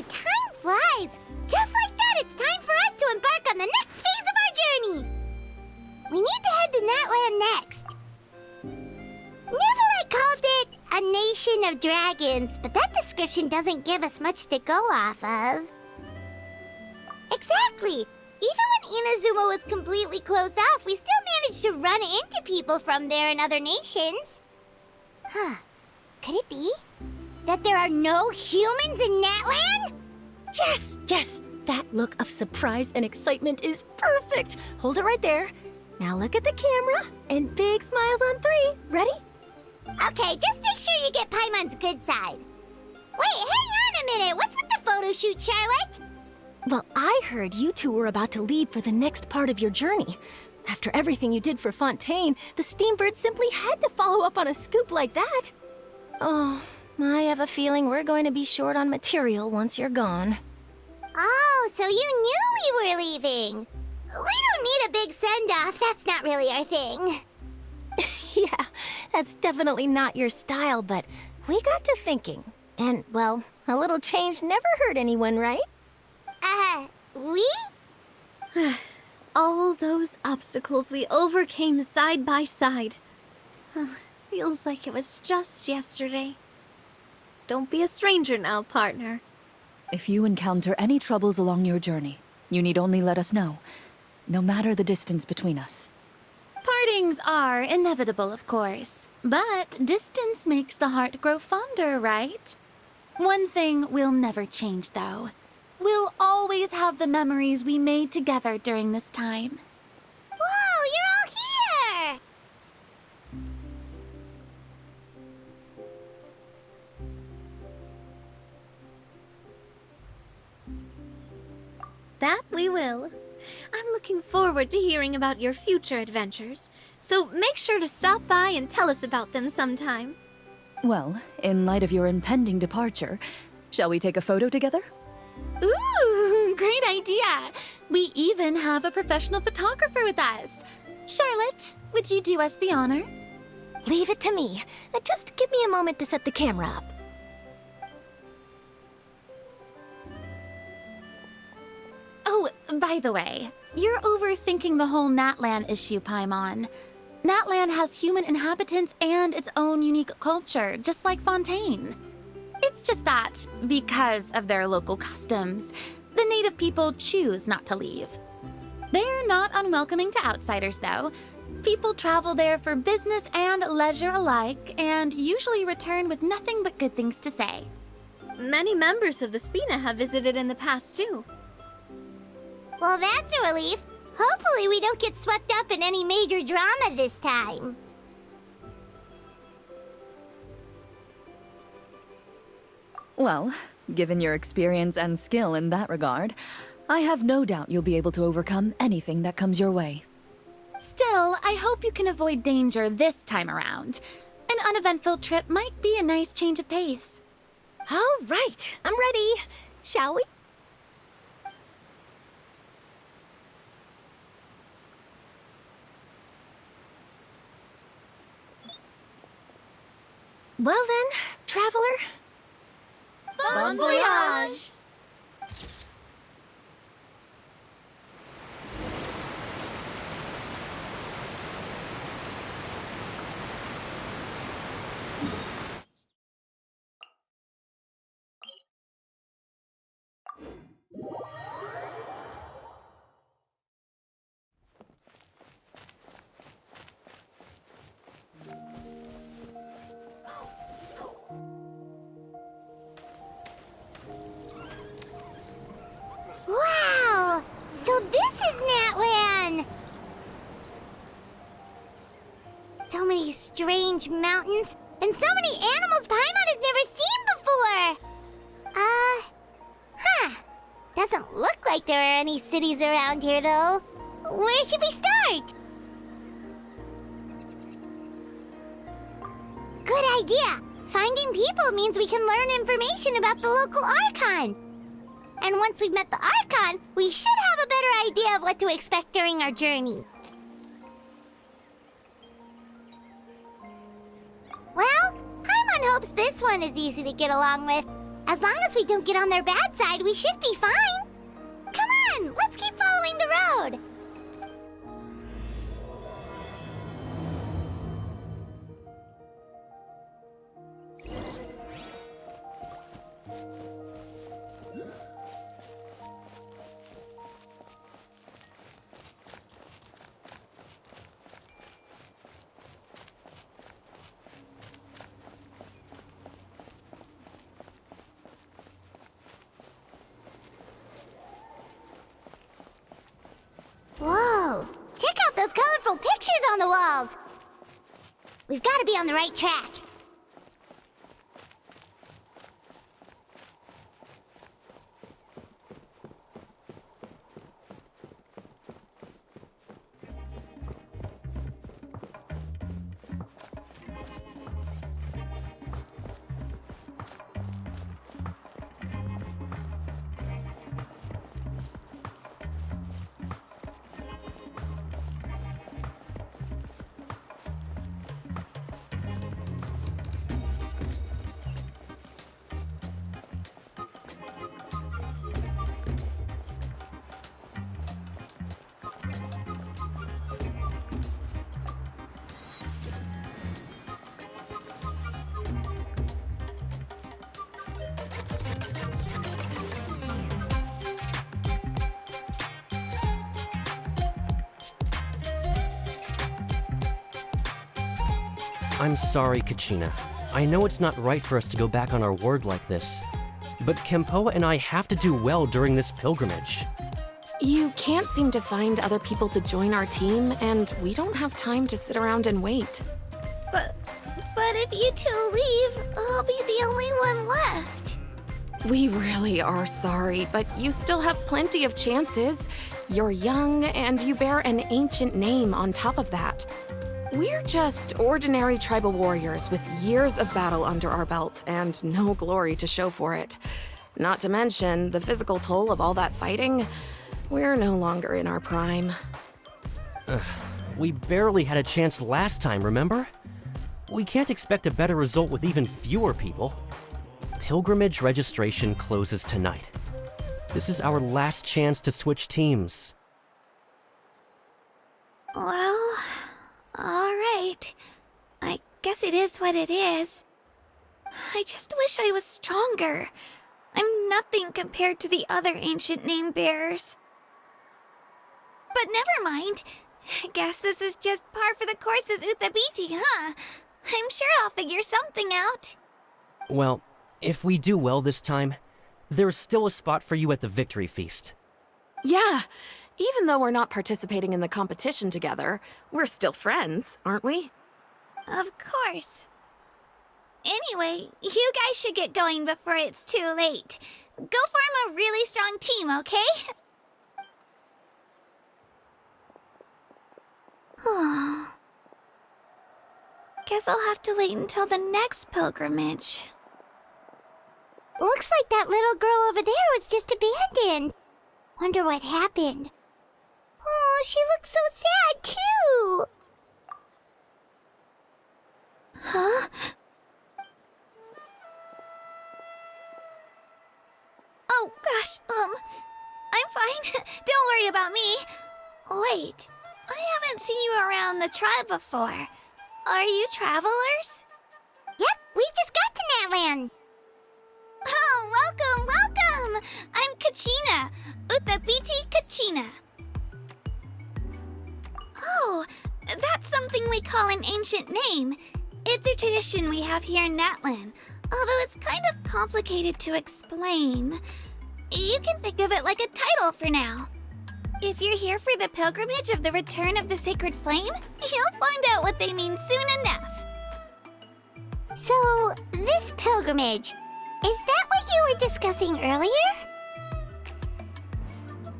time flies! Just like that, it's time for us to embark on the next phase of our journey! We need to head to Natland next. Nikolai called it a nation of dragons, but that description doesn't give us much to go off of. Exactly! Even when Inazuma was completely closed off, we still managed to run into people from there in other nations. Huh. Could it be that there are no humans in Natland? Yes, yes! That look of surprise and excitement is perfect! Hold it right there. Now look at the camera, and big smiles on 3. Ready? Okay, just make sure you get Paimon's good side. Wait, hang on a minute! What's with the photo shoot, Charlotte? Well, I heard you two were about to leave for the next part of your journey. After everything you did for Fontaine, the Steambird simply had to follow up on a scoop like that. Oh, I have a feeling we're going to be short on material once you're gone. Oh, so you knew we were leaving. We don't need a big send-off. That's not really our thing. Yeah, that's definitely not your style, but we got to thinking. And, well, a little change never hurt anyone, right? We? All those obstacles we overcame side by side. Feels like it was just yesterday. Don't be a stranger now, partner. If you encounter any troubles along your journey, you need only let us know, no matter the distance between us. Partings are inevitable, of course, but distance makes the heart grow fonder, right? One thing will never change, though. We'll always have the memories we made together during this time. Whoa, you're all here! That we will. I'm looking forward to hearing about your future adventures, so make sure to stop by and tell us about them sometime. Well, in light of your impending departure, shall we take a photo together? Ooh, great idea! We even have a professional photographer with us. Charlotte, would you do us the honor? Leave it to me. Just give me a moment to set the camera up. Oh, by the way, you're overthinking the whole Natland issue, Paimon. Natland has human inhabitants and its own unique culture, just like Fontaine. It's just that, because of their local customs, the native people choose not to leave. They're not unwelcoming to outsiders, though. People travel there for business and leisure alike, and usually return with nothing but good things to say. Many members of the Spina have visited in the past, too. Well, that's a relief. Hopefully we don't get swept up in any major drama this time. Well, given your experience and skill in that regard, I have no doubt you'll be able to overcome anything that comes your way. Still, I hope you can avoid danger this time around. An uneventful trip might be a nice change of pace. All right, I'm ready. Shall we? Well then, traveler. Bon voyage! Wow! So this is Natland! So many strange mountains, and so many animals Paimon has never seen before! Doesn't look like there are any cities around here, though. Where should we start? Good idea! Finding people means we can learn information about the local Archon. And once we've met the Archon, we should have a better idea of what to expect during our journey. Well, Paimon hopes this one is easy to get along with. As long as we don't get on their bad side, we should be fine. Come on, let's keep following the road. Whoa! Check out those colorful pictures on the walls! We've got to be on the right track. I'm sorry, Kachina. I know it's not right for us to go back on our word like this, but Kempoa and I have to do well during this pilgrimage. You can't seem to find other people to join our team, and we don't have time to sit around and wait. But if you two leave, I'll be the only one left. We really are sorry, but you still have plenty of chances. You're young, and you bear an ancient name on top of that. We're just ordinary tribal warriors with years of battle under our belt and no glory to show for it. Not to mention the physical toll of all that fighting. We're no longer in our prime. We barely had a chance last time, remember? We can't expect a better result with even fewer people. Pilgrimage registration closes tonight. This is our last chance to switch teams. Well, all right. I guess it is what it is. I just wish I was stronger. I'm nothing compared to the other ancient name bearers. But never mind. I guess this is just par for the course as Uthabiti, huh? I'm sure I'll figure something out. Well, if we do well this time, there's still a spot for you at the victory feast. Yeah, even though we're not participating in the competition together, we're still friends, aren't we? Of course. Anyway, you guys should get going before it's too late. Go form a really strong team, okay? Guess I'll have to wait until the next pilgrimage. Looks like that little girl over there was just abandoned. Wonder what happened. Oh, she looks so sad, too. Huh? Oh, gosh, I'm fine. Don't worry about me. Wait, I haven't seen you around the tribe before. Are you travelers? Yep, we just got to Natlan. Oh, welcome! I'm Kachina, Uthabiti Kachina. Oh, that's something we call an ancient name. It's a tradition we have here in Natlan, although it's kind of complicated to explain. You can think of it like a title for now. If you're here for the pilgrimage of the return of the sacred flame, you'll find out what they mean soon enough. So, this pilgrimage, is that what you were discussing earlier?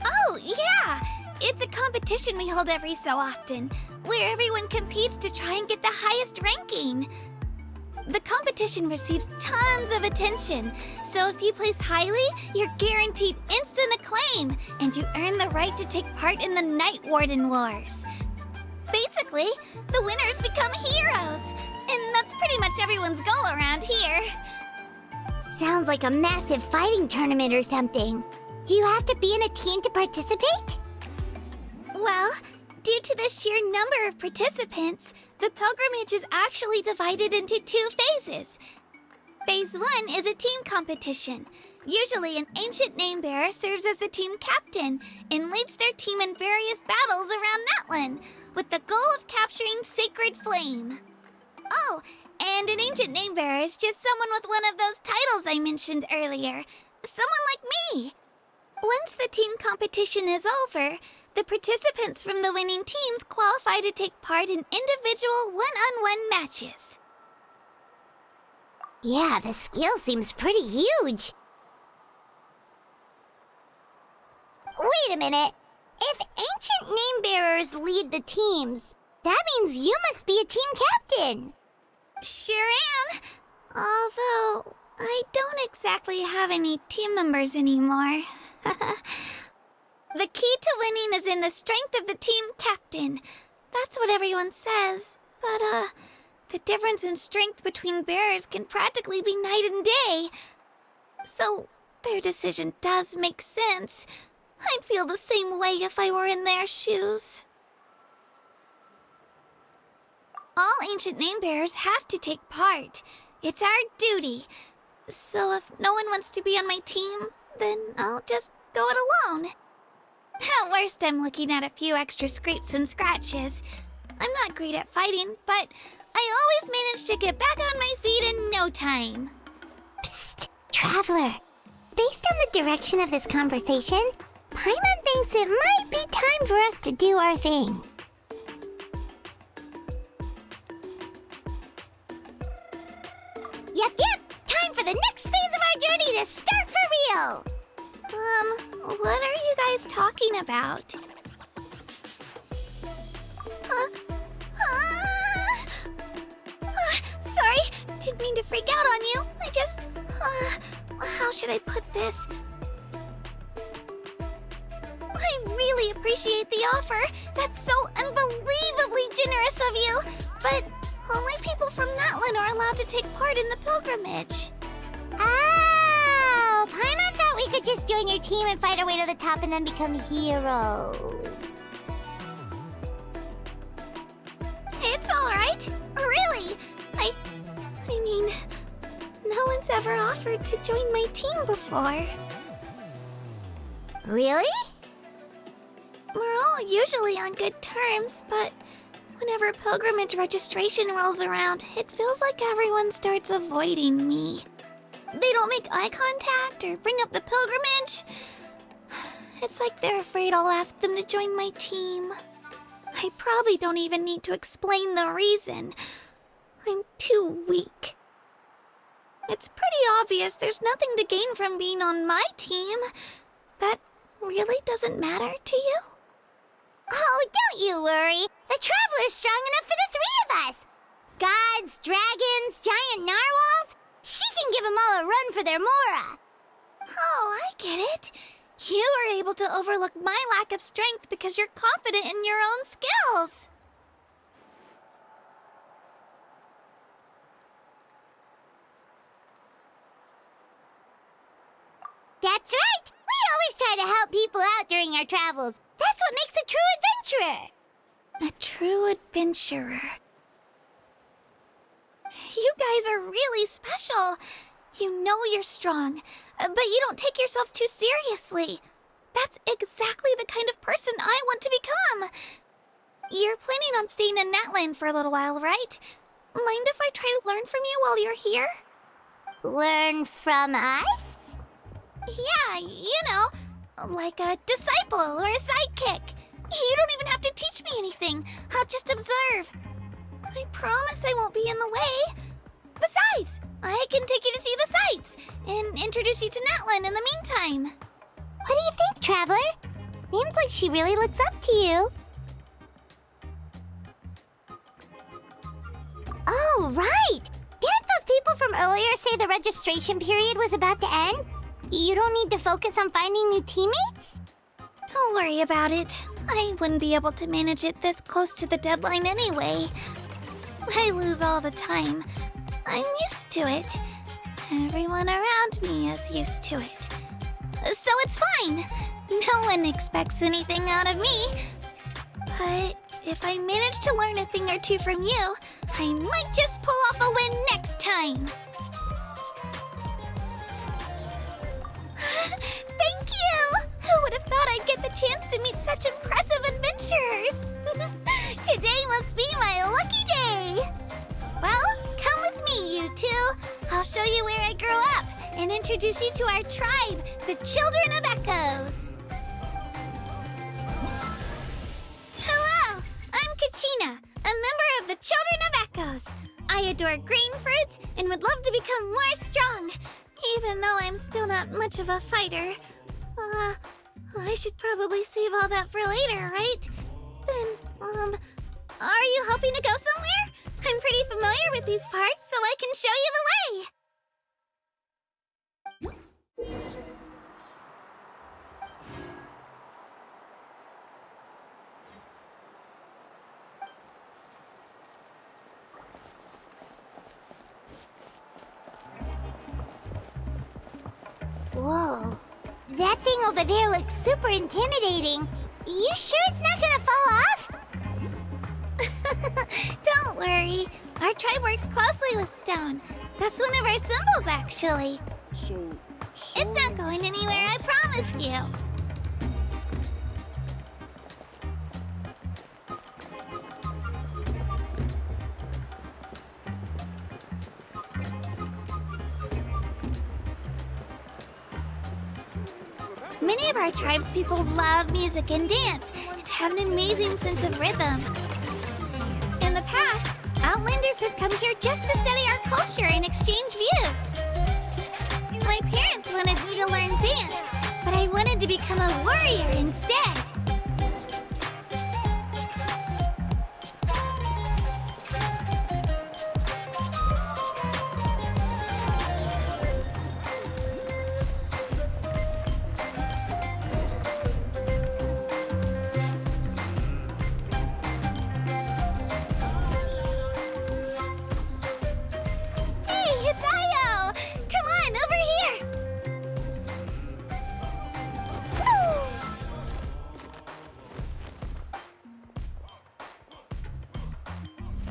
Oh, yeah! It's a competition we hold every so often, where everyone competes to try and get the highest ranking. The competition receives tons of attention, so if you place highly, you're guaranteed instant acclaim, and you earn the right to take part in the Night Warden Wars. Basically, the winners become heroes, and that's pretty much everyone's goal around here. Sounds like a massive fighting tournament or something. Do you have to be in a team to participate? Well, due to the sheer number of participants, the pilgrimage is actually divided into 2 phases. Phase 1 is a team competition. Usually, an ancient name-bearer serves as the team captain and leads their team in various battles around Natlan, with the goal of capturing Sacred Flame. Oh, and an ancient name-bearer is just someone with one of those titles I mentioned earlier. Someone like me. Once the team competition is over, the participants from the winning teams qualify to take part in individual one-on-one matches. Yeah, the scale seems pretty huge. Wait a minute. If ancient name-bearers lead the teams, that means you must be a team captain. Sure am. Although, I don't exactly have any team members anymore. The key to winning is in the strength of the team captain. That's what everyone says. But, the difference in strength between bearers can practically be night and day. So, their decision does make sense. I'd feel the same way if I were in their shoes. All ancient name-bearers have to take part. It's our duty. So if no one wants to be on my team, then I'll just go it alone. At worst, I'm looking at a few extra scrapes and scratches. I'm not great at fighting, but I always manage to get back on my feet in no time. Psst, Traveler. Based on the direction of this conversation, Paimon thinks it might be time for us to do our thing. Yep, time for the next phase of our journey to start for real! What are you guys talking about? Sorry, didn't mean to freak out on you. I just, how should I put this? I really appreciate the offer. That's so unbelievably generous of you. But only people from Natlan are allowed to take part in the pilgrimage. Oh, Paimon thought we could just join your team and fight our way to the top and then become heroes. It's all right. Really. I mean, no one's ever offered to join my team before. Really? We're all usually on good terms, but whenever pilgrimage registration rolls around, it feels like everyone starts avoiding me. They don't make eye contact or bring up the pilgrimage. It's like they're afraid I'll ask them to join my team. I probably don't even need to explain the reason. I'm too weak. It's pretty obvious there's nothing to gain from being on my team. That really doesn't matter to you? Oh, don't you worry. The Traveler's strong enough for the 3 of us. Gods, dragons, giant narwhals. She can give them all a run for their Mora. Oh, I get it. You are able to overlook my lack of strength because you're confident in your own skills. That's right. We always try to help people out during our travels. That's what makes a true adventurer. A true adventurer. You guys are really special. You know you're strong, but you don't take yourselves too seriously. That's exactly the kind of person I want to become. You're planning on staying in Natlan for a little while, right? Mind if I try to learn from you while you're here? Learn from us? Yeah, you know, like a disciple or a sidekick. You don't even have to teach me anything. I'll just observe. I promise I won't be in the way. Besides, I can take you to see the sights and introduce you to Natlan in the meantime. What do you think, Traveler? Seems like she really looks up to you. Oh, right! Didn't those people from earlier say the registration period was about to end? You don't need to focus on finding new teammates? Don't worry about it. I wouldn't be able to manage it this close to the deadline anyway. I lose all the time. I'm used to it. Everyone around me is used to it. So it's fine. No one expects anything out of me. But if I manage to learn a thing or two from you, I might just pull off a win next time. Thank you! Who would have thought I'd get the chance to meet such impressive adventurers? Today must be my lucky day! Well, come with me, you two. I'll show you where I grew up and introduce you to our tribe, the Children of Echoes. Hello, I'm Kachina, a member of the Children of Echoes. I adore green fruits and would love to become more strong, even though I'm still not much of a fighter. I should probably save all that for later, right? Then, are you hoping to go somewhere? I'm pretty familiar with these parts, so I can show you the way. Whoa. That thing over there looks super intimidating. You sure it's not gonna fall off? Don't worry. Our tribe works closely with stone. That's one of our symbols, actually. So It's not going anywhere, I promise you. Many of our tribespeople love music and dance and have an amazing sense of rhythm. In the past, Outlanders have come here just to study our culture and exchange views. My parents wanted me to learn dance, but I wanted to become a warrior instead.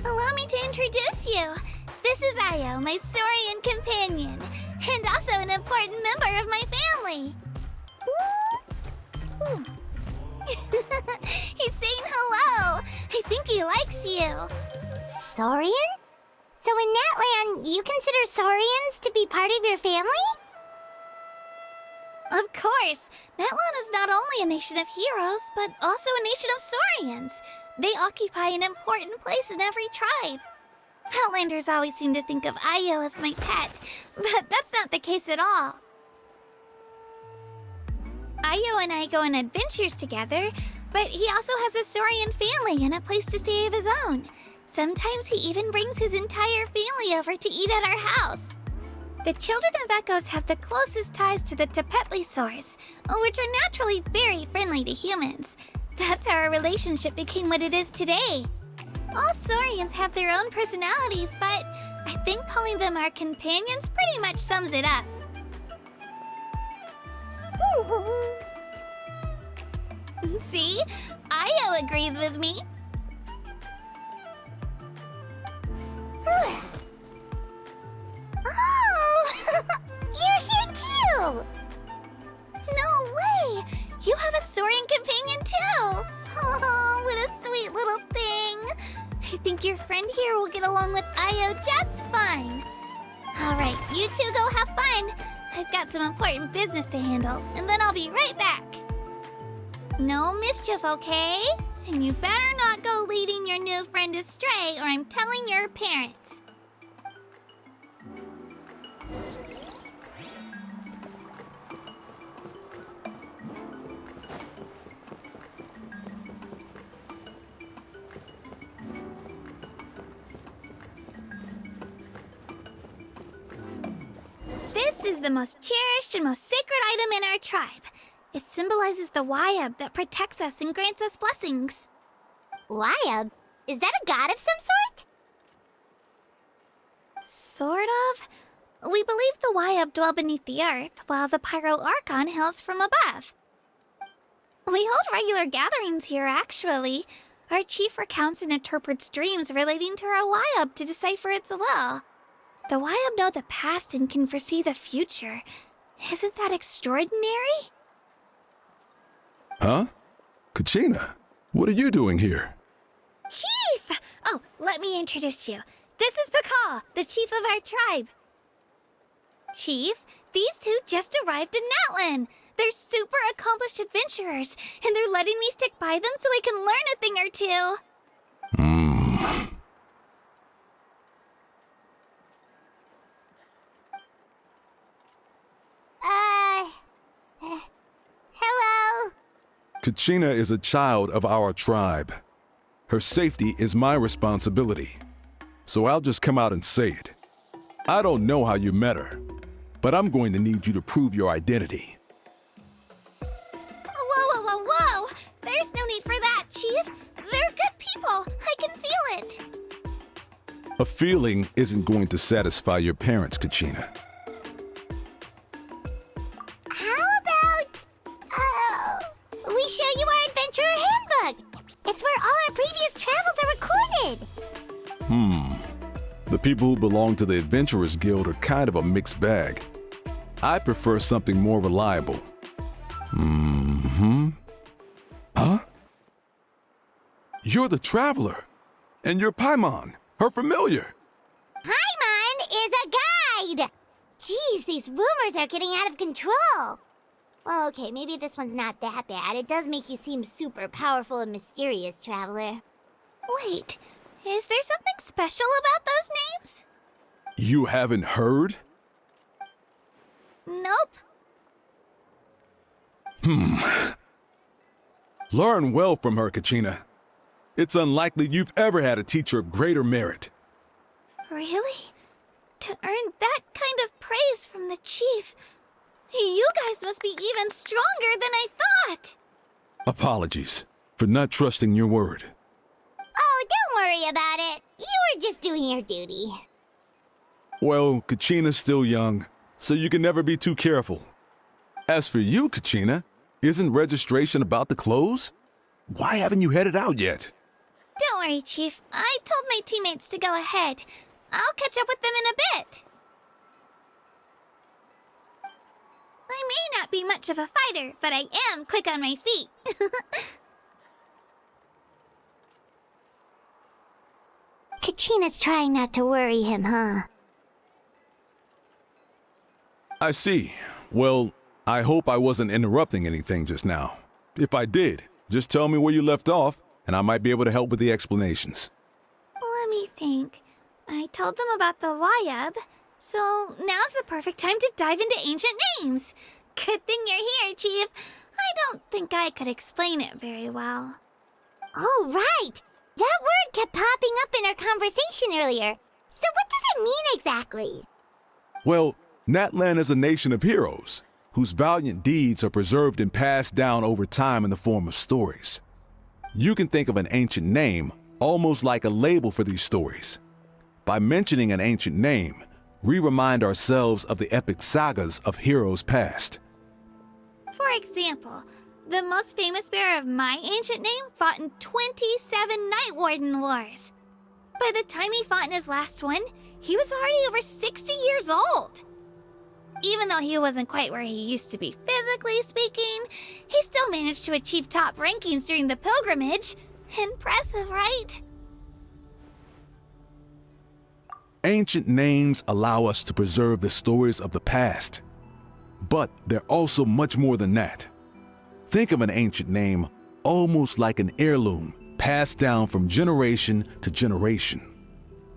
Allow me to introduce you. This is Ayo, my Saurian companion, and also an important member of my family. He's saying hello. I think he likes you. Saurian? So in Natlan, you consider Saurians to be part of your family? Of course. Natlan is not only a nation of heroes, but also a nation of Saurians. They occupy an important place in every tribe. Outlanders always seem to think of Ayo as my pet, but that's not the case at all. Ayo and I go on adventures together, but he also has a Saurian family and a place to stay of his own. Sometimes he even brings his entire family over to eat at our house. The Children of Echoes have the closest ties to the Tepetlisaurs, which are naturally very friendly to humans. That's how our relationship became what it is today. All Saurians have their own personalities, but I think calling them our companions pretty much sums it up. See? Ayo agrees with me. Oh! You're here too! No way! You have a Saurian companion too! Oh, what a sweet little thing! I think your friend here will get along with Ayo just fine. Alright, you two go have fun. I've got some important business to handle, and then I'll be right back. No mischief, okay? And you better not go leading your new friend astray, or I'm telling your parents. This is the most cherished and most sacred item in our tribe. It symbolizes the Wayab that protects us and grants us blessings. Wayab? Is that a god of some sort? Sort of. We believe the Wyab dwell beneath the earth, while the Pyro Archon hails from above. We hold regular gatherings here, actually. Our chief recounts and interprets dreams relating to our Wyab to decipher its will. The Wyab know the past and can foresee the future. Isn't that extraordinary? Huh? Kachina, what are you doing here? Chief! Oh, let me introduce you. This is Pakal, the chief of our tribe. Chief, these two just arrived in Natlan. They're super accomplished adventurers, and they're letting me stick by them so I can learn a thing or two. Hello? Kachina is a child of our tribe. Her safety is my responsibility. So I'll just come out and say it. I don't know how you met her, but I'm going to need you to prove your identity. Whoa. There's no need for that, Chief. They're good people. I can feel it. A feeling isn't going to satisfy your parents, Kachina. How about, we show you our adventurer handbook? It's where all our previous travels are recorded. The people who belong to the Adventurers Guild are kind of a mixed bag. I prefer something more reliable. Huh? You're the Traveler, and you're Paimon, her familiar. Paimon is a guide! Jeez, these rumors are getting out of control. Well, okay, maybe this one's not that bad. It does make you seem super powerful and mysterious, Traveler. Wait, is there something special about those names? You haven't heard? Nope. Learn well from her, Kachina. It's unlikely you've ever had a teacher of greater merit. Really? To earn that kind of praise from the chief, you guys must be even stronger than I thought. Apologies for not trusting your word. Oh, don't worry about it. You were just doing your duty. Well, Kachina's still young, so you can never be too careful. As for you, Kachina, isn't registration about to close? Why haven't you headed out yet? Don't worry, Chief. I told my teammates to go ahead. I'll catch up with them in a bit. I may not be much of a fighter, but I am quick on my feet. Kachina's trying not to worry him, huh? I see. Well, I hope I wasn't interrupting anything just now. If I did, just tell me where you left off, and I might be able to help with the explanations. Let me think. I told them about the Wyab, so now's the perfect time to dive into ancient names. Good thing you're here, Chief. I don't think I could explain it very well. Oh, right! That word kept popping up in our conversation earlier. So what does it mean exactly? Well, Natlan is a nation of heroes, whose valiant deeds are preserved and passed down over time in the form of stories. You can think of an ancient name almost like a label for these stories. By mentioning an ancient name, we remind ourselves of the epic sagas of heroes past. For example, the most famous bearer of my ancient name fought in 27 Night Warden Wars. By the time he fought in his last one, he was already over 60 years old. Even though he wasn't quite where he used to be physically speaking, he still managed to achieve top rankings during the pilgrimage. Impressive, right? Ancient names allow us to preserve the stories of the past. But they're also much more than that. Think of an ancient name almost like an heirloom passed down from generation to generation.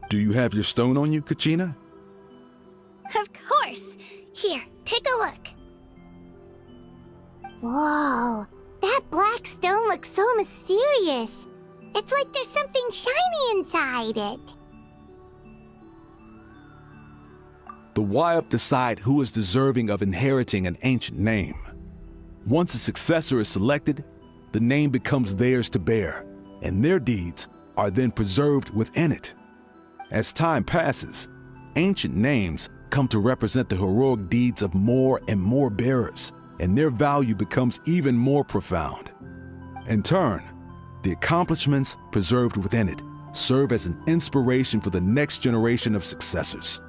Do you have your stone on you, Kachina? Of course. Here, take a look. Whoa, that black stone looks so mysterious. It's like there's something shiny inside it. The Wyab decide who is deserving of inheriting an ancient name. Once a successor is selected, the name becomes theirs to bear, and their deeds are then preserved within it. As time passes, ancient names come to represent the heroic deeds of more and more bearers, and their value becomes even more profound. In turn, the accomplishments preserved within it serve as an inspiration for the next generation of successors.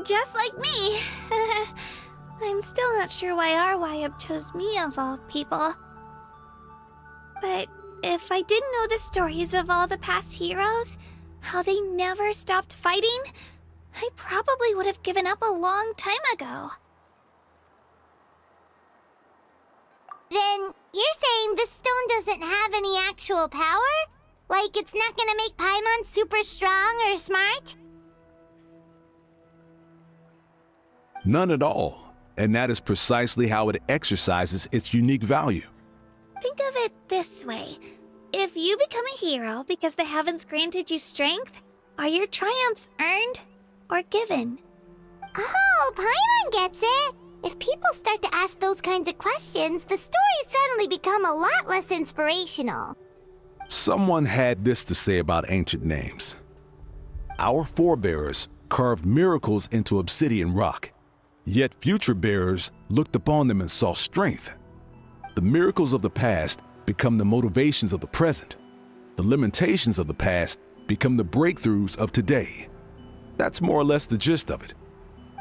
Just like me. I'm still not sure why our YUB chose me of all people. But if I didn't know the stories of all the past heroes, how they never stopped fighting, I probably would have given up a long time ago. Then you're saying this stone doesn't have any actual power? Like it's not gonna make Paimon super strong or smart? None at all, and that is precisely how it exercises its unique value. Think of it this way. If you become a hero because the heavens granted you strength, are your triumphs earned or given? Oh, Paimon gets it! If people start to ask those kinds of questions, the stories suddenly become a lot less inspirational. Someone had this to say about ancient names. Our forebears carved miracles into obsidian rock, yet future bearers looked upon them and saw strength. The miracles of the past become the motivations of the present. The limitations of the past become the breakthroughs of today. That's more or less the gist of it.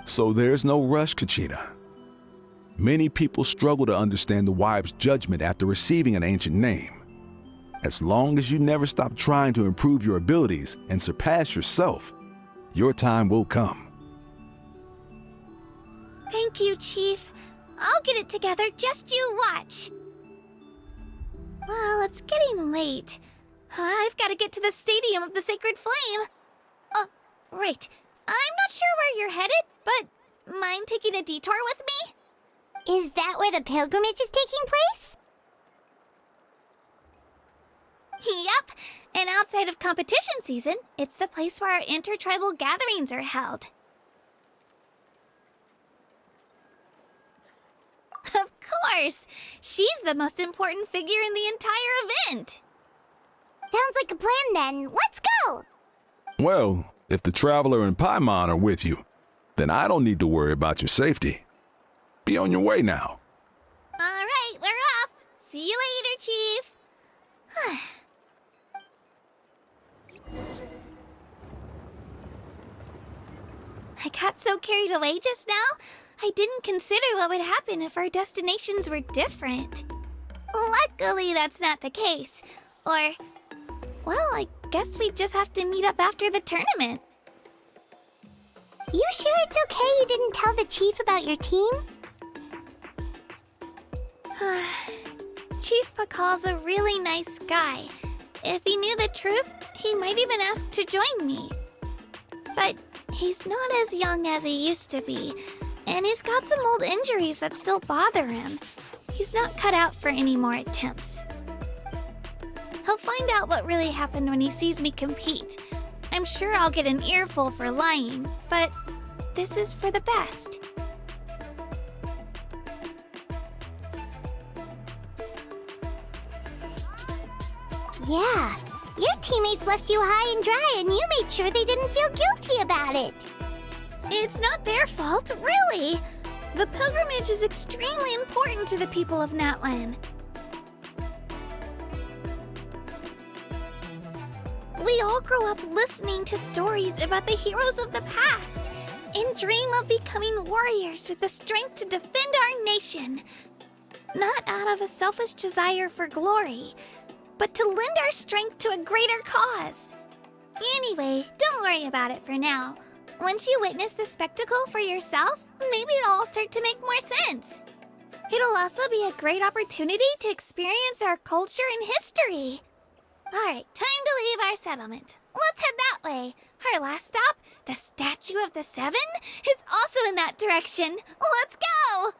So there's no rush, Kachina. Many people struggle to understand the wibe's judgment after receiving an ancient name. As long as you never stop trying to improve your abilities and surpass yourself, your time will come. Thank you, Chief. I'll get it together, just you watch. Well, it's getting late. I've got to get to the Stadium of the Sacred Flame. Right. I'm not sure where you're headed, but mind taking a detour with me? Is that where the pilgrimage is taking place? Yep. And outside of competition season, it's the place where our intertribal gatherings are held. Of course! She's the most important figure in the entire event! Sounds like a plan then. Let's go! Well, if the Traveler and Paimon are with you, then I don't need to worry about your safety. Be on your way now. Alright, we're off! See you later, Chief! I got so carried away just now, I didn't consider what would happen if our destinations were different. Luckily, that's not the case. Or, well, I guess we just have to meet up after the tournament. You sure it's okay you didn't tell the chief about your team? Chief Pakal's a really nice guy. If he knew the truth, he might even ask to join me. But he's not as young as he used to be, and he's got some old injuries that still bother him. He's not cut out for any more attempts. He'll find out what really happened when he sees me compete. I'm sure I'll get an earful for lying, but this is for the best. Yeah, your teammates left you high and dry and you made sure they didn't feel guilty about it. It's not their fault, really. The pilgrimage is extremely important to the people of Natlan. We all grow up listening to stories about the heroes of the past and dream of becoming warriors with the strength to defend our nation. Not out of a selfish desire for glory, but to lend our strength to a greater cause. Anyway, don't worry about it for now. Once you witness the spectacle for yourself, maybe it'll all start to make more sense. It'll also be a great opportunity to experience our culture and history. Alright, time to leave our settlement. Let's head that way. Our last stop, the Statue of the Seven, is also in that direction. Let's go!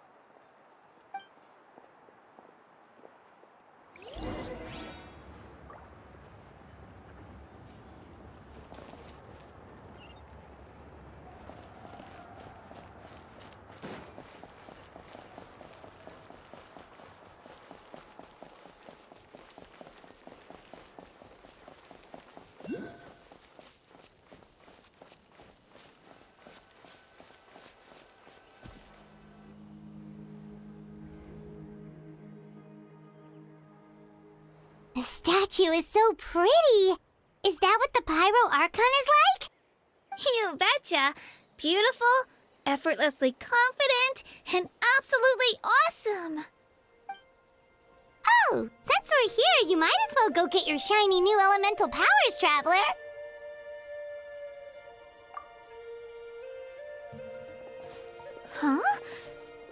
The statue is so pretty. Is that what the Pyro Archon is like? You betcha. Beautiful, effortlessly confident, and absolutely awesome. Oh, since we're here, you might as well go get your shiny new elemental powers, Traveler. Huh?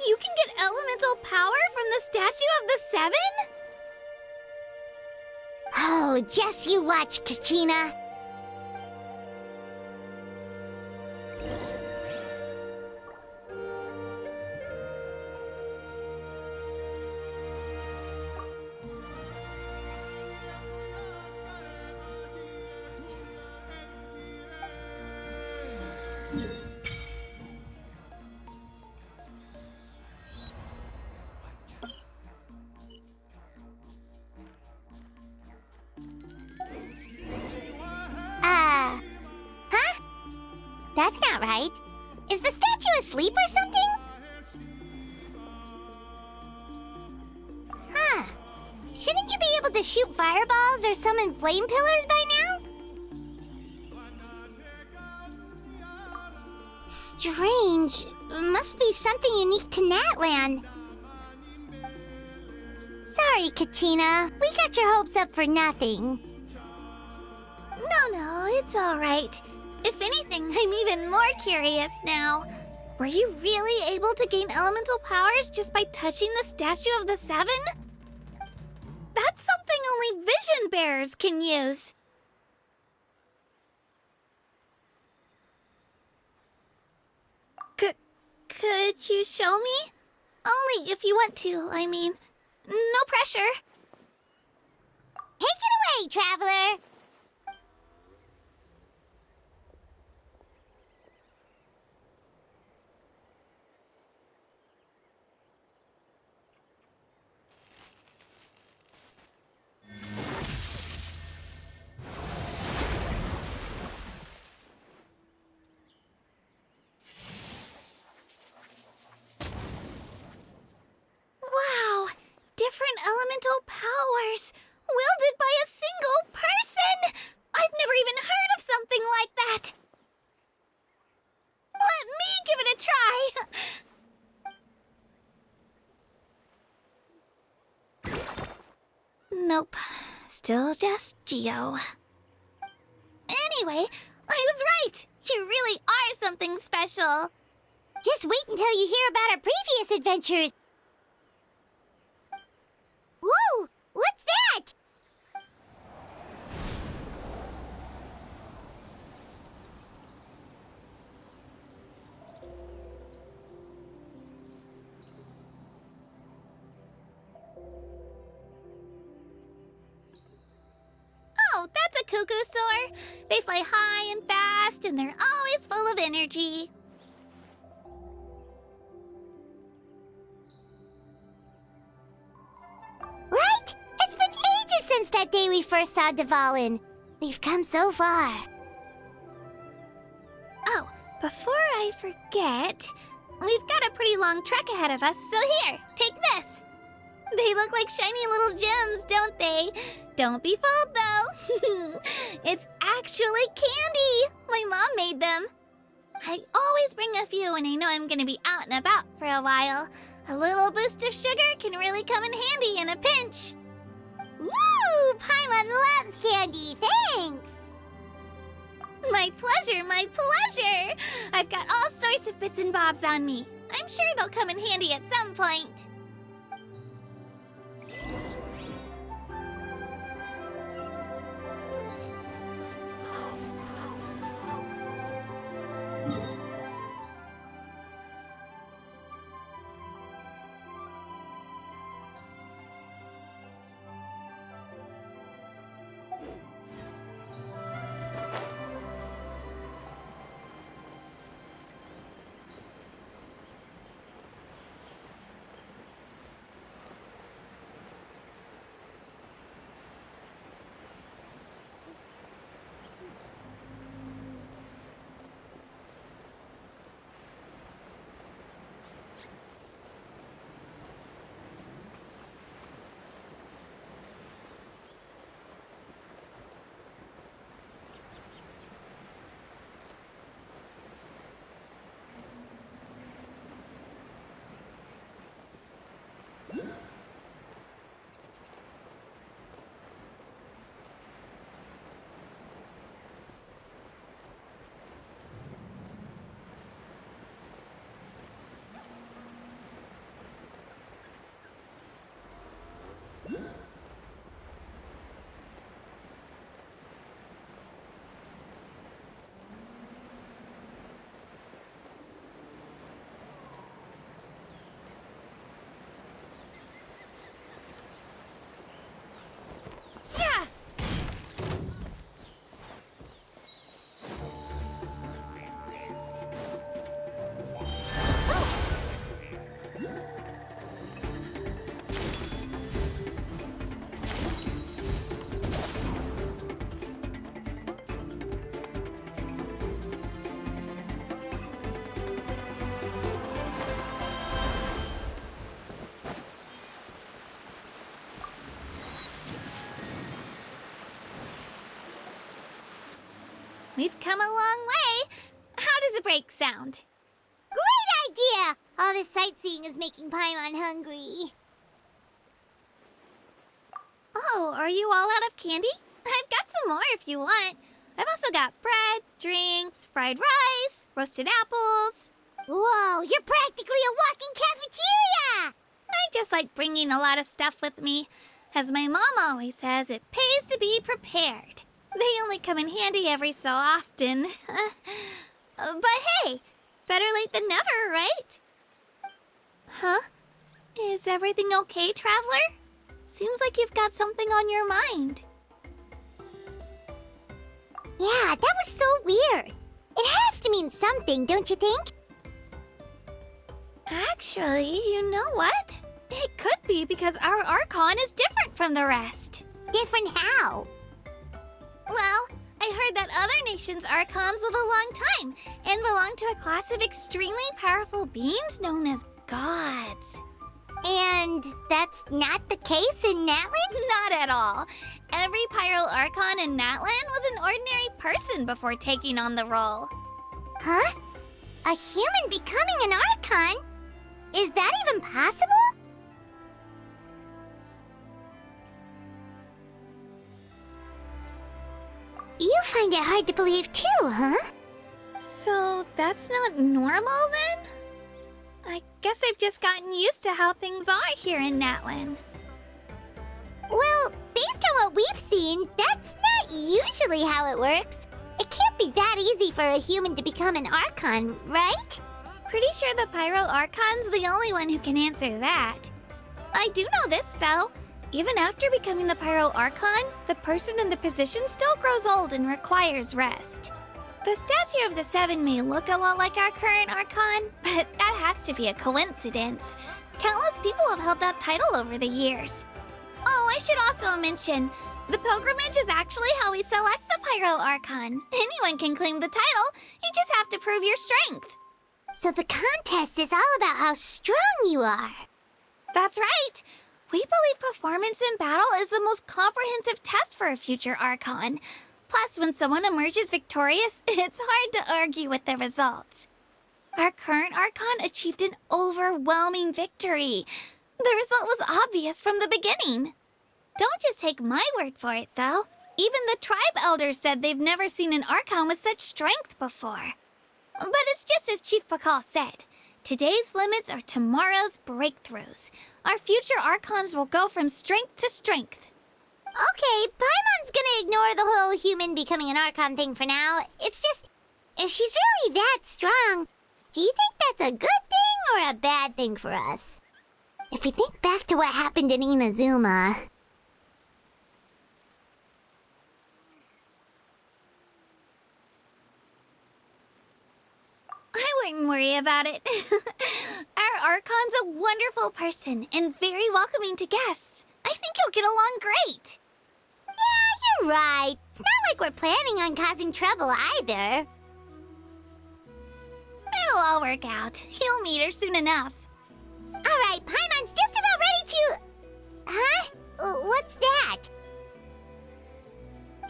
You can get elemental power from the Statue of the Seven? Oh, just you watch, Kachina. Huh? That's not right. Is the statue asleep or something? Huh. Shouldn't you be able to shoot fireballs or summon flame pillars by now? Strange. Must be something unique to Natlan. Sorry, Kachina. We got your hopes up for nothing. No, it's all right. If anything, I'm even more curious now. Were you really able to gain elemental powers just by touching the Statue of the Seven? That's something only vision bearers can use. Could you show me? Only if you want to, I mean. No pressure. Take it away, Traveler! Wow! Different elemental powers! Wielded by a single person! I've never even heard of something like that! Let me give it a try! Nope. Still just Geo. Anyway, I was right! You really are something special! Just wait until you hear about our previous adventures. Whoa! What's that? Oh, that's a cuckoo soar. They fly high and fast, and they're always full of energy. Right? It's been ages since that day we first saw Dvalin. We've come so far. Oh, before I forget, we've got a pretty long trek ahead of us, so here, take this. They look like shiny little gems, don't they? Don't be fooled, though. It's actually candy. My mom made them. I always bring a few when I know I'm gonna be out and about for a while. A little boost of sugar can really come in handy in a pinch. Woo! Paimon loves candy. Thanks! My pleasure, my pleasure! I've got all sorts of bits and bobs on me. I'm sure they'll come in handy at some point. We've come a long way. How does a break sound? Great idea! All this sightseeing is making Paimon hungry. Oh, are you all out of candy? I've got some more if you want. I've also got bread, drinks, fried rice, roasted apples. Whoa, you're practically a walking cafeteria! I just like bringing a lot of stuff with me. As my mom always says, it pays to be prepared. They only come in handy every so often. But hey, better late than never, right? Huh? Is everything okay, Traveler? Seems like you've got something on your mind. Yeah, that was so weird. It has to mean something, don't you think? Actually, you know what? It could be because our Archon is different from the rest. Different how? Well, I heard that other nations' Archons live a long time and belong to a class of extremely powerful beings known as gods. And that's not the case in Natlan? Not at all. Every Pyro Archon in Natlan was an ordinary person before taking on the role. Huh? A human becoming an Archon? Is that even possible? You find it hard to believe too, huh? So that's not normal then? I guess I've just gotten used to how things are here in Natlan. Well, based on what we've seen, that's not usually how it works. It can't be that easy for a human to become an Archon, right? Pretty sure the Pyro Archon's the only one who can answer that. I do know this, though. Even after becoming the Pyro Archon, the person in the position still grows old and requires rest. The statue of the Seven may look a lot like our current Archon, but that has to be a coincidence. Countless people have held that title over the years. Oh, I should also mention, the pilgrimage is actually how we select the Pyro Archon. Anyone can claim the title, you just have to prove your strength. So the contest is all about how strong you are. That's right. We believe performance in battle is the most comprehensive test for a future Archon. Plus, when someone emerges victorious, it's hard to argue with the results. Our current Archon achieved an overwhelming victory. The result was obvious from the beginning. Don't just take my word for it, though. Even the tribe elders said they've never seen an Archon with such strength before. But it's just as Chief Pakal said. Today's limits are tomorrow's breakthroughs. Our future Archons will go from strength to strength. Okay, Paimon's gonna ignore the whole human becoming an Archon thing for now. It's just, if she's really that strong, do you think that's a good thing or a bad thing for us? If we think back to what happened in Inazuma... I wouldn't worry about it. Our Archon's a wonderful person and very welcoming to guests. I think you'll get along great. Yeah, you're right. It's not like we're planning on causing trouble either. It'll all work out. You'll meet her soon enough. Alright, Paimon's just about ready to... Huh? What's that?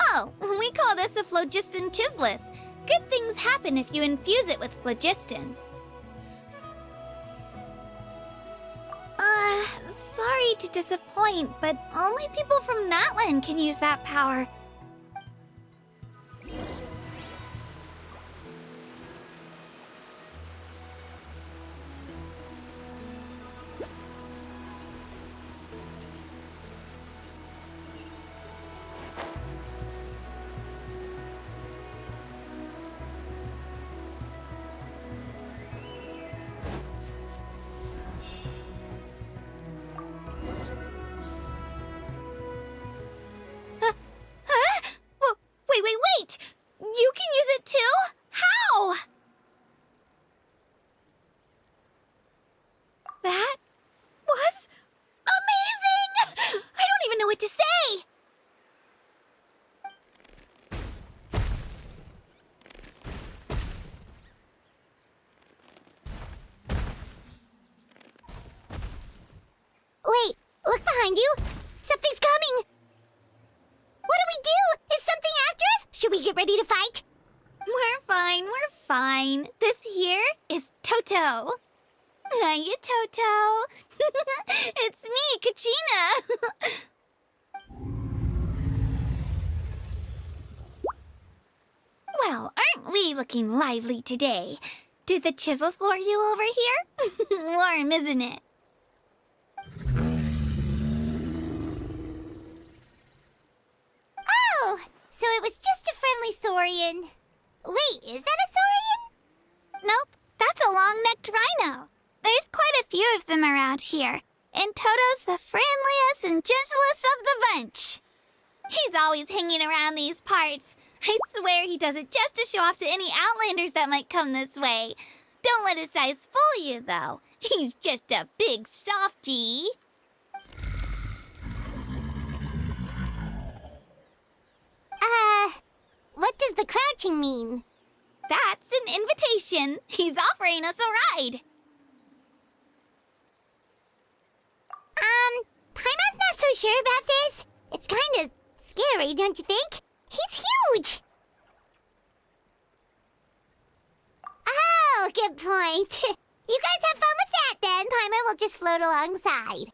Oh, we call this a phlogiston chisleth. Good things happen if you infuse it with phlogiston. Sorry to disappoint, but only people from Natlan can use that power. Wait! You can use it too? How? That was amazing! I don't even know what to say! Wait, look behind you! Something's coming! What do we do? Is something after us? Should we get ready to fight? We're fine. This here is Toto. Hiya, Toto. It's me, Kachina. Well, aren't we looking lively today? Did the chisel floor you over here? Warm, isn't it? Oh, so it was just a friendly saurian. Wait, is that a saurian? Nope, that's a long-necked rhino. There's quite a few of them around here, and Toto's the friendliest and gentlest of the bunch. He's always hanging around these parts. I swear he does it just to show off to any outlanders that might come this way. Don't let his size fool you, though. He's just a big softie. What does the crouching mean? That's an invitation. He's offering us a ride. Paimon's not so sure about this. It's kind of scary, don't you think? He's huge! Oh, good point. You guys have fun with that then. Paimon will just float alongside.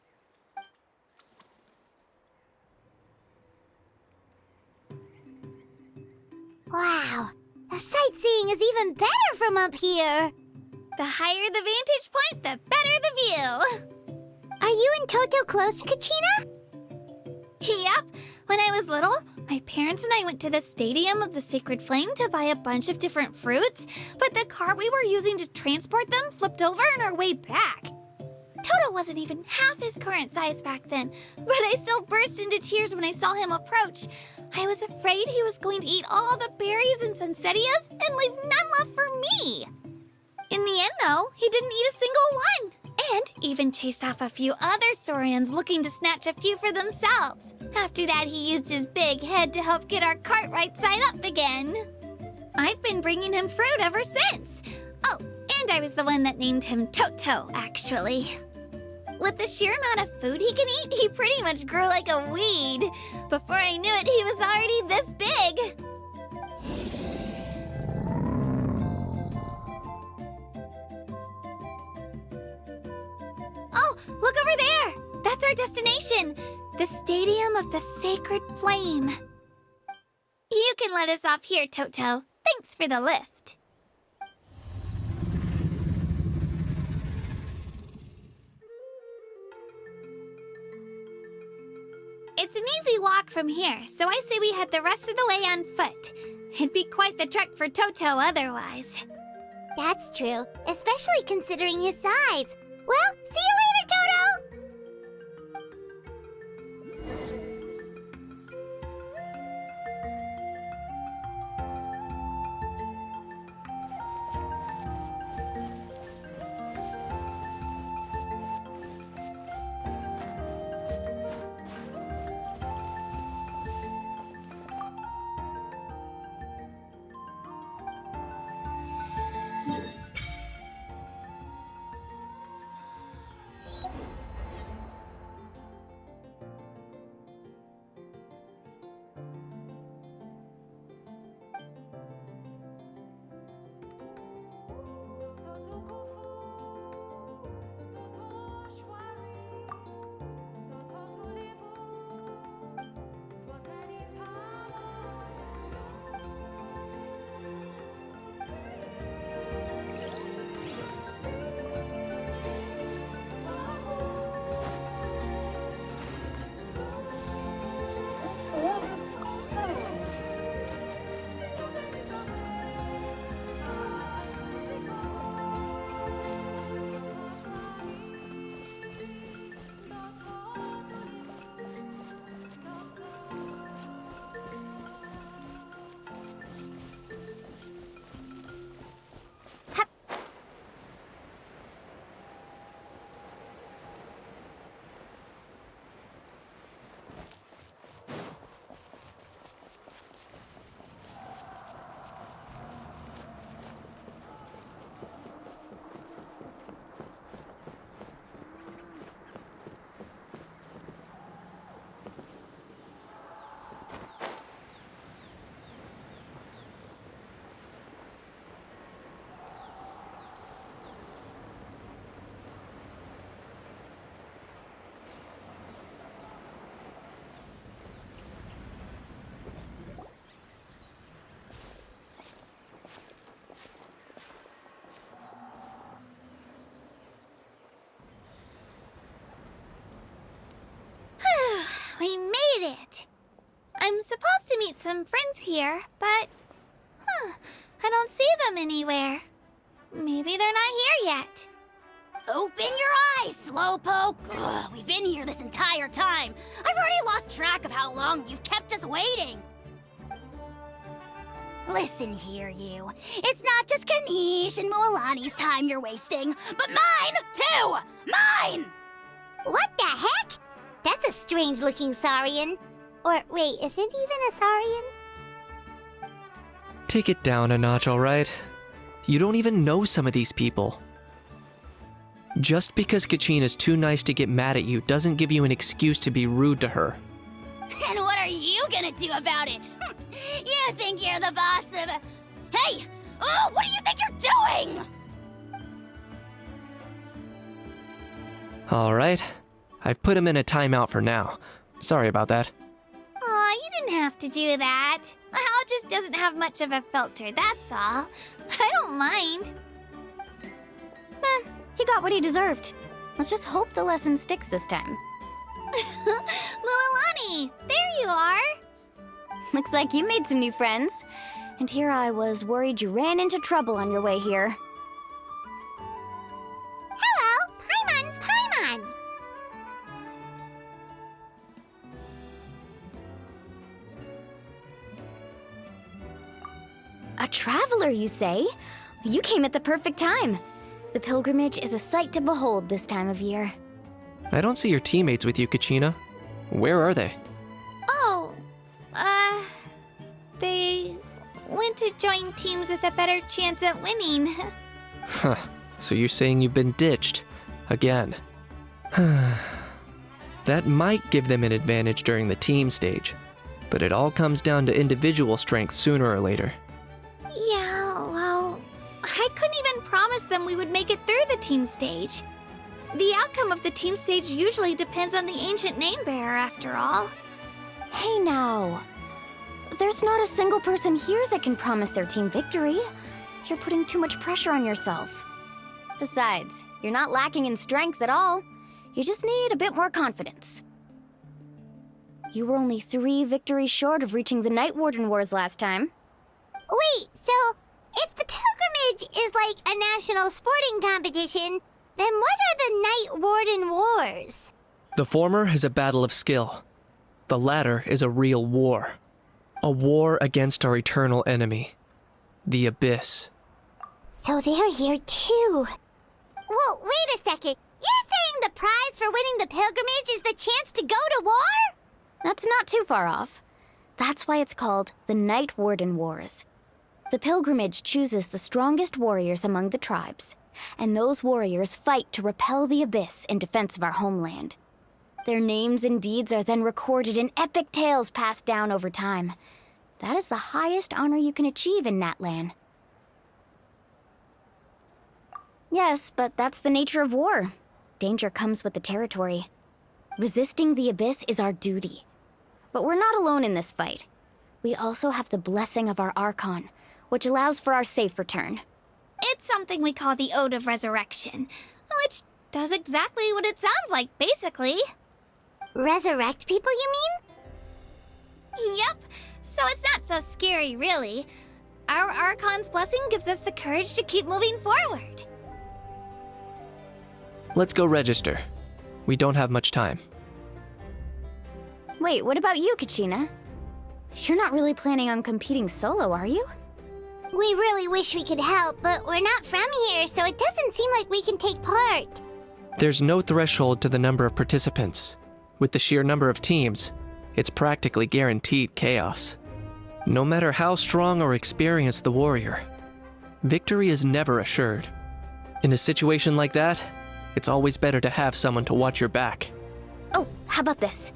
Wow, the sightseeing is even better from up here. The higher the vantage point, the better the view. Are you and Toto close, Kachina? Yep. When I was little, my parents and I went to the Stadium of the Sacred Flame to buy a bunch of different fruits, but the car we were using to transport them flipped over on our way back. Toto wasn't even half his current size back then, but I still burst into tears when I saw him approach. I was afraid he was going to eat all the berries and sunsettias and leave none left for me. In the end, though, he didn't eat a single one, and even chased off a few other saurians looking to snatch a few for themselves. After that, he used his big head to help get our cart right side up again. I've been bringing him fruit ever since. Oh, and I was the one that named him Toto, actually. With the sheer amount of food he can eat, he pretty much grew like a weed. Before I knew it, he was already this big. Oh, look over there! That's our destination, the Stadium of the Sacred Flame. You can let us off here, Toto. Thanks for the lift. It's an easy walk from here, so I say we head the rest of the way on foot. It'd be quite the trek for Toto otherwise. That's true, especially considering his size. Well, see you later, Toto! supposed to meet some friends here, but... I don't see them anywhere. Maybe they're not here yet. Open your eyes, Slowpoke! Ugh, we've been here this entire time. I've already lost track of how long you've kept us waiting. Listen here, you. It's not just Kanish and Moalani's time you're wasting, but mine, too! Mine! What the heck? That's a strange-looking Saurian. Or, wait, is it even a Saurian? Take it down a notch, alright? You don't even know some of these people. Just because Kachina's too nice to get mad at you doesn't give you an excuse to be rude to her. And what are you gonna do about it? You think you're the boss of... Hey! Oh, what do you think you're doing? Alright, I've put him in a timeout for now. Sorry about that. Aw, you didn't have to do that. Hal just doesn't have much of a filter, that's all. I don't mind. He got what he deserved. Let's just hope the lesson sticks this time. Mualani, there you are. Looks like you made some new friends. And here I was worried you ran into trouble on your way here. Hello, Paimon's Paimon. A traveler, you say? You came at the perfect time. The pilgrimage is a sight to behold this time of year. I don't see your teammates with you, Kachina. Where are they? Oh, they went to join teams with a better chance at winning. Huh. So you're saying you've been ditched. Again. That might give them an advantage during the team stage, but it all comes down to individual strength sooner or later. Yeah, well, I couldn't even promise them we would make it through the team stage. The outcome of the team stage usually depends on the ancient name bearer, after all. Hey now. There's not a single person here that can promise their team victory. You're putting too much pressure on yourself. Besides, you're not lacking in strength at all. You just need a bit more confidence. You were only 3 victories short of reaching the Night Warden Wars last time. Wait, so if the pilgrimage is like a national sporting competition, then what are the Night Warden Wars? The former is a battle of skill. The latter is a real war. A war against our eternal enemy, the Abyss. So they're here too. Well, wait a second. You're saying the prize for winning the pilgrimage is the chance to go to war? That's not too far off. That's why it's called the Night Warden Wars. The pilgrimage chooses the strongest warriors among the tribes, and those warriors fight to repel the Abyss in defense of our homeland. Their names and deeds are then recorded in epic tales passed down over time. That is the highest honor you can achieve in Natlan. Yes, but that's the nature of war. Danger comes with the territory. Resisting the Abyss is our duty. But we're not alone in this fight. We also have the blessing of our Archon, which allows for our safe return. It's something we call the Ode of Resurrection, which does exactly what it sounds like, basically. Resurrect people, you mean? Yep, so it's not so scary, really. Our Archon's blessing gives us the courage to keep moving forward. Let's go register. We don't have much time. Wait, what about you, Kachina? You're not really planning on competing solo, are you? We really wish we could help, but we're not from here, so it doesn't seem like we can take part. There's no threshold to the number of participants. With the sheer number of teams, it's practically guaranteed chaos. No matter how strong or experienced the warrior, victory is never assured. In a situation like that, it's always better to have someone to watch your back. Oh, how about this?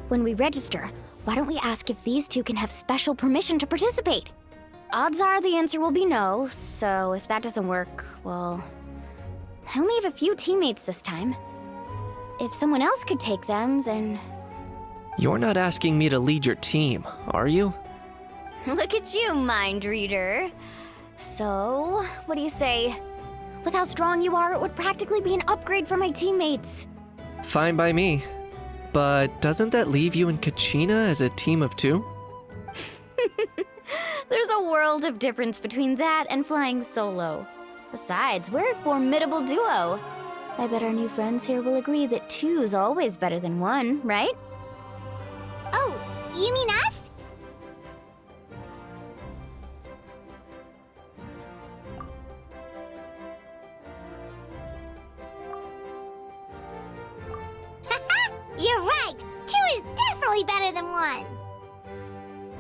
When we register, why don't we ask if these two can have special permission to participate? Odds are the answer will be no, so if that doesn't work, well... I only have a few teammates this time. If someone else could take them, then... You're not asking me to lead your team, are you? Look at you, mind reader. So, what do you say? With how strong you are, it would practically be an upgrade for my teammates. Fine by me. But doesn't that leave you and Kachina as a team of 2? There's a world of difference between that and flying solo. Besides, we're a formidable duo. I bet our new friends here will agree that two's always better than one, right? Oh, you mean us? You're right! Two is definitely better than one!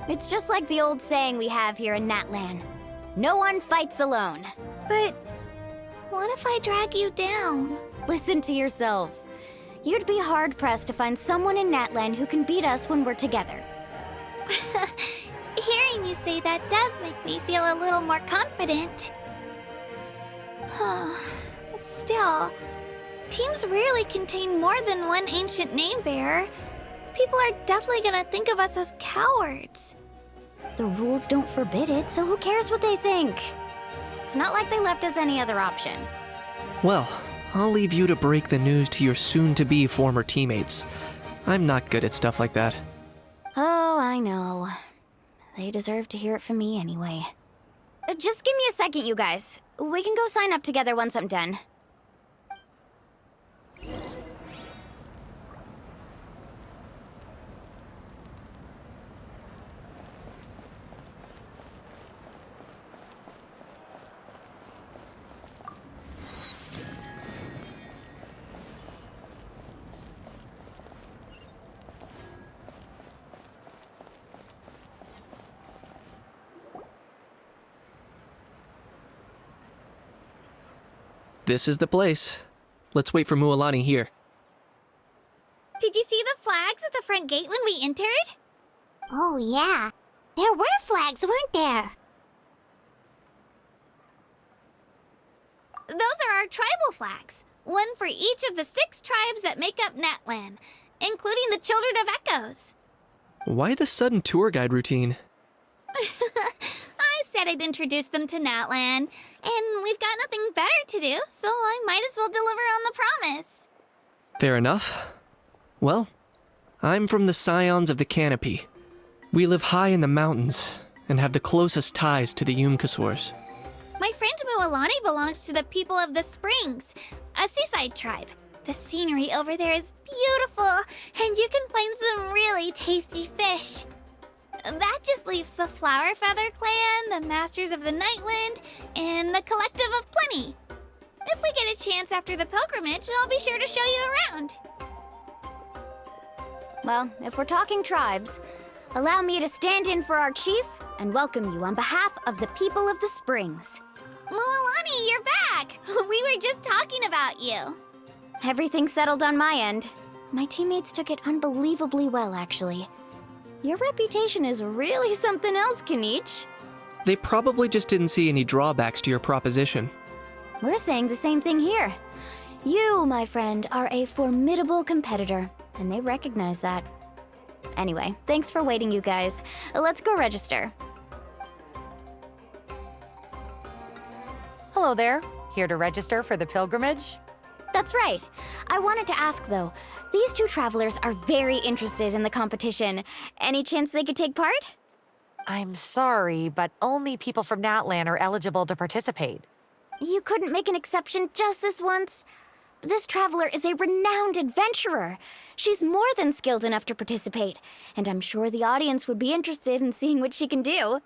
It's just like the old saying we have here in Natlan. No one fights alone. But what if I drag you down? Listen to yourself. You'd be hard-pressed to find someone in Natlan who can beat us when we're together. Hearing you say that does make me feel a little more confident. Still, teams rarely contain more than one ancient name bearer. People are definitely gonna think of us as cowards. The rules don't forbid it, so who cares what they think? It's not like they left us any other option. Well, I'll leave you to break the news to your soon-to-be former teammates. I'm not good at stuff like that. Oh, I know. They deserve to hear it from me anyway. Just give me a second, you guys. We can go sign up together once I'm done. This is the place. Let's wait for Mualani here. Did you see the flags at the front gate when we entered? Oh, yeah. There were flags, weren't there? Those are our tribal flags. One for each of the 6 tribes that make up Natlan, including the Children of Echoes. Why the sudden tour guide routine? I said I'd introduce them to Natlan, and we've got nothing better to do, so I might as well deliver on the promise. Fair enough. Well, I'm from the Scions of the Canopy. We live high in the mountains and have the closest ties to the Yumkasors. My friend Mualani belongs to the people of the Springs, a seaside tribe. The scenery over there is beautiful, and you can find some really tasty fish. That just leaves the Flower Feather Clan, the Masters of the Nightwind, and the Collective of Plenty. If we get a chance after the pilgrimage, I'll be sure to show you around. Well, if we're talking tribes, allow me to stand in for our chief and welcome you on behalf of the people of the Springs. Mualani, you're back! We were just talking about you. Everything's settled on my end. My teammates took it unbelievably well, actually. Your reputation is really something else, Kanich. They probably just didn't see any drawbacks to your proposition. We're saying the same thing here. You, my friend, are a formidable competitor, and they recognize that. Anyway, thanks for waiting, you guys. Let's go register. Hello there. Here to register for the pilgrimage? That's right. I wanted to ask, though. These 2 travelers are very interested in the competition. Any chance they could take part? I'm sorry, but only people from Natlan are eligible to participate. You couldn't make an exception just this once? This traveler is a renowned adventurer. She's more than skilled enough to participate, and I'm sure the audience would be interested in seeing what she can do.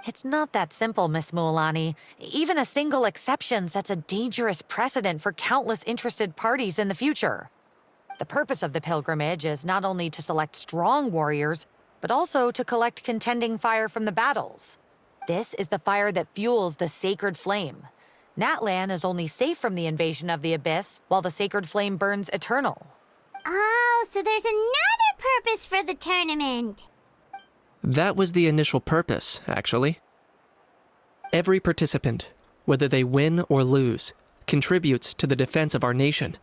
It's not that simple, Miss Mualani. Even a single exception sets a dangerous precedent for countless interested parties in the future. The purpose of the pilgrimage is not only to select strong warriors, but also to collect contending fire from the battles. This is the fire that fuels the sacred flame. Natlan is only safe from the invasion of the Abyss, while the sacred flame burns eternal. Oh, so there's another purpose for the tournament. That was the initial purpose, actually. Every participant, whether they win or lose, contributes to the defense of our nation.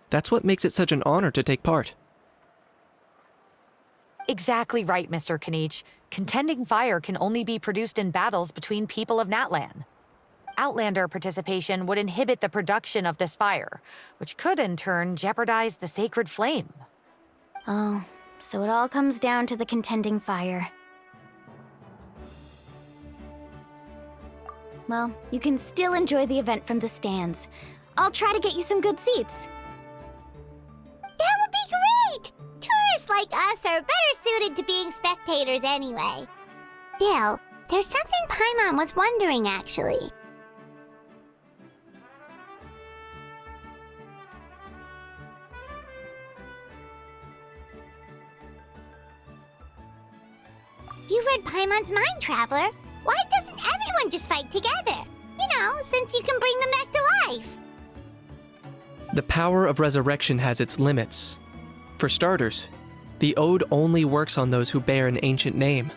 That's what makes it such an honor to take part. Exactly right, Mr. Kanich. Contending fire can only be produced in battles between people of Natlan. Outlander participation would inhibit the production of this fire, which could in turn jeopardize the sacred flame. Oh, so it all comes down to the contending fire. well, you can still enjoy the event from the stands. I'll try to get you some good seats. That would be great! Tourists like us are better suited to being spectators anyway. Still, there's something Paimon was wondering, actually. You read Paimon's mind, Traveler. Why doesn't everyone just fight together? You know, since you can bring them back to life. The power of resurrection has its limits. For starters, the ode only works on those who bear an ancient name.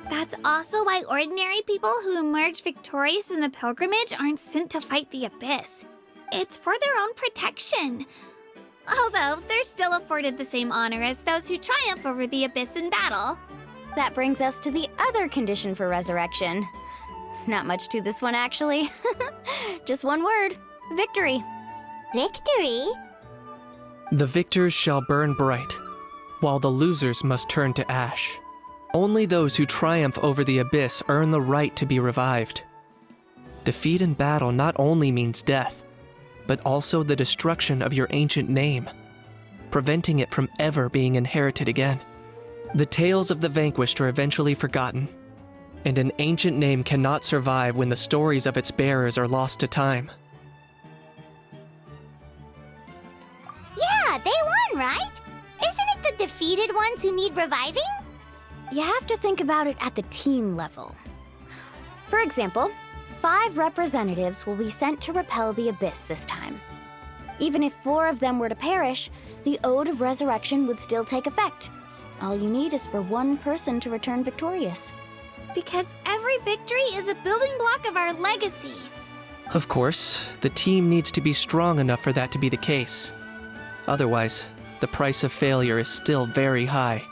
That's also why ordinary people who emerge victorious in the pilgrimage aren't sent to fight the abyss. It's for their own protection. Although, they're still afforded the same honor as those who triumph over the abyss in battle. That brings us to the other condition for resurrection. Not much to this one, actually. Just one word: victory. Victory? The victors shall burn bright, while the losers must turn to ash. Only those who triumph over the abyss earn the right to be revived. Defeat in battle not only means death, but also the destruction of your ancient name, preventing it from ever being inherited again. The tales of the vanquished are eventually forgotten, and an ancient name cannot survive when the stories of its bearers are lost to time. Yeah, they won, right? Isn't it the defeated ones who need reviving? You have to think about it at the team level. For example, 5 representatives will be sent to repel the abyss this time. Even if 4 of them were to perish, the Ode of Resurrection would still take effect. All you need is for 1 person to return victorious. Because every victory is a building block of our legacy. Of course, the team needs to be strong enough for that to be the case. Otherwise, the price of failure is still very high.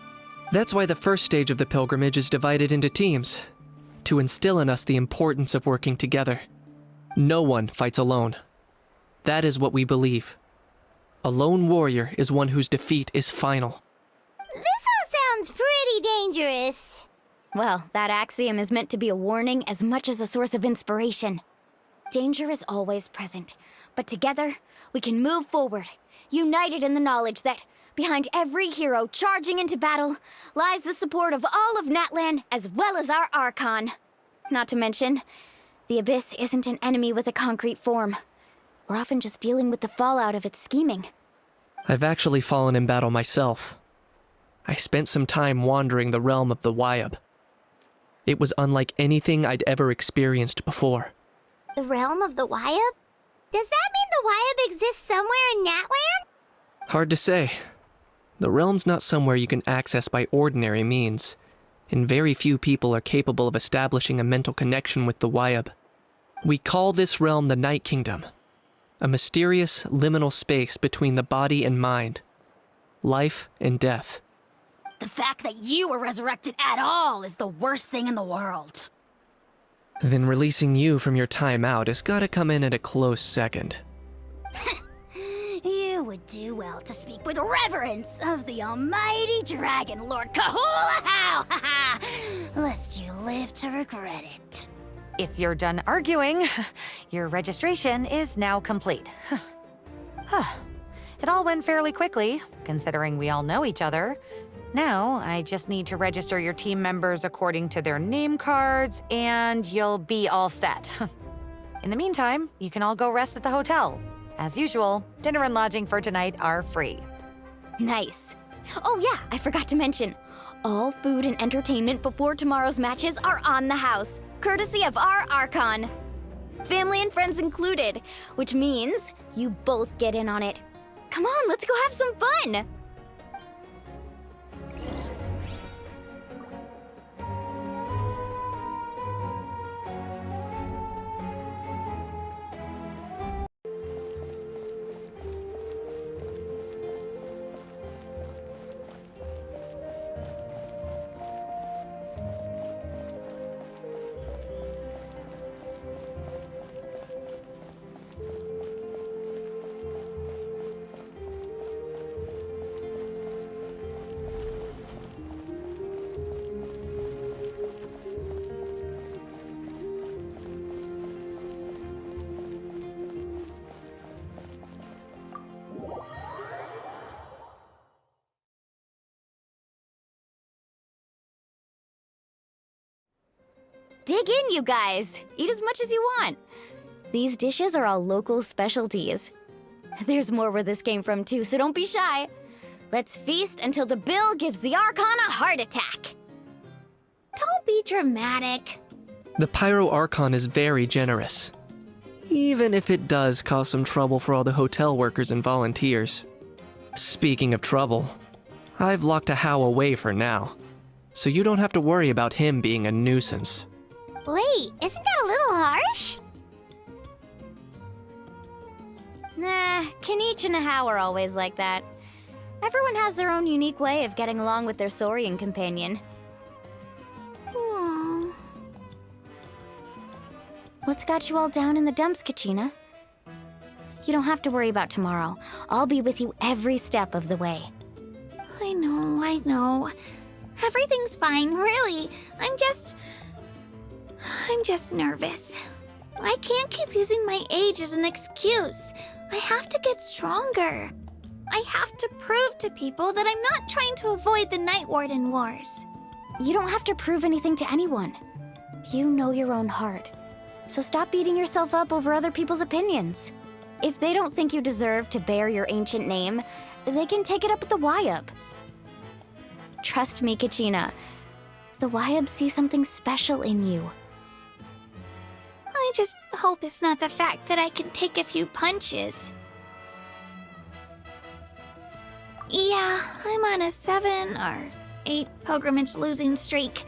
That's why the first stage of the pilgrimage is divided into teams, to instill in us the importance of working together. No one fights alone. That is what we believe. A lone warrior is one whose defeat is final. This all sounds pretty dangerous. Well, that axiom is meant to be a warning as much as a source of inspiration. Danger is always present, but together, we can move forward, united in the knowledge that behind every hero charging into battle lies the support of all of Natlan as well as our Archon. Not to mention, the Abyss isn't an enemy with a concrete form. We're often just dealing with the fallout of its scheming. I've actually fallen in battle myself. I spent some time wandering the realm of the Wyab. It was unlike anything I'd ever experienced before. The realm of the Wyab? Does that mean the Wyab exists somewhere in Natlan? Hard to say. The realm's not somewhere you can access by ordinary means, and very few people are capable of establishing a mental connection with the Wyab. We call this realm the Night Kingdom, a mysterious liminal space between the body and mind, life and death. The fact that you were resurrected at all is the worst thing in the world. Then releasing you from your time out has gotta come in at a close second. You would do well to speak with reverence of the almighty Dragon Lord Kahula How, lest you live to regret it. If you're done arguing, your registration is now complete. It all went fairly quickly, considering we all know each other. Now, I just need to register your team members according to their name cards, and you'll be all set. In the meantime, you can all go rest at the hotel. As usual, dinner and lodging for tonight are free. Nice. Oh yeah, I forgot to mention. All food and entertainment before tomorrow's matches are on the house, courtesy of our Archon. Family and friends included, which means you both get in on it. Come on, let's go have some fun! Dig in, you guys. Eat as much as you want. These dishes are all local specialties. There's more where this came from too, so don't be shy. Let's feast until the bill gives the Archon a heart attack. Don't be dramatic. The Pyro Archon is very generous. Even if it does cause some trouble for all the hotel workers and volunteers. Speaking of trouble, I've locked a How away for now, so you don't have to worry about him being a nuisance. Wait, isn't that a little harsh? Nah, Kenichi and How are always like that. Everyone has their own unique way of getting along with their Saurian companion. What's got you all down in the dumps, Kachina? You don't have to worry about tomorrow. I'll be with you every step of the way. I know. Everything's fine, really. I'm just nervous. I can't keep using my age as an excuse. I have to get stronger. I have to prove to people that I'm not trying to avoid the Night Warden Wars. You don't have to prove anything to anyone. You know your own heart. So stop beating yourself up over other people's opinions. If they don't think you deserve to bear your ancient name, they can take it up with the Wyub. Trust me, Kachina. The Wyub see something special in you. I just hope it's not the fact that I can take a few punches. Yeah, I'm on a 7 or 8 pilgrimage losing streak.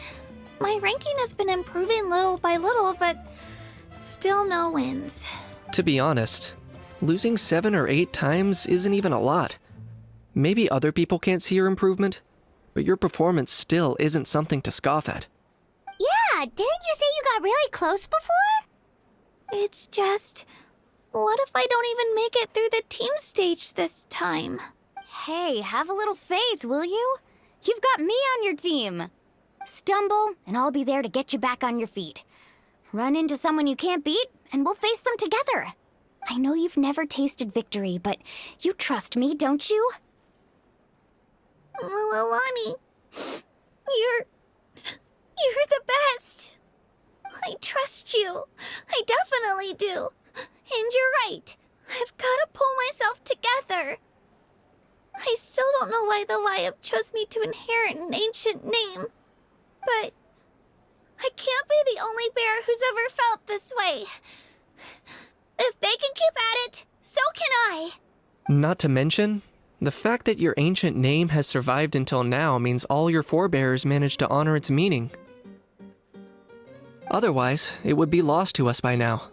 My ranking has been improving little by little, but still no wins. To be honest, losing 7 or 8 times isn't even a lot. Maybe other people can't see your improvement, but your performance still isn't something to scoff at. Yeah, didn't you say you got really close before? It's just, what if I don't even make it through the team stage this time? Hey, have a little faith, will you? You've got me on your team. Stumble, and I'll be there to get you back on your feet. Run into someone you can't beat, and we'll face them together. I know you've never tasted victory, but you trust me, don't you? Alani, you're the best. I trust you. I definitely do. And you're right. I've got to pull myself together. I still don't know why the Wyub chose me to inherit an ancient name, but I can't be the only bear who's ever felt this way. If they can keep at it, so can I. Not to mention, the fact that your ancient name has survived until now means all your forebears managed to honor its meaning. Otherwise, it would be lost to us by now,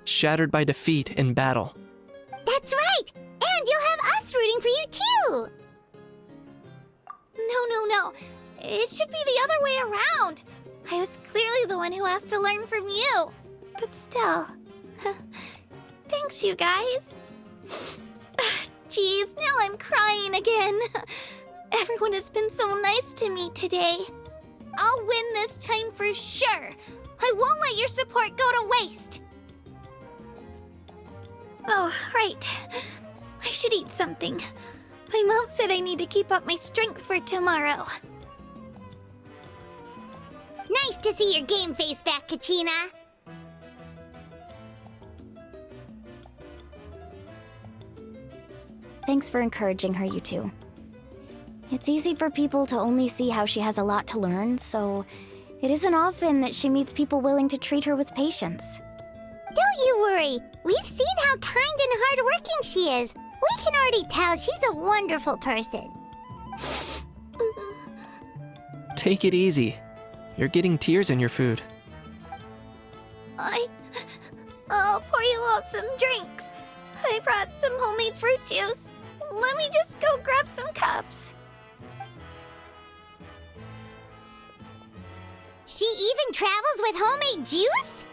shattered by defeat in battle. That's right! And you'll have us rooting for you too! No. It should be the other way around. I was clearly the one who asked to learn from you. But still. Thanks, you guys. Geez, now I'm crying again. Everyone has been so nice to me today. I'll win this time for sure. I won't let your support go to waste. Oh, right. I should eat something. My mom said I need to keep up my strength for tomorrow. Nice to see your game face back, Kachina. Thanks for encouraging her, you two. It's easy for people to only see how she has a lot to learn, so it isn't often that she meets people willing to treat her with patience. Don't you worry. We've seen how kind and hardworking she is. We can already tell she's a wonderful person. Take it easy. You're getting tears in your food. I'll pour you all some drinks. I brought some homemade fruit juice. Let me just go grab some cups. She even travels with homemade juice?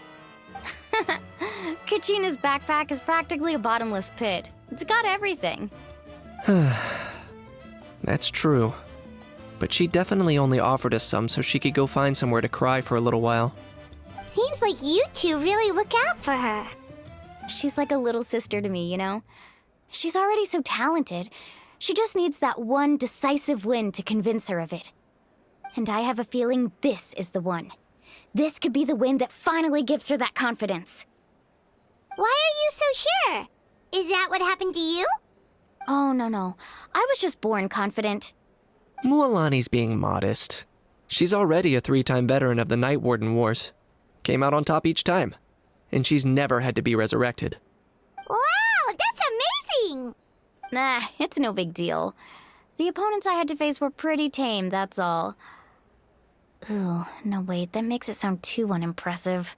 Kachina's backpack is practically a bottomless pit. It's got everything. That's true. But she definitely only offered us some so she could go find somewhere to cry for a little while. Seems like you two really look out for her. She's like a little sister to me, you know? She's already so talented. She just needs that one decisive win to convince her of it. And I have a feeling this is the one. This could be the win that finally gives her that confidence. Why are you so sure? Is that what happened to you? Oh, no. I was just born confident. Mualani's being modest. She's already a 3-time veteran of the Night Warden Wars. Came out on top each time. And she's never had to be resurrected. Wow, that's amazing! Nah, it's no big deal. The opponents I had to face were pretty tame, that's all. Ooh, no wait, that makes it sound too unimpressive.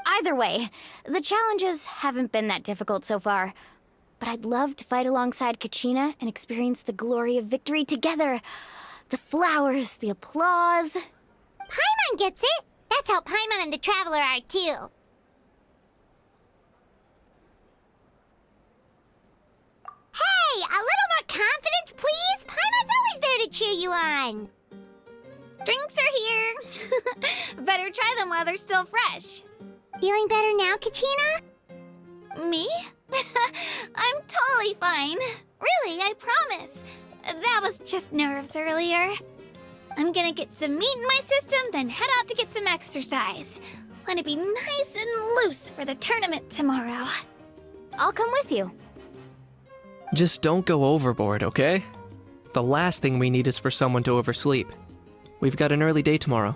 Either way, the challenges haven't been that difficult so far. But I'd love to fight alongside Kachina and experience the glory of victory together. The flowers, the applause. Paimon gets it! That's how Paimon and the Traveler are too. Hey, a little more confidence, please! Paimon's always there to cheer you on! Drinks are here. Better try them while they're still fresh. Feeling better now, Kachina? Me? I'm totally fine. Really, I promise. That was just nerves earlier. I'm gonna get some meat in my system, then head out to get some exercise. Wanna be nice and loose for the tournament tomorrow. I'll come with you. Just don't go overboard, okay? The last thing we need is for someone to oversleep. We've got an early day tomorrow.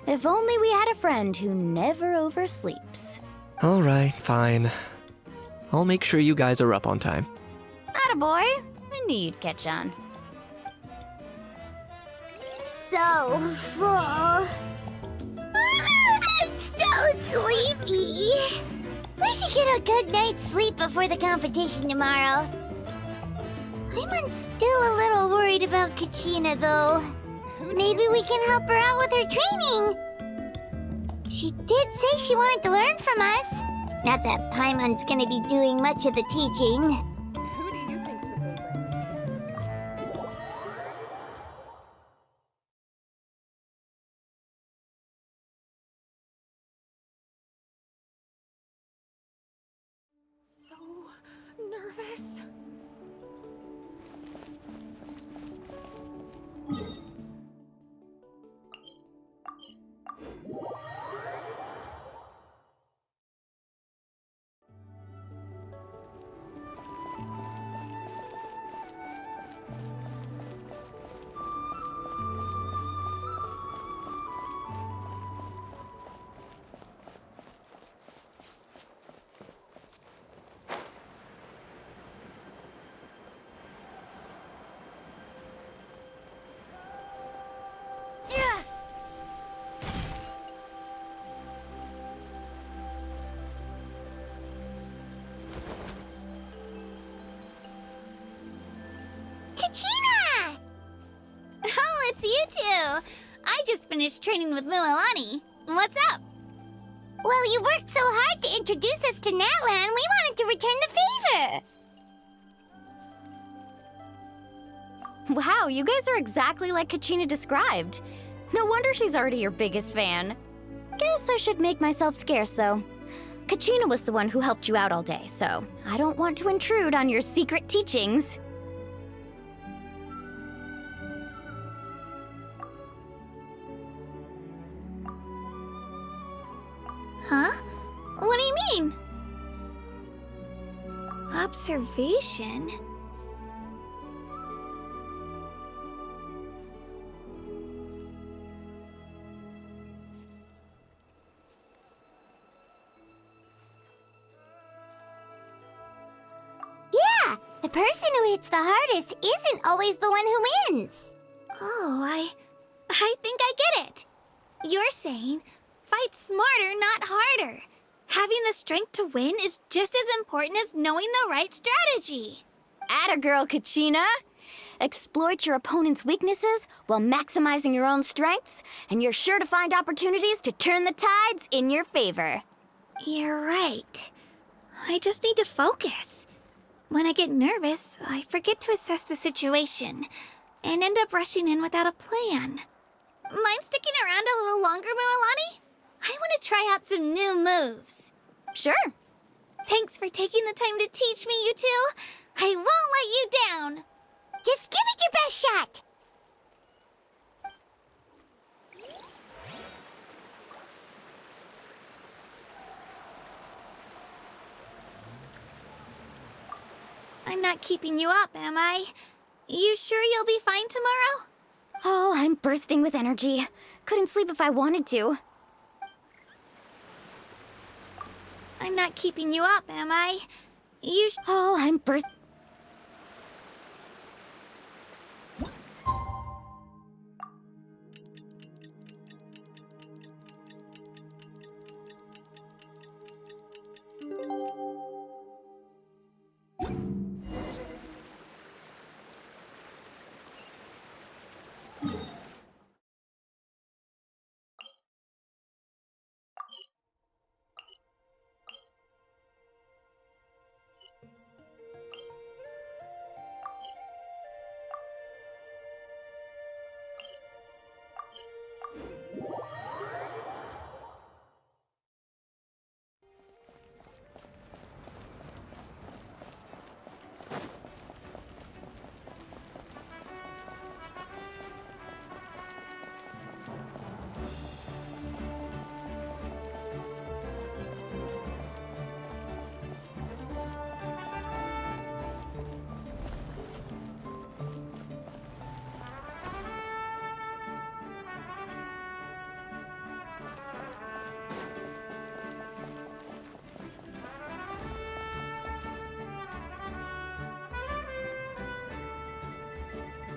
If only we had a friend who never oversleeps. All right, fine. I'll make sure you guys are up on time. Attaboy. I knew you'd catch on. So full. I'm so sleepy. We should get a good night's sleep before the competition tomorrow. I'm still a little worried about Kachina, though. Maybe we can help her out with her training. She did say she wanted to learn from us. Not that Paimon's gonna be doing much of the teaching. Who do you think's the favorite? So nervous. Kachina! Oh, it's you two. I just finished training with Mualani. What's up? Well, you worked so hard to introduce us to Natlan, we wanted to return the favor. Wow, you guys are exactly like Kachina described. No wonder she's already your biggest fan. Guess I should make myself scarce, though. Kachina was the one who helped you out all day, so I don't want to intrude on your secret teachings. Huh? What do you mean? Observation? Yeah, the person who hits the hardest isn't always the one who wins. Oh, I think I get it. You're saying fight smarter, not harder. Having the strength to win is just as important as knowing the right strategy. Atta girl, Kachina! Exploit your opponent's weaknesses while maximizing your own strengths, and you're sure to find opportunities to turn the tides in your favor. You're right. I just need to focus. When I get nervous, I forget to assess the situation and end up rushing in without a plan. Mind sticking around a little longer, Mualani? I want to try out some new moves. Sure. Thanks for taking the time to teach me, you two. I won't let you down. Just give it your best shot. I'm not keeping you up, am I? You sure you'll be fine tomorrow? Oh, I'm bursting with energy. Couldn't sleep if I wanted to. I'm not keeping you up, am I? Oh, I'm bursting.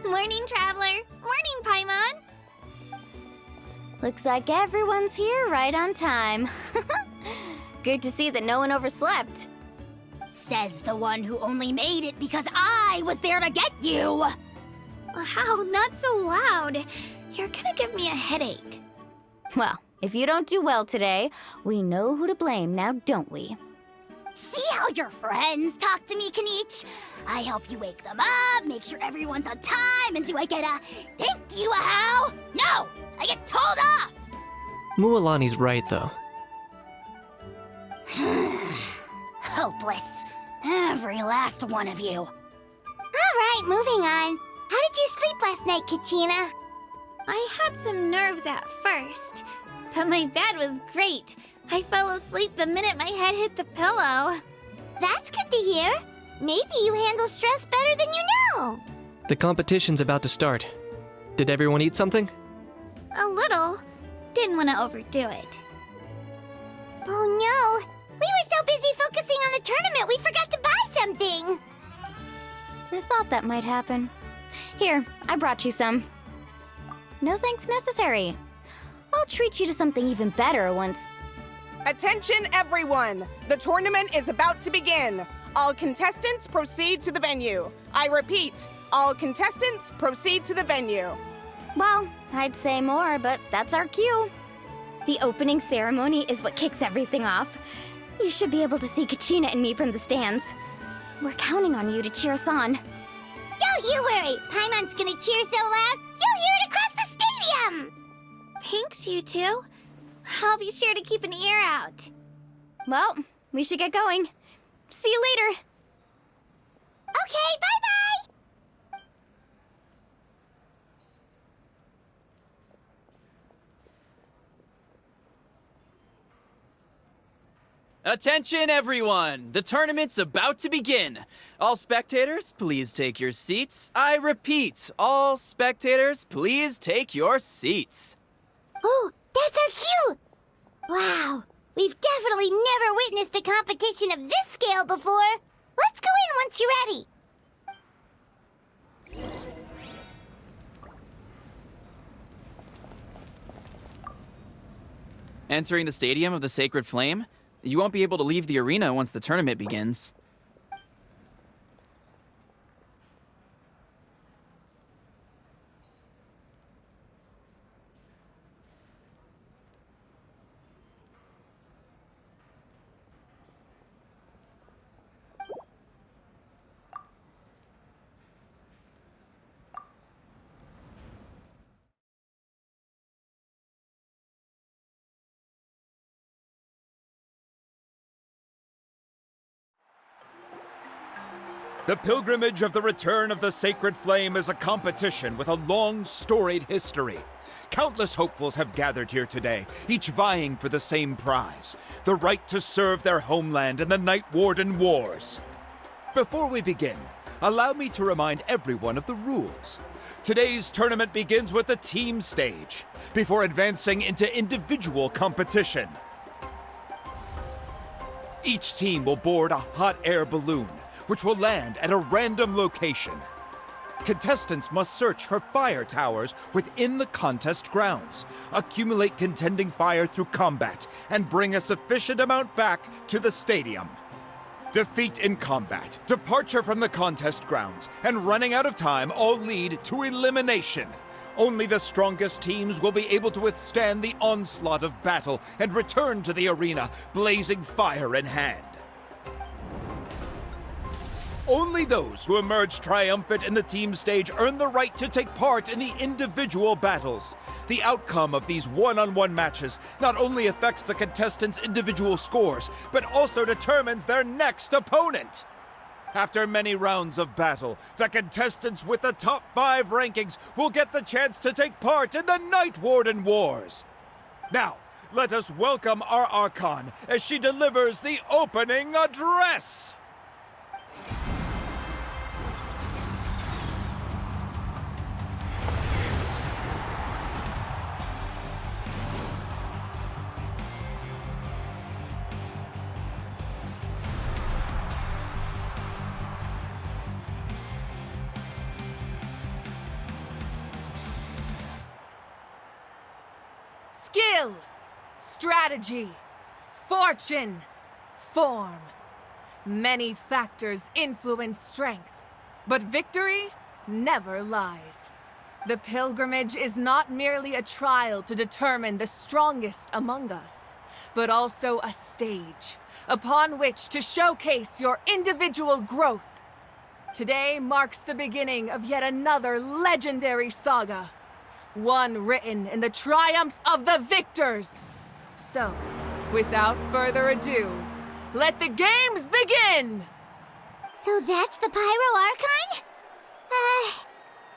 Morning, Traveler. Morning, Paimon. Looks like everyone's here right on time. Good to see that no one overslept. Says the one who only made it because I was there to get you! Wow, not so loud. You're gonna give me a headache. Well, if you don't do well today, we know who to blame now, don't we? See how your friends talk to me, Kanich? I help you wake them up, make sure everyone's on time, and do I get a thank you, a how? No! I get told off! Mualani's right, though. Hopeless. Every last one of you. Alright, moving on. How did you sleep last night, Kachina? I had some nerves at first, but my bed was great. I fell asleep the minute my head hit the pillow. That's good to hear. Maybe you handle stress better than you know. The competition's about to start. Did everyone eat something? A little. Didn't want to overdo it. Oh no! We were so busy focusing on the tournament we forgot to buy something! I thought that might happen. Here, I brought you some. No thanks necessary. I'll treat you to something even better once... Attention, everyone! The tournament is about to begin. All contestants proceed to the venue. I repeat, all contestants proceed to the venue. Well, I'd say more, but that's our cue. The opening ceremony is what kicks everything off. You should be able to see Kachina and me from the stands. We're counting on you to cheer us on. Don't you worry! Paimon's gonna cheer so loud, you'll hear it across the stadium! Thanks, you two. I'll be sure to keep an ear out. Well, we should get going. See you later. Okay, bye-bye! Attention, everyone! The tournament's about to begin. All spectators, please take your seats. I repeat, all spectators, please take your seats. Oh, that's our cue! Wow, we've definitely never witnessed a competition of this scale before. Let's go in once you're ready. Entering the Stadium of the Sacred Flame, you won't be able to leave the arena once the tournament begins. The Pilgrimage of the Return of the Sacred Flame is a competition with a long, storied history. Countless hopefuls have gathered here today, each vying for the same prize, the right to serve their homeland in the Night Warden Wars. Before we begin, allow me to remind everyone of the rules. Today's tournament begins with the team stage, before advancing into individual competition. Each team will board a hot air balloon, which will land at a random location. Contestants must search for fire towers within the contest grounds, accumulate contending fire through combat, and bring a sufficient amount back to the stadium. Defeat in combat, departure from the contest grounds, and running out of time all lead to elimination. Only the strongest teams will be able to withstand the onslaught of battle and return to the arena, blazing fire in hand. Only those who emerge triumphant in the team stage earn the right to take part in the individual battles. The outcome of these one-on-one matches not only affects the contestants' individual scores, but also determines their next opponent. After many rounds of battle, the contestants with the top 5 rankings will get the chance to take part in the Night Warden Wars. Now, let us welcome our Archon as she delivers the opening address. Skill, strategy, fortune, form. Many factors influence strength, but victory never lies. The pilgrimage is not merely a trial to determine the strongest among us, but also a stage upon which to showcase your individual growth. Today marks the beginning of yet another legendary saga. One written in the triumphs of the victors. So, without further ado, let the games begin! So that's the Pyro Archon?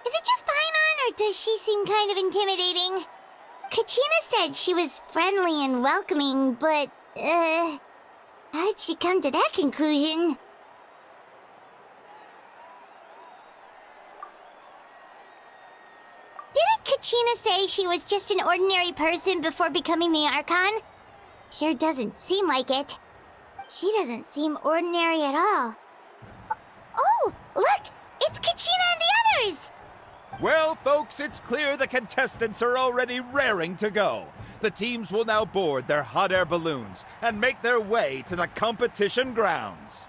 Is it just Paimon, or does she seem kind of intimidating? Kachina said she was friendly and welcoming, but, how did she come to that conclusion? Didn't Kachina say she was just an ordinary person before becoming the Archon? Sure doesn't seem like it. She doesn't seem ordinary at all. Oh, look! It's Kachina and the others! Well, folks, it's clear the contestants are already raring to go. The teams will now board their hot air balloons and make their way to the competition grounds.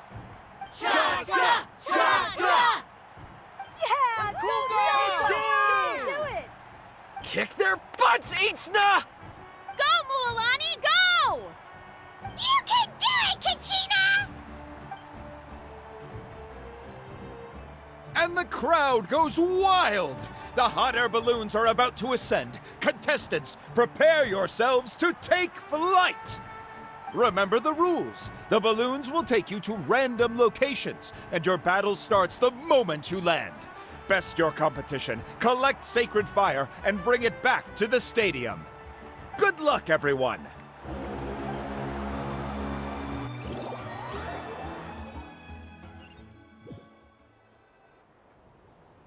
Chaska! Chaska! Yeah, cool guys! Do it! Kick their butts, Itzna! Go, Mualani, go! You can do it, Kachina! And the crowd goes wild! The hot air balloons are about to ascend. Contestants, prepare yourselves to take flight! Remember the rules. The balloons will take you to random locations, and your battle starts the moment you land. Best your competition, collect sacred fire, and bring it back to the stadium. Good luck, everyone!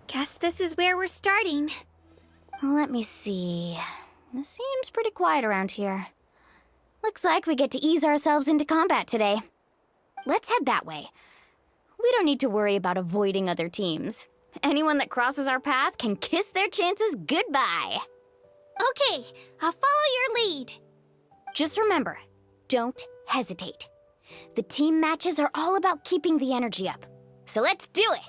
Guess this is where we're starting. Let me see. It seems pretty quiet around here. Looks like we get to ease ourselves into combat today. Let's head that way. We don't need to worry about avoiding other teams. Anyone that crosses our path can kiss their chances goodbye. Okay, I'll follow your lead. Just remember, don't hesitate. The team matches are all about keeping the energy up. So let's do it!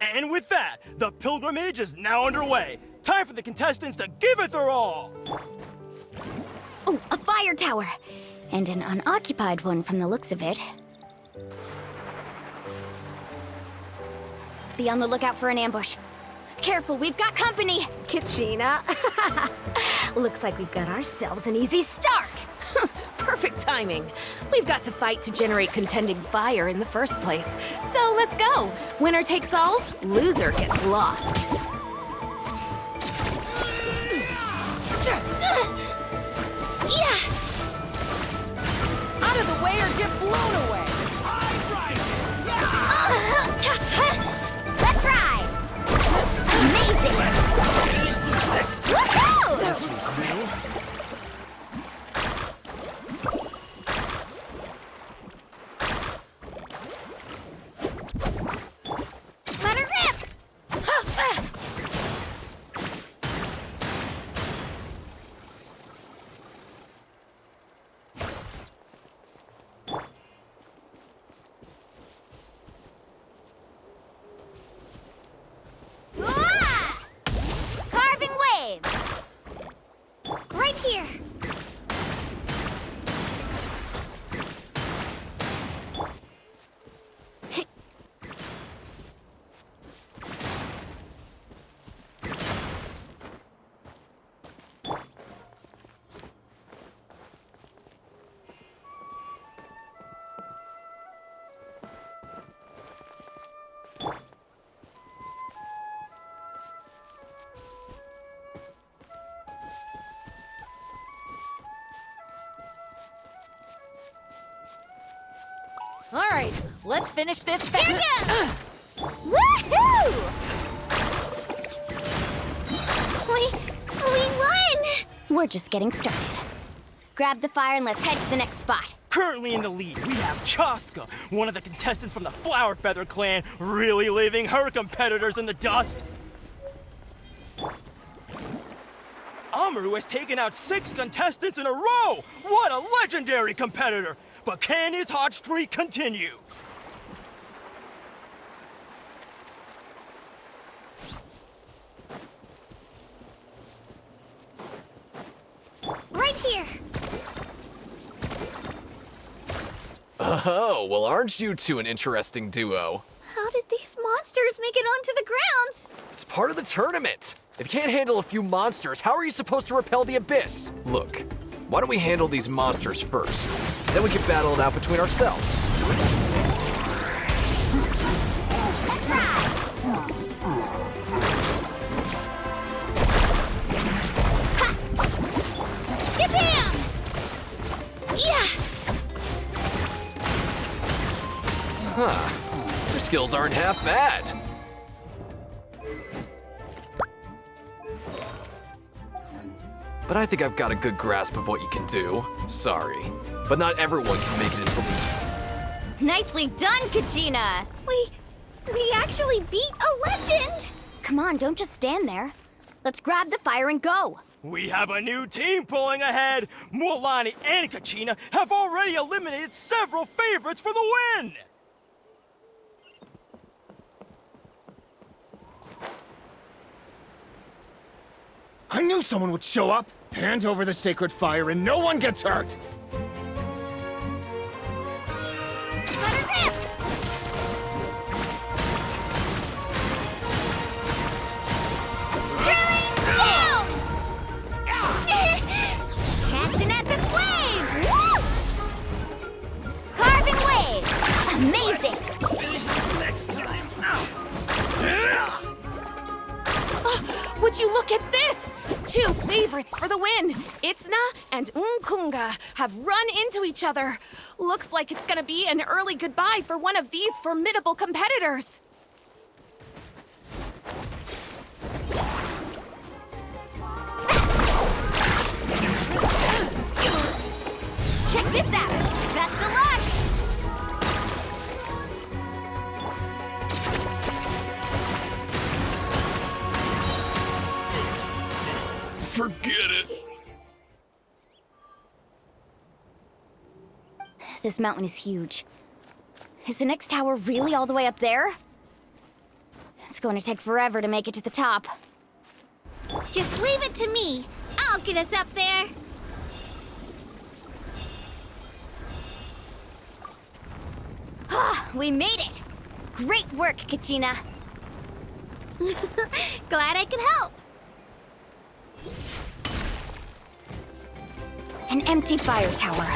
And with that, the pilgrimage is now underway. Time for the contestants to give it their all! Ooh, a fire tower! And an unoccupied one from the looks of it. Be on the lookout for an ambush. Careful, we've got company! Kachina. Looks like we've got ourselves an easy start. Perfect timing. We've got to fight to generate contending fire in the first place. So let's go. Winner takes all, loser gets lost. Out of the way or get blown away! Woohoo! This was new. Let her rip! Wah! Carving waves! Right here! All right, let's finish this. Here goes! Woohoo! We won! We're just getting started. Grab the fire and let's head to the next spot. Currently in the lead, we have Chaska, one of the contestants from the Flower Feather clan, really leaving her competitors in the dust. Amaru has taken out 6 contestants in a row! What a legendary competitor! But can his hot streak continue? Right here! Oh, well, aren't you two an interesting duo? How did these monsters make it onto the grounds? It's part of the tournament. If you can't handle a few monsters, how are you supposed to repel the abyss? Look, why don't we handle these monsters first? Then we can battle it out between ourselves. Shabam! Yeah! Huh. Your skills aren't half bad. But I think I've got a good grasp of what you can do. Sorry, but not everyone can make it into the lead. Nicely done, Kachina! We actually beat a legend! Come on, don't just stand there. Let's grab the fire and go. We have a new team pulling ahead. Mualani and Kachina have already eliminated several favorites for the win. I knew someone would show up. Hand over the sacred fire and no one gets hurt. Let her rip! Drilling down! Catch an epic wave! Whoosh! Carving waves! Amazing! Finish this next time. Would you look at this? 2 favorites for the win. Itzna and Unkunga have run into each other. Looks like it's gonna be an early goodbye for one of these formidable competitors. Check this out! Best of luck! Forget it. This mountain is huge. Is the next tower really all the way up there? It's going to take forever to make it to the top. Just leave it to me. I'll get us up there. Ah, we made it! Great work, Kachina. Glad I could help. An empty fire tower.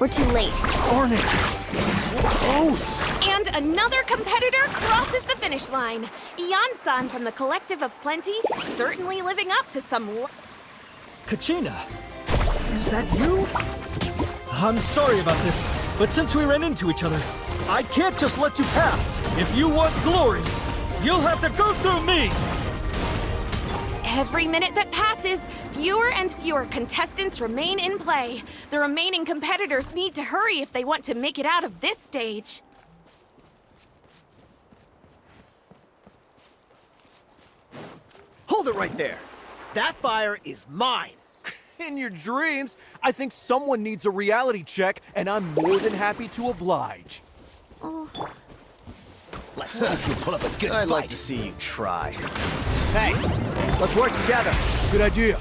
We're too late. Darn it! Close! And another competitor crosses the finish line. Ian-san from the Collective of Plenty, certainly living up to some... Kachina, is that you? I'm sorry about this, but since we ran into each other, I can't just let you pass. If you want glory, you'll have to go through me! Every minute that passes, fewer and fewer contestants remain in play. The remaining competitors need to hurry if they want to make it out of this stage. Hold it right there. That fire is mine. In your dreams, I think someone needs a reality check, and I'm more than happy to oblige. Let's hope you pull up a good I'd fight. like to see you try. Hey, let's work together. Good idea.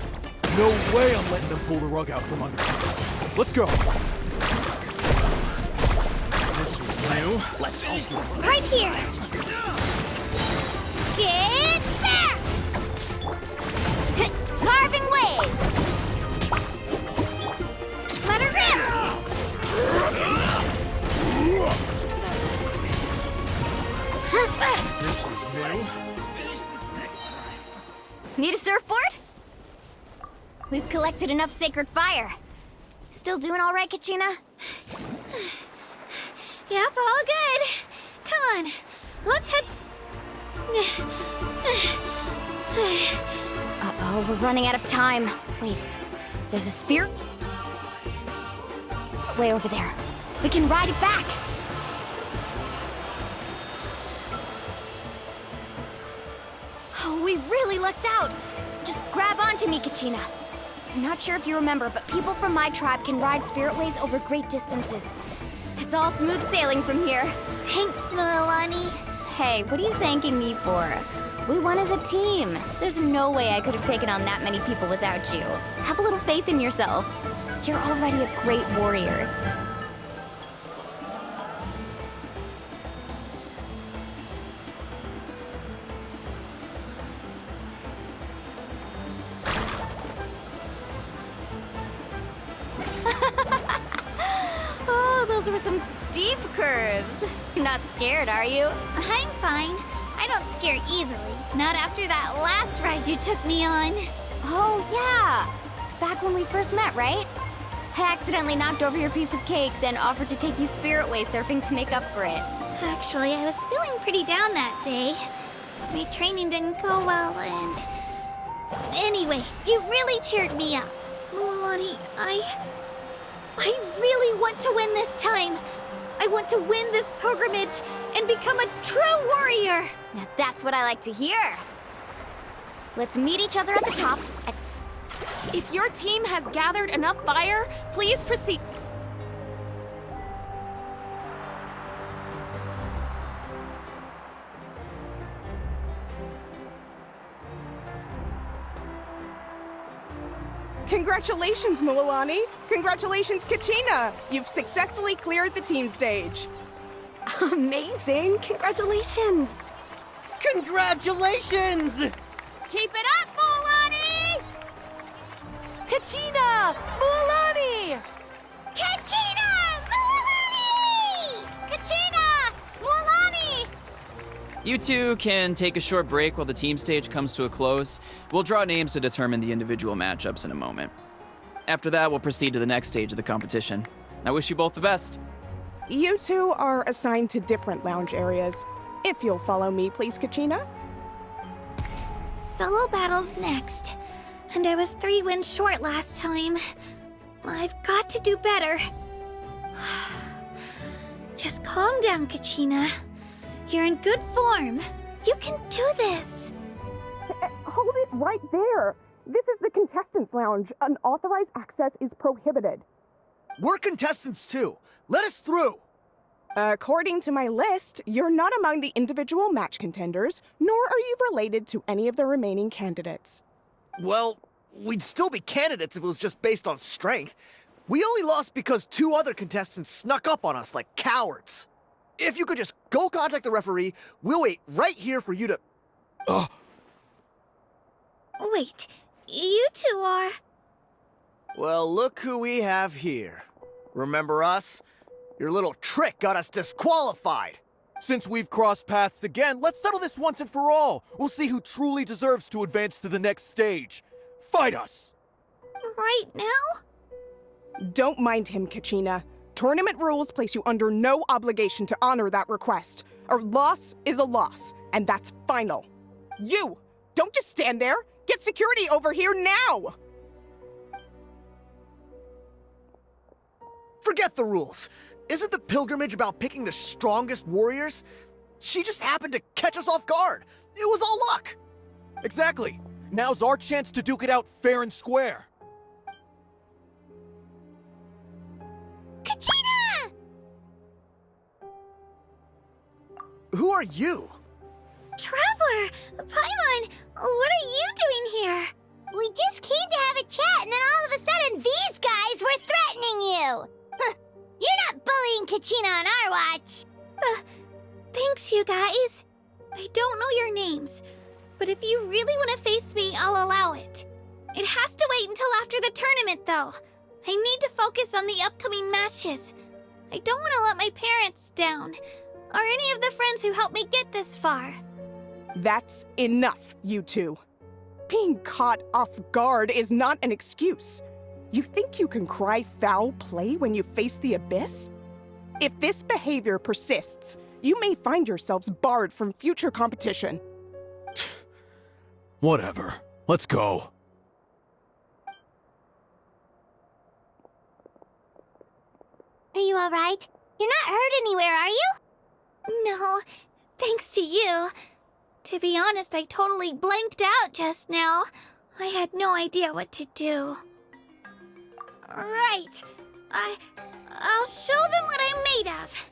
No way I'm letting them pull the rug out from under me. Let's go. This was new. Let's finish this. Right here! Get back! Carving waves! Let her rip! This was new. Finish this next time. Need a surfboard? We've collected enough sacred fire. Still doing all right, Kachina? Yep, all good. Come on, let's head. Uh-oh, we're running out of time. Wait, there's a spear? Way over there. We can ride it back. Oh, we really lucked out. Just grab onto me, Kachina. I'm not sure if you remember, but people from my tribe can ride spiritways over great distances. It's all smooth sailing from here. Thanks, Milani. Hey, what are you thanking me for? We won as a team. There's no way I could have taken on that many people without you. Have a little faith in yourself. You're already a great warrior. Oh, those were some steep curves. Not scared, are you? I'm fine. I don't scare easily. Not after that last ride you took me on. Oh, yeah. Back when we first met, right? I accidentally knocked over your piece of cake, then offered to take you spiritway surfing to make up for it. Actually, I was feeling pretty down that day. My training didn't go well, and... Anyway, you really cheered me up. Mualani, I really want to win this time. I want to win this pilgrimage and become a true warrior. Now that's what I like to hear. Let's meet each other at the top. If your team has gathered enough fire, please proceed. Congratulations, Mualani. Congratulations, Kachina. You've successfully cleared the team stage. Amazing! Congratulations! Congratulations! Keep it up, Mualani! Kachina! Mualani! Kachina! Mualani! Kachina! Mualani! You two can take a short break while the team stage comes to a close. We'll draw names to determine the individual matchups in a moment. After that, we'll proceed to the next stage of the competition. I wish you both the best. You two are assigned to different lounge areas. If you'll follow me, please, Kachina. Solo battles next. And I was 3 wins short last time. I've got to do better. Just calm down, Kachina. You're in good form. You can do this. Hold it right there. This is the contestants' lounge. Unauthorized access is prohibited. We're contestants too. Let us through. According to my list, you're not among the individual match contenders, nor are you related to any of the remaining candidates. Well, we'd still be candidates if it was just based on strength. We only lost because 2 other contestants snuck up on us like cowards. If you could just go contact the referee, we'll wait right here for you to... Wait, you two are... Well, look who we have here. Remember us? Your little trick got us disqualified. Since we've crossed paths again, let's settle this once and for all. We'll see who truly deserves to advance to the next stage. Fight us! Right now? Don't mind him, Kachina. Tournament rules place you under no obligation to honor that request. A loss is a loss, and that's final. You! Don't just stand there! Get Get security over here now! Forget the rules. Isn't the pilgrimage about picking the strongest warriors? She just happened to catch us off guard. It was all luck. Exactly. Now's our chance to duke it out fair and square. Kachina! Who are you? Traveler! Paimon! What are you doing here? We just came to have a chat, and then all of a sudden these guys were threatening you! Huh, you're not bullying Kachina on our watch! Thanks, you guys. I don't know your names, but if you really want to face me, I'll allow it. It has to wait until after the tournament, though. I need to focus on the upcoming matches. I don't want to let my parents down, or any of the friends who helped me get this far. That's enough, you two. Being caught off guard is not an excuse. You think you can cry foul play when you face the abyss? If this behavior persists, you may find yourselves barred from future competition. Whatever. Let's go. Are you alright? You're not hurt anywhere, are you? No, thanks to you. To be honest, I totally blanked out just now. I had no idea what to do. Right. I'll show them what I'm made of.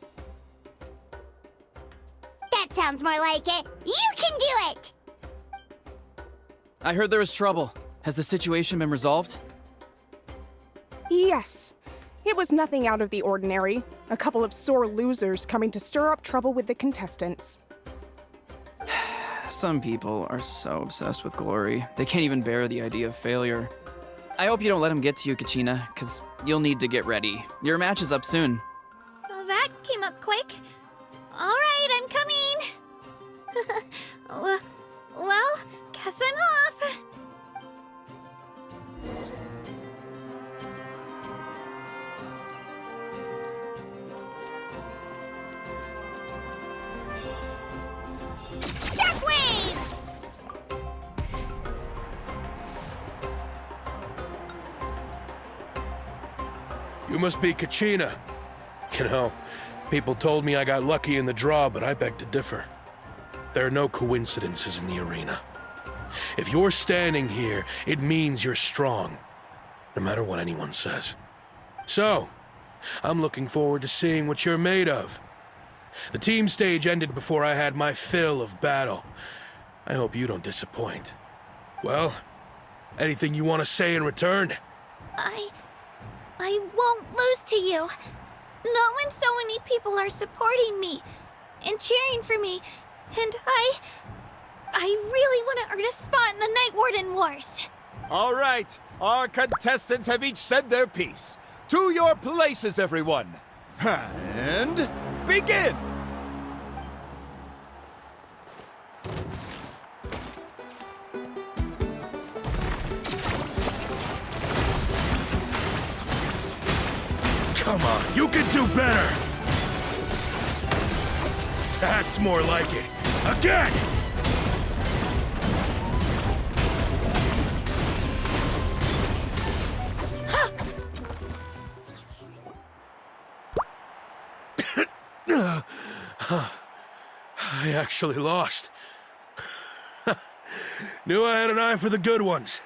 That sounds more like it. You can do it! I heard there was trouble. Has the situation been resolved? Yes. It was nothing out of the ordinary. A couple of sore losers coming to stir up trouble with the contestants. Some people are so obsessed with glory, they can't even bear the idea of failure. I hope you don't let him get to you, Kachina, because you'll need to get ready. Your match is up soon. Well, that came up quick. All right, I'm coming. well, guess I'm off. Shockwave! You must be Kachina. You know, people told me I got lucky in the draw, but I beg to differ. There are no coincidences in the arena. If you're standing here, it means you're strong, no matter what anyone says. So, I'm looking forward to seeing what you're made of. The team stage ended before I had my fill of battle. I hope you don't disappoint. Well, anything you want to say in return? I won't lose to you. Not when so many people are supporting me and cheering for me, and I really want to earn a spot in the Night Warden Wars. All right, our contestants have each said their piece. To your places, everyone. And begin! Come on, you can do better! That's more like it. Again! I actually lost. Knew I had an eye for the good ones.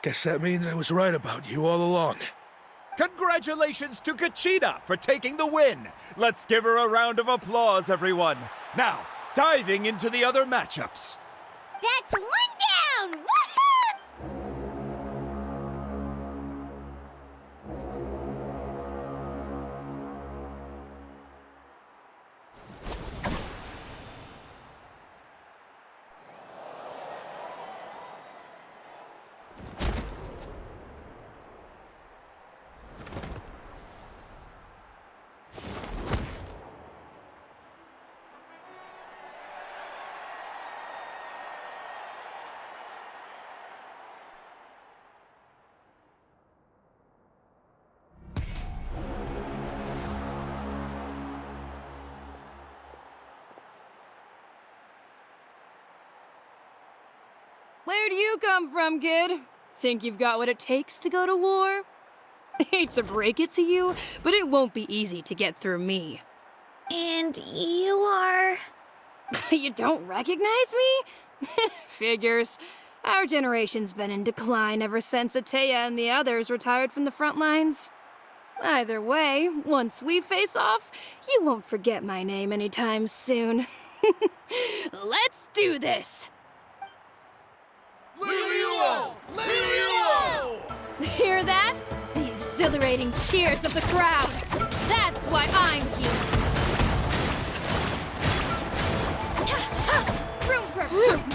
Guess that means I was right about you all along. Congratulations to Kachina for taking the win. Let's give her a round of applause, everyone. Now, diving into the other matchups. That's one down! Woohoo! Where do you come from, kid? Think you've got what it takes to go to war? Hate to break it to you, but it won't be easy to get through me. And you are... You don't recognize me? Figures. Our generation's been in decline ever since Ateya and the others retired from the front lines. Either way, once we face off, you won't forget my name anytime soon. Let's do this! Liliuo! Liliuo! Hear that? The exhilarating cheers of the crowd. That's why I'm here. Room for improvement.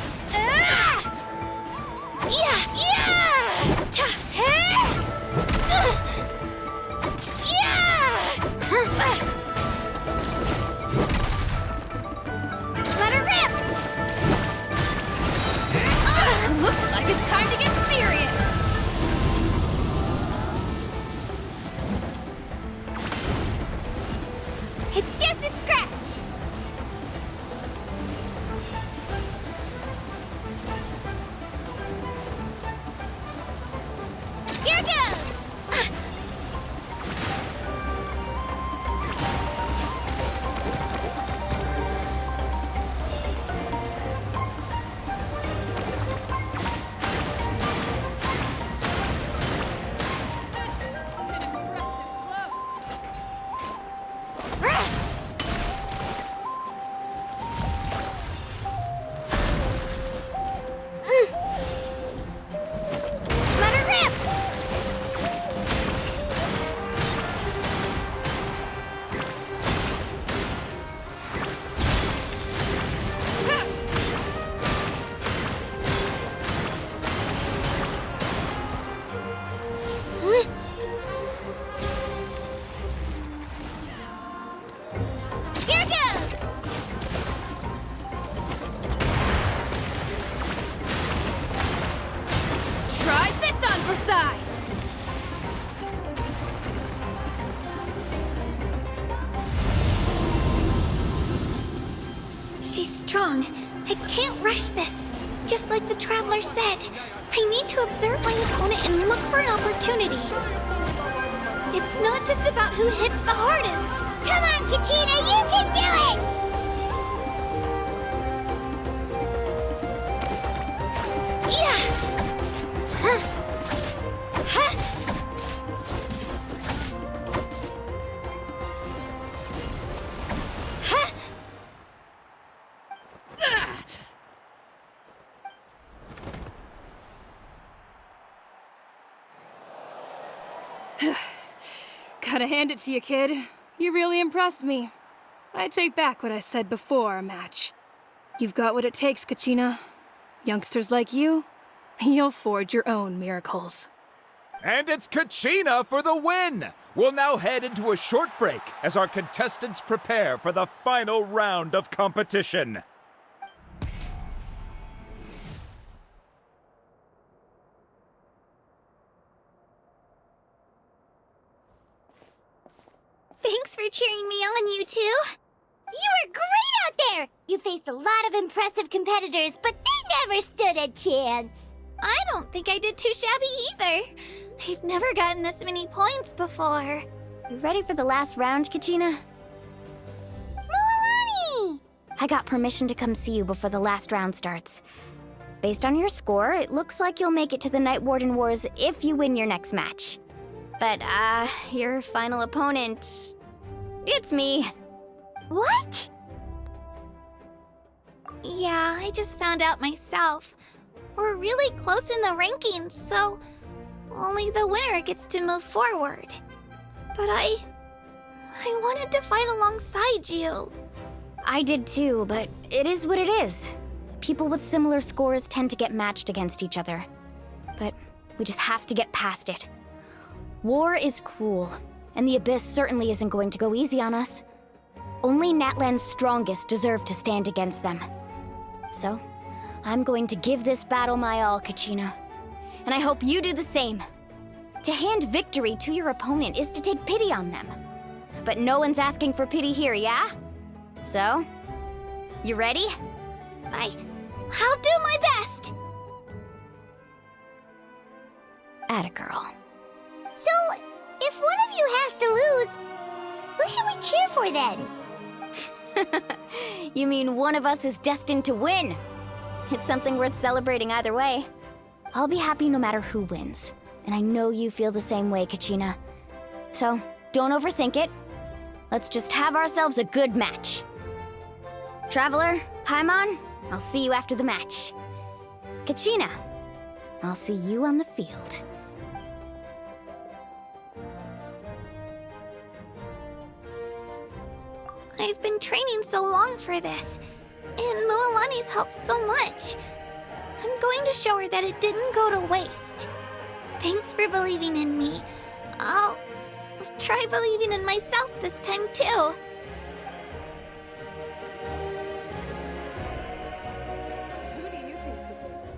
Let her rip! Looks like it's time to get serious. It's just a scratch. Here goes! Let her rip! Here goes! Try this on for size. She's strong. I can't rush this. Just like the Traveler said, I need to observe my opponent and look for an opportunity. It's not just about who hits the hardest. Come on, Kachina, you can do it! Yeah! Huh. Huh. Huh. Gotta hand it to you, kid. You really impressed me. I take back what I said before our match. You've got what it takes, Kachina. Youngsters like you, you'll forge your own miracles. And it's Kachina for the win! We'll now head into a short break as our contestants prepare for the final round of competition. Thanks for cheering me on, you two. You were great out there! You faced a lot of impressive competitors, but they never stood a chance. I don't think I did too shabby either. I've never gotten this many points before. You ready for the last round, Kachina? Moalani! I got permission to come see you before the last round starts. Based on your score, it looks like you'll make it to the Night Warden Wars if you win your next match. But, your final opponent... it's me. What? Yeah, I just found out myself. We're really close in the rankings, so only the winner gets to move forward. But I wanted to fight alongside you. I did too, but it is what it is. People with similar scores tend to get matched against each other. But we just have to get past it. War is cruel, and the Abyss certainly isn't going to go easy on us. Only Natlan's strongest deserve to stand against them. So, I'm going to give this battle my all, Kachina. And I hope you do the same. To hand victory to your opponent is to take pity on them. But no one's asking for pity here, yeah? So, you ready? I'll do my best! Atta girl. So, if one of you has to lose, who should we cheer for then? You mean one of us is destined to win? It's something worth celebrating either way. I'll be happy no matter who wins. And I know you feel the same way, Kachina. So, don't overthink it. Let's just have ourselves a good match. Traveler, Paimon, I'll see you after the match. Kachina, I'll see you on the field. I've been training so long for this, and Moalani's helped so much. I'm going to show her that it didn't go to waste. Thanks for believing in me. I'll try believing in myself this time too. Who do you think's the favorite?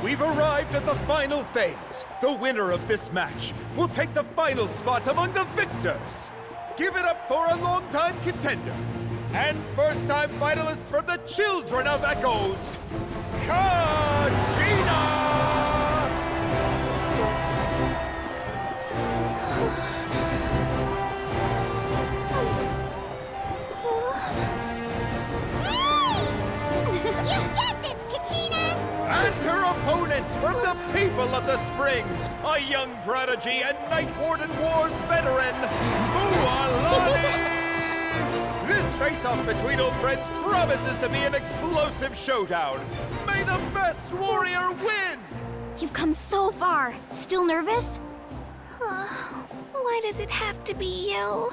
We've arrived at the final phase. The winner of this match will take the final spot among the victors. Give it up for a longtime contender and first-time finalist from the Children of Echoes, Kachina! You get this, Kachina! And her opponent from the people of the Springs, a young prodigy and Night Warden Wars veteran, Moalani! This face-off between old friends promises to be an explosive showdown. May the best warrior win! You've come so far. Still nervous? Why does it have to be you?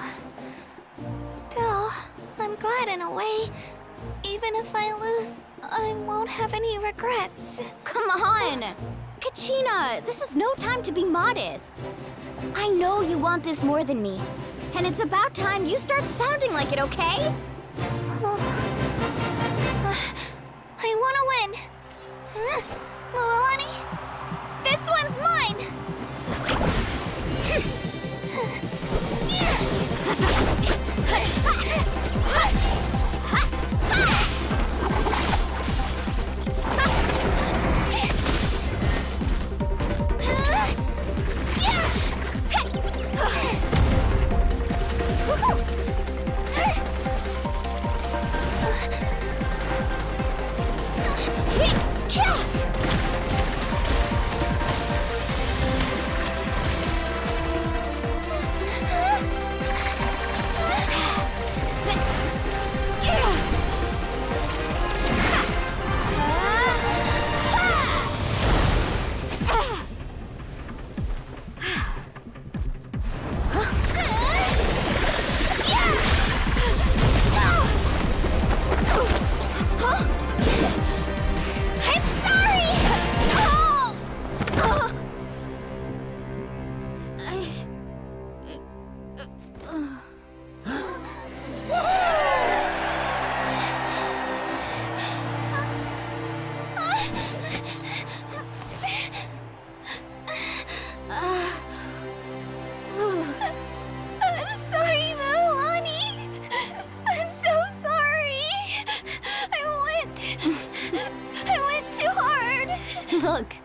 Still, I'm glad in a way. Even if I lose, I won't have any regrets. Come on! Kachina, this is no time to be modest. I know you want this more than me. And it's about time you start sounding like it, okay? I want to win. Moalani, this one's mine! I'm sorry, Moalani. I'm so sorry. I went too hard. Look.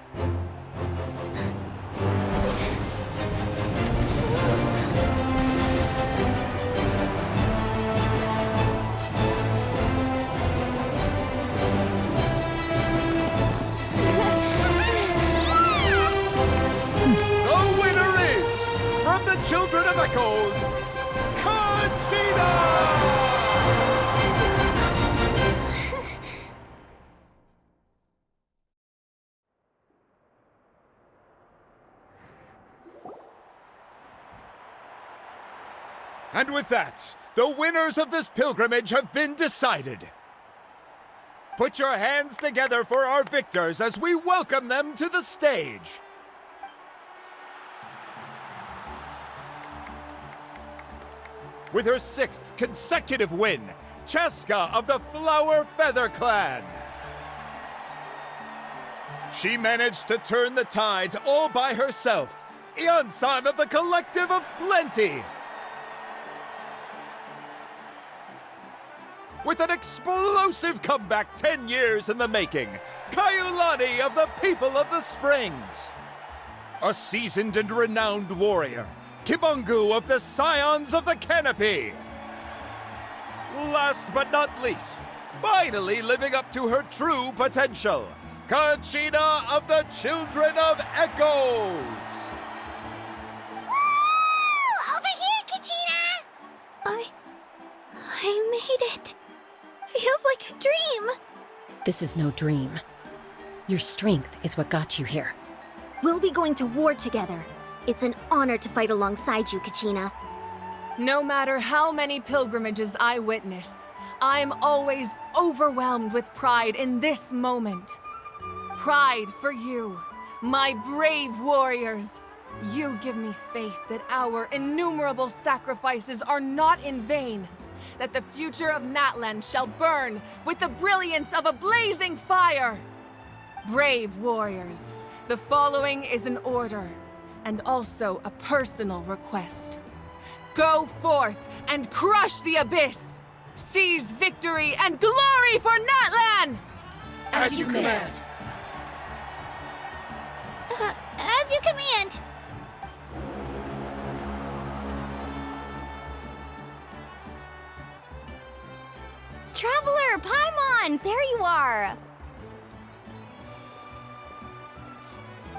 The winner is, from the Children of Echoes, Kachina! And with that, the winners of this pilgrimage have been decided. Put your hands together for our victors as we welcome them to the stage. with her 6th consecutive win, Cheska of the Flower Feather Clan. She managed to turn the tides all by herself. Ian-san of the Collective of Plenty. With an explosive comeback 10 years in the making, Kaiulani of the People of the Springs. A seasoned and renowned warrior, Kibungu of the Scions of the Canopy. Last but not least, finally living up to her true potential, Kachina of the Children of Echoes! Woo! Over here, Kachina! I made it. Feels like a dream. This is no dream. Your strength is what got you here. We'll be going to war together. It's an honor to fight alongside you, Kachina. No matter how many pilgrimages I witness, I'm always overwhelmed with pride in this moment. Pride for you, my brave warriors. You give me faith that our innumerable sacrifices are not in vain, that the future of Natlan shall burn with the brilliance of a blazing fire. Brave warriors, the following is an order, and also a personal request. Go forth and crush the abyss! Seize victory and glory for Natlan! As you command. As you command. Traveler, Paimon, there you are!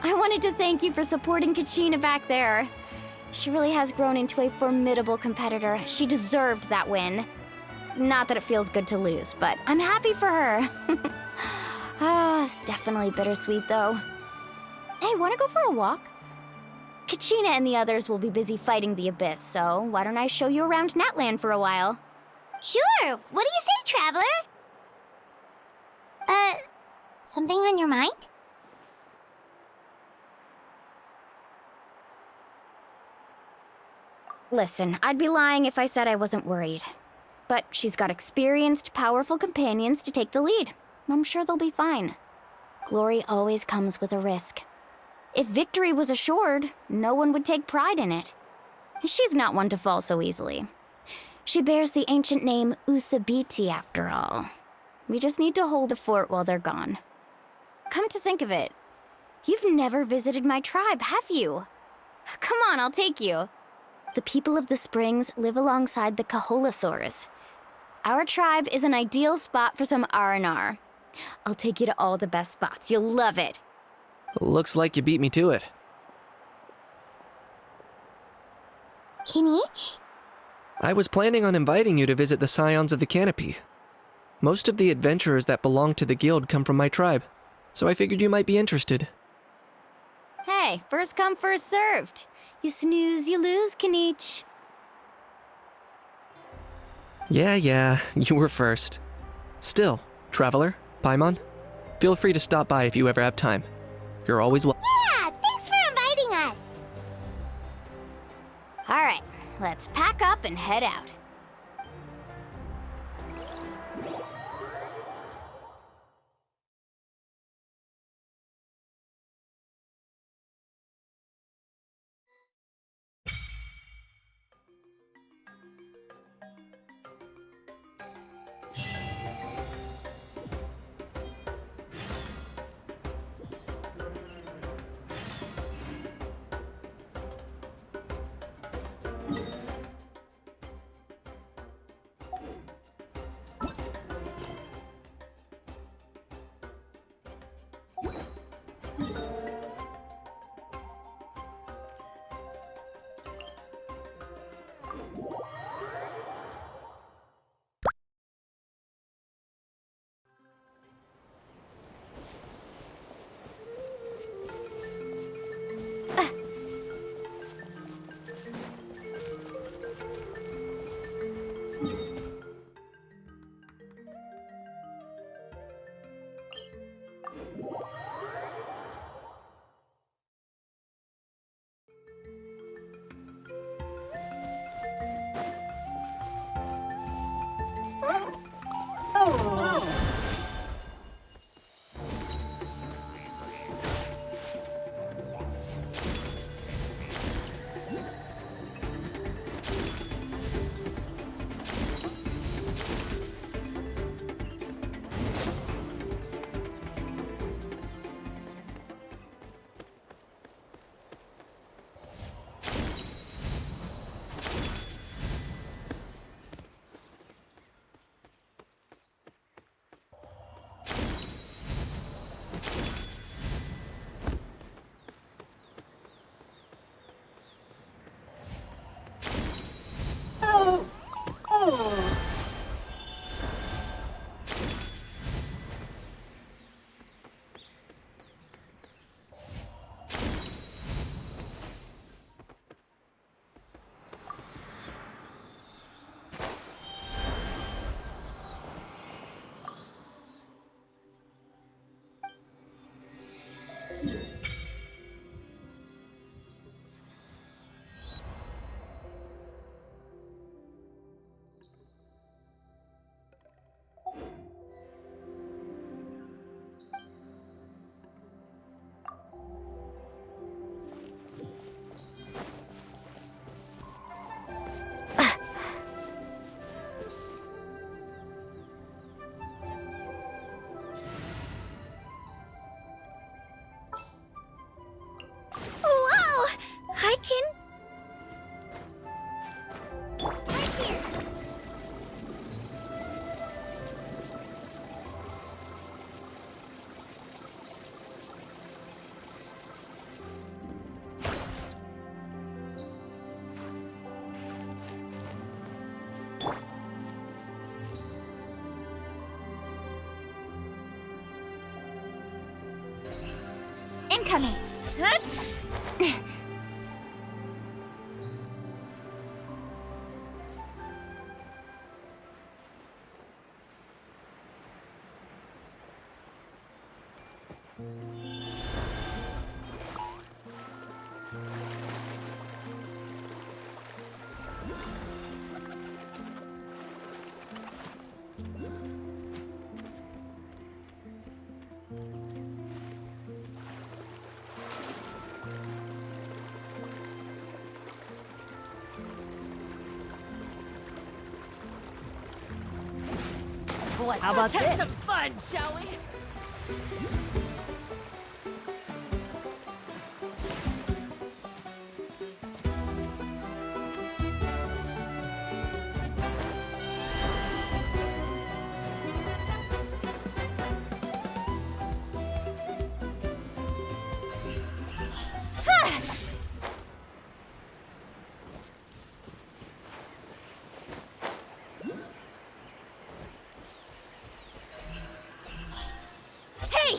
I wanted to thank you for supporting Kachina back there. She really has grown into a formidable competitor. She deserved that win. Not that it feels good to lose, but I'm happy for her. It's definitely bittersweet, though. Hey, wanna go for a walk? Kachina and the others will be busy fighting the Abyss, so why don't I show you around Natlan for a while? Sure. What do you say, Traveler? Something on your mind? Listen, I'd be lying if I said I wasn't worried. But she's got experienced, powerful companions to take the lead. I'm sure they'll be fine. Glory always comes with a risk. If victory was assured, no one would take pride in it. She's not one to fall so easily. She bears the ancient name Uthabiti, after all. We just need to hold the fort while they're gone. Come to think of it, you've never visited my tribe, have you? Come on, I'll take you. The people of the Springs live alongside the Kaholasaurus. Our tribe is an ideal spot for some R&R. I'll take you to all the best spots. You'll love it. Looks like you beat me to it. Kinich? I was planning on inviting you to visit the Scions of the Canopy. Most of the adventurers that belong to the guild come from my tribe, so I figured you might be interested. Hey, first come, first served. You snooze, you lose, Kinich. Yeah, you were first. Still, Traveler, Paimon, feel free to stop by if you ever have time. You're always welcome. Yeah, thanks for inviting us. All right, let's pack up and head out. for me. How about Let's have this? some fun, shall we? Hey!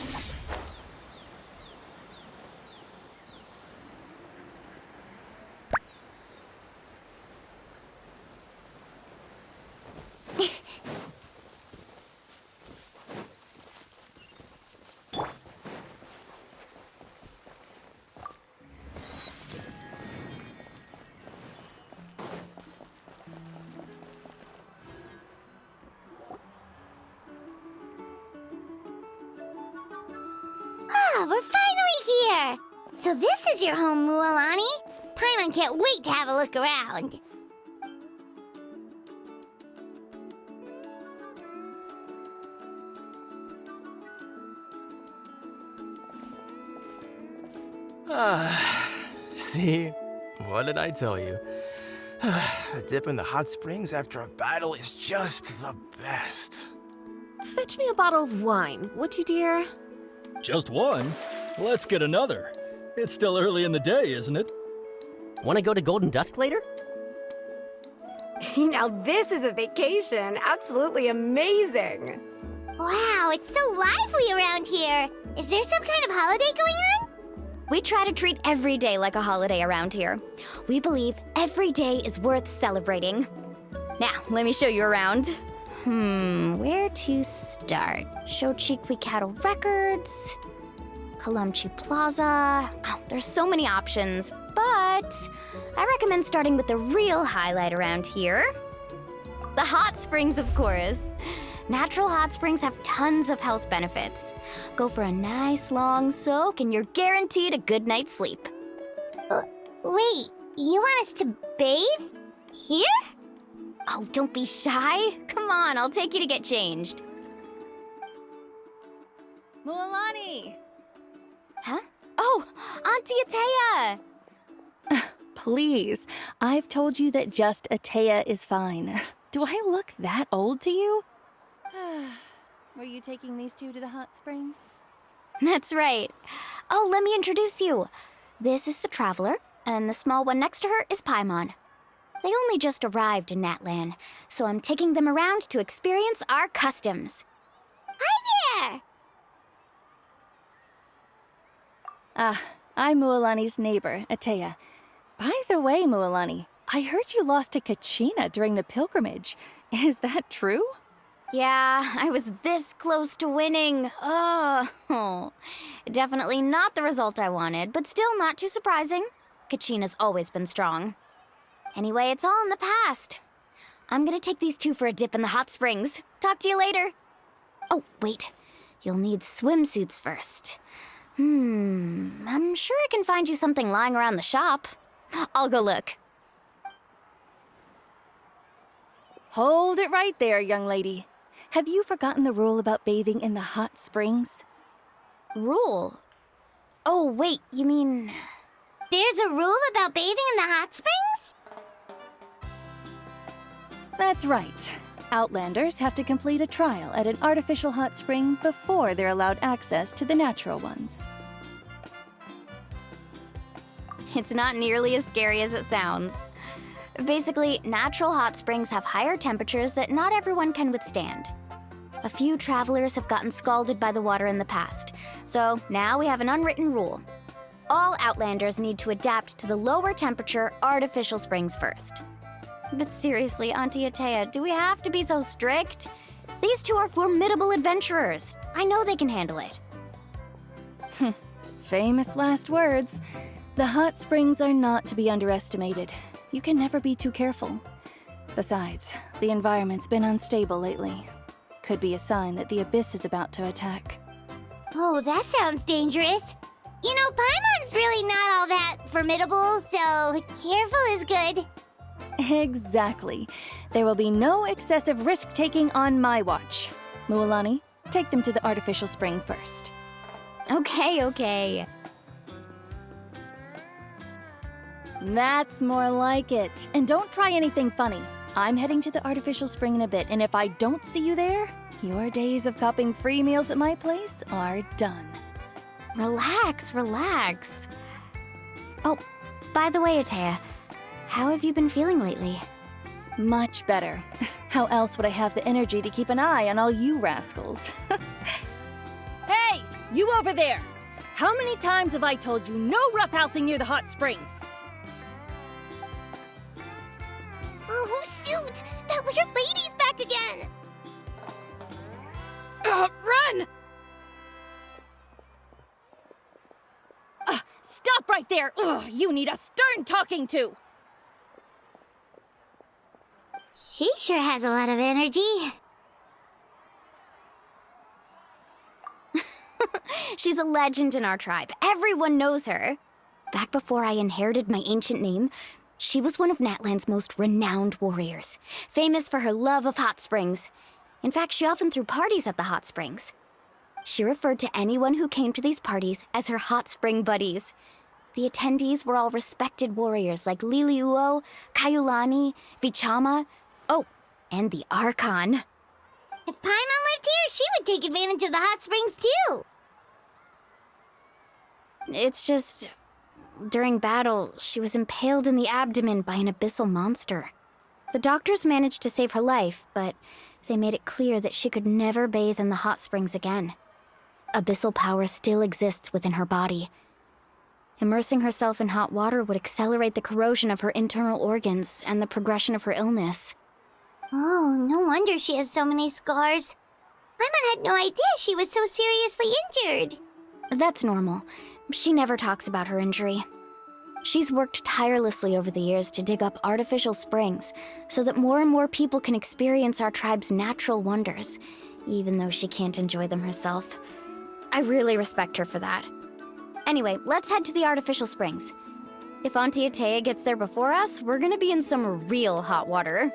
Ah, we're finally here! So this is your home, Mualani? Paimon can't wait to have a look around. See? What did I tell you? A dip in the hot springs after a battle is just the best. Fetch me a bottle of wine, would you, dear? Just one? Let's get another. It's still early in the day, isn't it? Want to go to Golden Dusk later? Now this is a vacation. Absolutely amazing. Wow, it's so lively around here. Is there some kind of holiday going on? We try to treat every day like a holiday around here. We believe every day is worth celebrating. Now, let me show you around. Where to start? Shochiqui Cattle Records, Kalamchi Plaza. Oh, there's so many options, but I recommend starting with the real highlight around here. The hot springs, of course. Natural hot springs have tons of health benefits. Go for a nice long soak and you're guaranteed a good night's sleep. Wait, you want us to bathe? Here? Oh, don't be shy. Come on, I'll take you to get changed. Mualani! Huh? Oh, Auntie Atea! Please, I've told you that just Atea is fine. Do I look that old to you? Were you taking these two to the hot springs? That's right. Oh, let me introduce you. This is the Traveler, and the small one next to her is Paimon. They only just arrived in Natlan, so I'm taking them around to experience our customs. Hi there! I'm Mualani's neighbor, Atea. By the way, Mualani, I heard you lost to Kachina during the pilgrimage. Is that true? Yeah, I was this close to winning. Oh, definitely not the result I wanted, but still not too surprising. Kachina's always been strong. Anyway, it's all in the past. I'm gonna take these two for a dip in the hot springs. Talk to you later. Oh, wait. You'll need swimsuits first. I'm sure I can find you something lying around the shop. I'll go look. Hold it right there, young lady. Have you forgotten the rule about bathing in the hot springs? Rule? Oh, wait, you mean... There's a rule about bathing in the hot springs? That's right. Outlanders have to complete a trial at an artificial hot spring before they're allowed access to the natural ones. It's not nearly as scary as it sounds. Basically, natural hot springs have higher temperatures that not everyone can withstand. A few travelers have gotten scalded by the water in the past, so now we have an unwritten rule. all Outlanders need to adapt to the lower temperature artificial springs first. But seriously, Auntie Atea, do we have to be so strict? These two are formidable adventurers. I know they can handle it. Famous last words. The hot springs are not to be underestimated. You can never be too careful. Besides, the environment's been unstable lately. Could be a sign that the Abyss is about to attack. Oh, that sounds dangerous. You know, Paimon's really not all that formidable, so careful is good. Exactly. There will be no excessive risk-taking on my watch. Mualani, take them to the artificial spring first. Okay. That's more like it. And don't try anything funny. I'm heading to the artificial spring in a bit, and if I don't see you there, your days of copping free meals at my place are done. Relax. Oh, by the way, Atea, how have you been feeling lately? Much better. How else would I have the energy to keep an eye on all you rascals? Hey, you over there! How many times have I told you no roughhousing near the hot springs? Oh, shoot! That weird lady's back again! Run! Stop right there! Ugh, you need a stern talking to! She sure has a lot of energy. She's a legend in our tribe. Everyone knows her. Back before I inherited my ancient name, she was one of Natlan's most renowned warriors, famous for her love of hot springs. In fact, she often threw parties at the hot springs. She referred to anyone who came to these parties as her hot spring buddies. The attendees were all respected warriors like Liliuo, Kaiulani, Vichama, oh, and the Archon. If Paimon lived here, she would take advantage of the hot springs too. It's just, during battle, she was impaled in the abdomen by an abyssal monster. The doctors managed to save her life, but they made it clear that she could never bathe in the hot springs again. Abyssal power still exists within her body. Immersing herself in hot water would accelerate the corrosion of her internal organs and the progression of her illness. Oh, no wonder she has so many scars. Paimon had no idea she was so seriously injured. That's normal. She never talks about her injury. She's worked tirelessly over the years to dig up artificial springs so that more and more people can experience our tribe's natural wonders, even though she can't enjoy them herself. I really respect her for that. Anyway, let's head to the artificial springs. If Auntie Atea gets there before us, we're gonna be in some real hot water.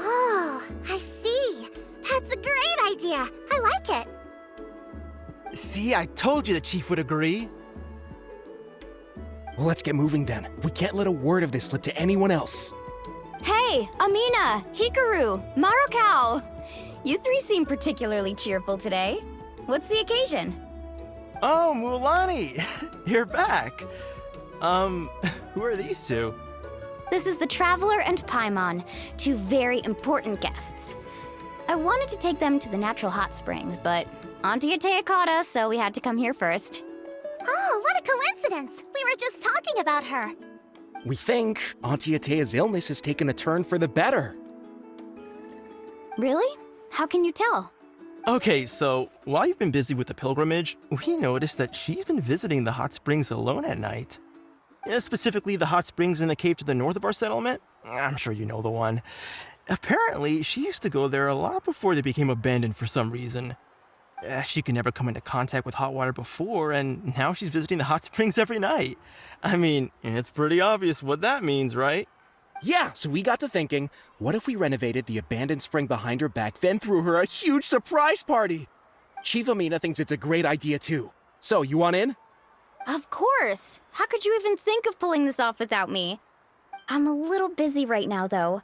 Oh, I see. That's a great idea. I like it. See, I told you the chief would agree. Well, let's get moving then. We can't let a word of this slip to anyone else. Hey, Amina, Hikaru, Marukao! You three seem particularly cheerful today. What's the occasion? Oh, Mualani! You're back. Who are these two? This is the Traveler and Paimon, two very important guests. I wanted to take them to the natural hot springs, but Auntie Atea caught us, so we had to come here first. Oh, what a coincidence! We were just talking about her. We think Auntie Atea's illness has taken a turn for the better. Really? How can you tell? Okay, so while you've been busy with the pilgrimage, we noticed that she's been visiting the hot springs alone at night. Specifically, the hot springs in the cave to the north of our settlement. I'm sure you know the one. Apparently, she used to go there a lot before they became abandoned for some reason. She could never come into contact with hot water before, and now she's visiting the hot springs every night. I mean, it's pretty obvious what that means, right? Yeah, so we got to thinking, what if we renovated the abandoned spring behind her back, then threw her a huge surprise party? Chief Amina thinks it's a great idea too. So, you want in? Of course! How could you even think of pulling this off without me? I'm a little busy right now, though.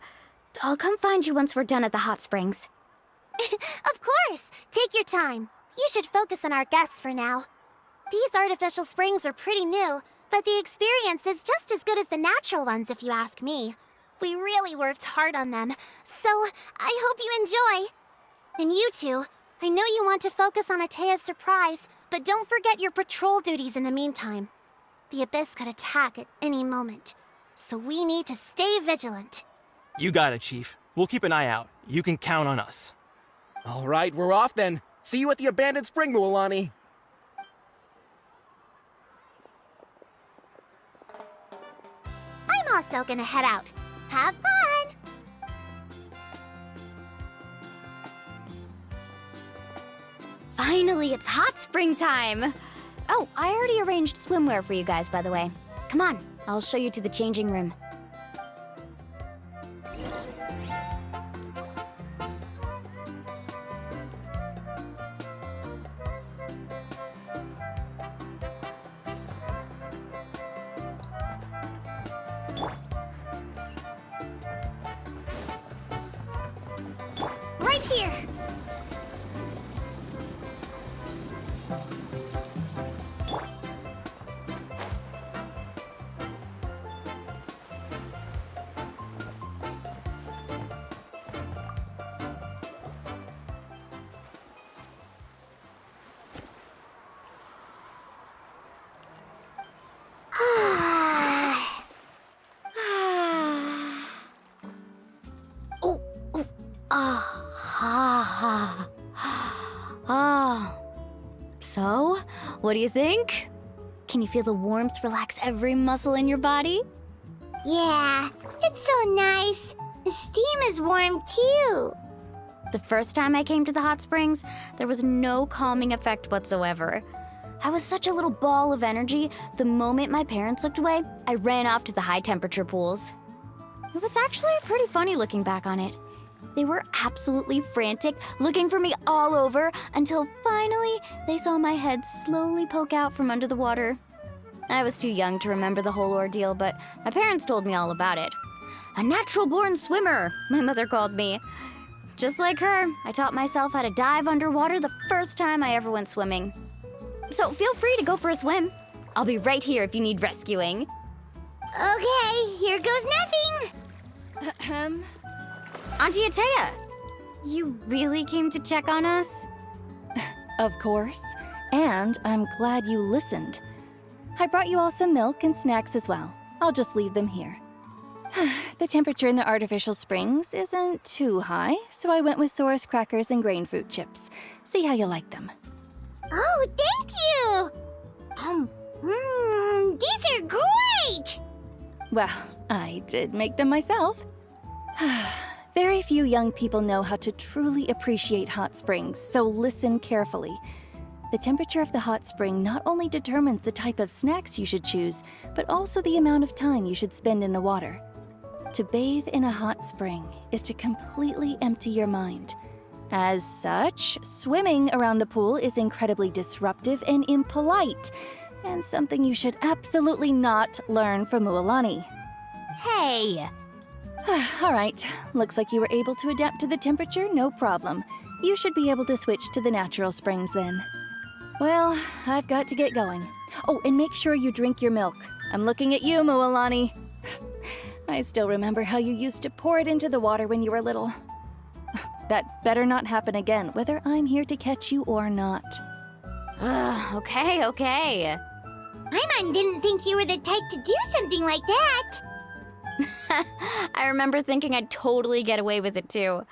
I'll come find you once we're done at the hot springs. Of course! Take your time. You should focus on our guests for now. These artificial springs are pretty new, but the experience is just as good as the natural ones if you ask me. We really worked hard on them, so I hope you enjoy. And you two, I know you want to focus on Atea's surprise, but don't forget your patrol duties in the meantime. The Abyss could attack at any moment, so we need to stay vigilant. You got it, Chief. We'll keep an eye out. You can count on us. All right, we're off then. See you at the abandoned spring, Mualani. I'm also gonna head out. Have fun! Finally, it's hot spring time! Oh, I already arranged swimwear for you guys, by the way. Come on, I'll show you to the changing room. Right here! So, what do you think? Can you feel the warmth relax every muscle in your body? Yeah, it's so nice. The steam is warm too. The first time I came to the hot springs, there was no calming effect whatsoever. I was such a little ball of energy, the moment my parents looked away, I ran off to the high temperature pools. It was actually pretty funny looking back on it. They were absolutely frantic, looking for me all over, until finally they saw my head slowly poke out from under the water. I was too young to remember the whole ordeal, but my parents told me all about it. A natural-born swimmer, my mother called me. Just like her, I taught myself how to dive underwater the first time I ever went swimming. So feel free to go for a swim. I'll be right here if you need rescuing. Okay, here goes nothing. Auntie Atea, you really came to check on us? Of course. And I'm glad you listened. I brought you all some milk and snacks as well. I'll just leave them here. The temperature in the artificial springs isn't too high, so I went with Saurus crackers and grain fruit chips. See how you like them. Oh, thank you! These are great! Well, I did make them myself. Very few young people know how to truly appreciate hot springs, so listen carefully. The temperature of the hot spring not only determines the type of snacks you should choose, but also the amount of time you should spend in the water. To bathe in a hot spring is to completely empty your mind. As such, swimming around the pool is incredibly disruptive and impolite, and something you should absolutely not learn from Mualani. Hey! All right, looks like you were able to adapt to the temperature, no problem. You should be able to switch to the natural springs then. Well, I've got to get going. Oh, and make sure you drink your milk. I'm looking at you, Mualani. I still remember how you used to pour it into the water when you were little. That better not happen again, whether I'm here to catch you or not. Okay. Paimon didn't think you were the type to do something like that. I remember thinking I'd totally get away with it too.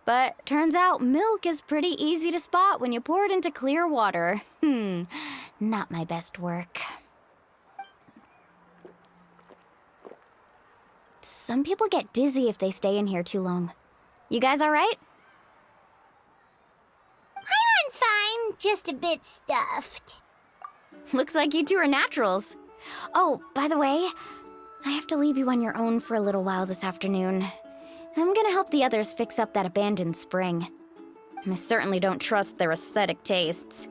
But turns out milk is pretty easy to spot when you pour it into clear water. Not my best work. Some people get dizzy if they stay in here too long. You guys all right? Paimon's fine, just a bit stuffed. Looks like you two are naturals. Oh, by the way, I have to leave you on your own for a little while this afternoon. I'm gonna help the others fix up that abandoned spring. I certainly don't trust their aesthetic tastes.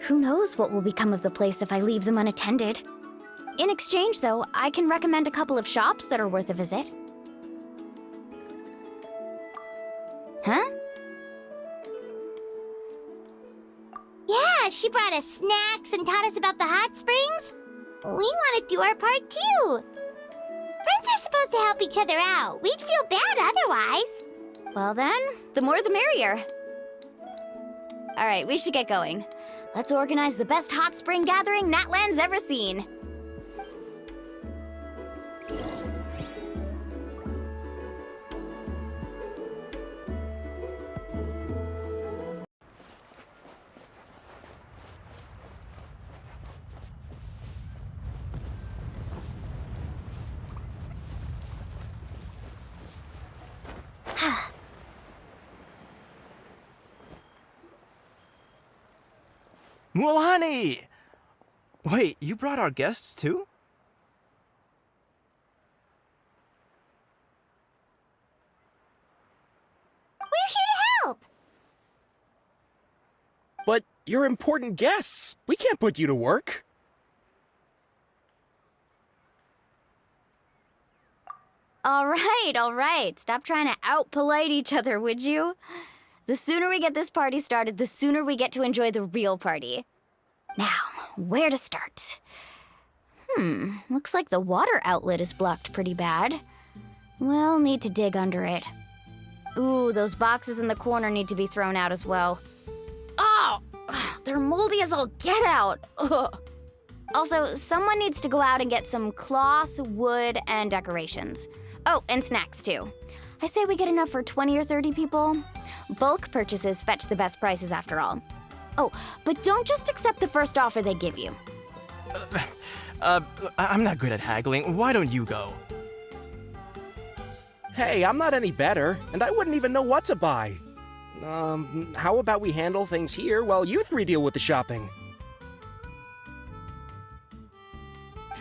Who knows what will become of the place if I leave them unattended? In exchange, though, I can recommend a couple of shops that are worth a visit. Huh? she brought us snacks and taught us about the hot springs. We want to do our part too. Friends are supposed to help each other out. We'd feel bad otherwise. Well then, the more the merrier. Alright, we should get going. Let's organize the best hot spring gathering Natland's ever seen. Mulani! Wait, you brought our guests too? We're here to help. But you're important guests. We can't put you to work. All right. Stop trying to out-polite each other, would you? The sooner we get this party started, the sooner we get to enjoy the real party. Now, where to start? Looks like the water outlet is blocked pretty bad. We'll need to dig under it. Ooh, those boxes in the corner need to be thrown out as well. Oh, they're moldy as all get out. Ugh. Also, someone needs to go out and get some cloth, wood, and decorations. Oh, and snacks too. I say we get enough for 20 or 30 people. Bulk purchases fetch the best prices after all. Oh, but don't just accept the first offer they give you. I'm not good at haggling. Why don't you go? Hey, I'm not any better, and I wouldn't even know what to buy. How about we handle things here while you three deal with the shopping?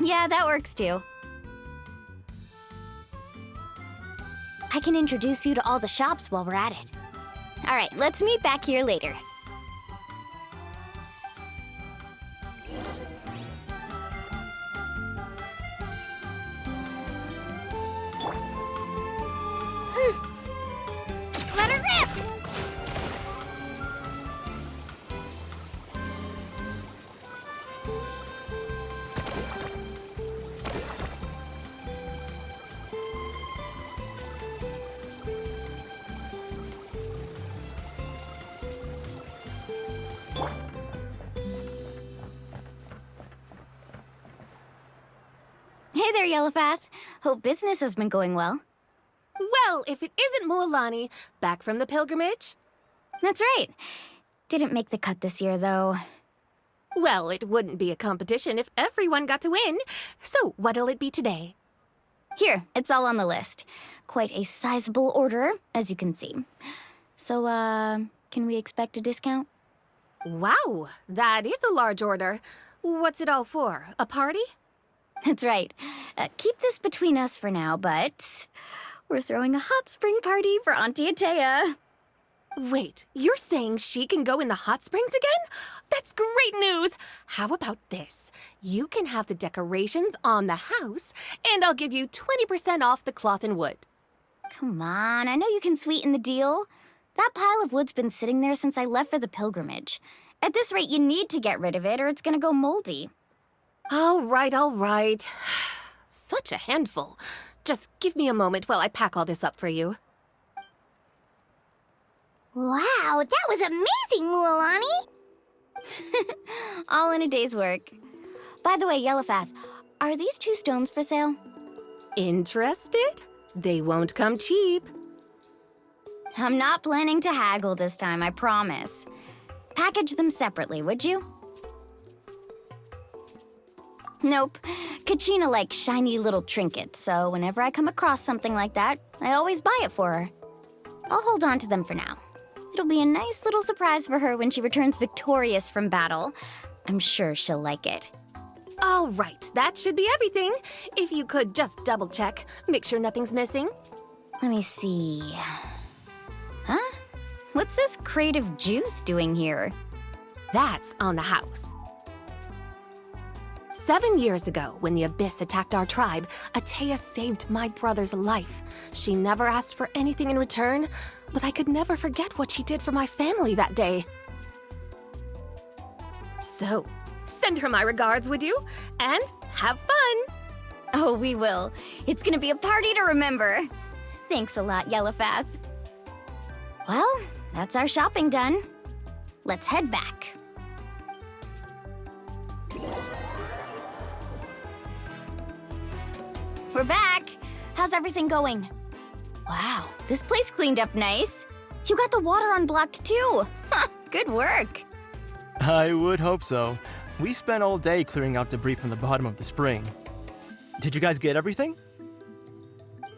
Yeah, that works too. I can introduce you to all the shops while we're at it. All right, let's meet back here later. Let her rip! Hey there, Yellowfath. Hope business has been going well. Well, if it isn't Mualani, back from the pilgrimage? That's right. Didn't make the cut this year, though. Well, it wouldn't be a competition if everyone got to win. So, what'll it be today? Here, it's all on the list. Quite a sizable order, as you can see. So, can we expect a discount? Wow, that is a large order. What's it all for? A party? That's right. Keep this between us for now, but we're throwing a hot spring party for Auntie Atea. Wait, you're saying she can go in the hot springs again? That's great news! How about this? You can have the decorations on the house, and I'll give you 20% off the cloth and wood. Come on, I know you can sweeten the deal. That pile of wood's been sitting there since I left for the pilgrimage. At this rate, you need to get rid of it or it's gonna go moldy. All right. Such a handful. Just give me a moment while I pack all this up for you. Wow, that was amazing, Mualani! All in a day's work. By the way, Yellowfath, are these 2 stones for sale? Interested? They won't come cheap. I'm not planning to haggle this time, I promise. Package them separately, would you? Nope. Kachina likes shiny little trinkets, so whenever I come across something like that, I always buy it for her. I'll hold on to them for now. It'll be a nice little surprise for her when she returns victorious from battle. I'm sure she'll like it. All right, that should be everything. If you could just double check, make sure nothing's missing. Let me see. Huh? What's this crate of juice doing here? That's on the house. 7 years ago, when the Abyss attacked our tribe, Atea saved my brother's life. She never asked for anything in return, but I could never forget what she did for my family that day. So, send her my regards, would you? And have fun! Oh, we will. It's gonna be a party to remember. Thanks a lot, Yellowfath. Well, that's our shopping done. Let's head back. We're back. How's everything going? Wow, this place cleaned up nice. You got the water unblocked too. Good work. I would hope so. We spent all day clearing out debris from the bottom of the spring. Did you guys get everything?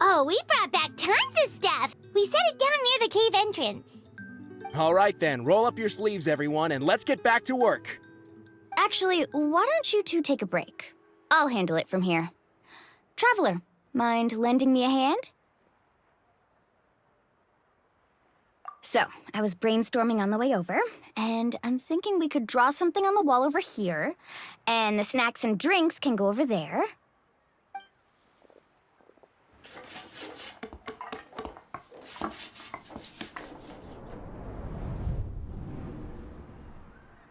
Oh, we brought back tons of stuff. We set it down near the cave entrance. All right then, roll up your sleeves, everyone, and let's get back to work. Actually, why don't you two take a break? I'll handle it from here. Traveler, mind lending me a hand? So, I was brainstorming on the way over, and I'm thinking we could draw something on the wall over here, and the snacks and drinks can go over there.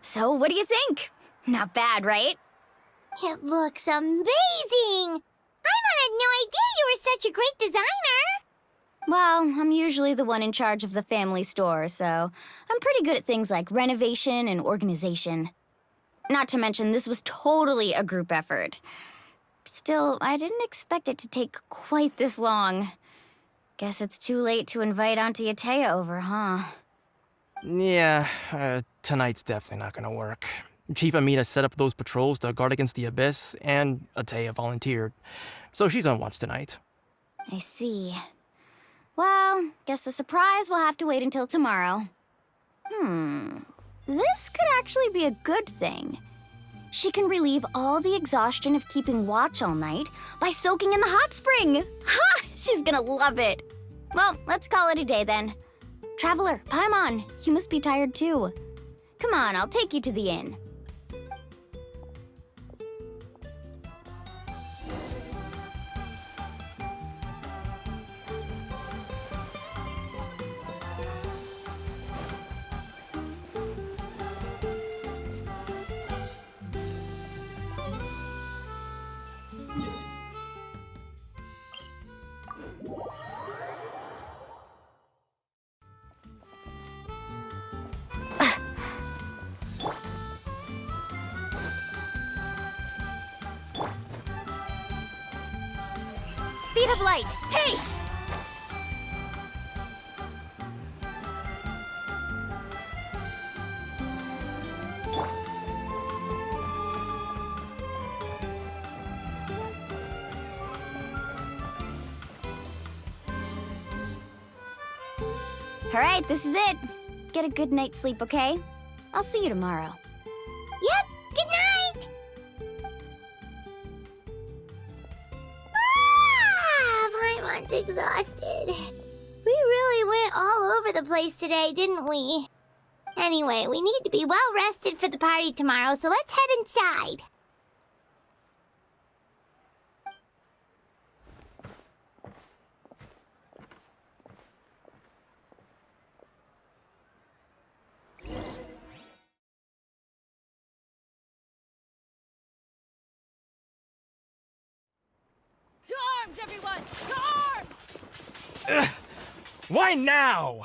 So, what do you think? Not bad, right? It looks amazing! Paimon had no idea you were such a great designer! Well, I'm usually the one in charge of the family store, so I'm pretty good at things like renovation and organization. Not to mention, this was totally a group effort. Still, I didn't expect it to take quite this long. Guess it's too late to invite Auntie Atea over, huh? Yeah, tonight's definitely not gonna work. Chief Amita set up those patrols to guard against the Abyss, and Atea volunteered. So she's on watch tonight. I see. Well, guess the surprise will have to wait until tomorrow. This could actually be a good thing. She can relieve all the exhaustion of keeping watch all night by soaking in the hot spring. Ha! She's gonna love it. Well, let's call it a day then. Traveler, Paimon, you must be tired too. Come on, I'll take you to the inn. Speed of light! Hey! All right, this is it. Get a good night's sleep, okay? I'll see you tomorrow. Yep, good night! Paimon's exhausted. We really went all over the place today, didn't we? Anyway, we need to be well rested for the party tomorrow, so let's head inside. To arms, everyone! To arms! Why now?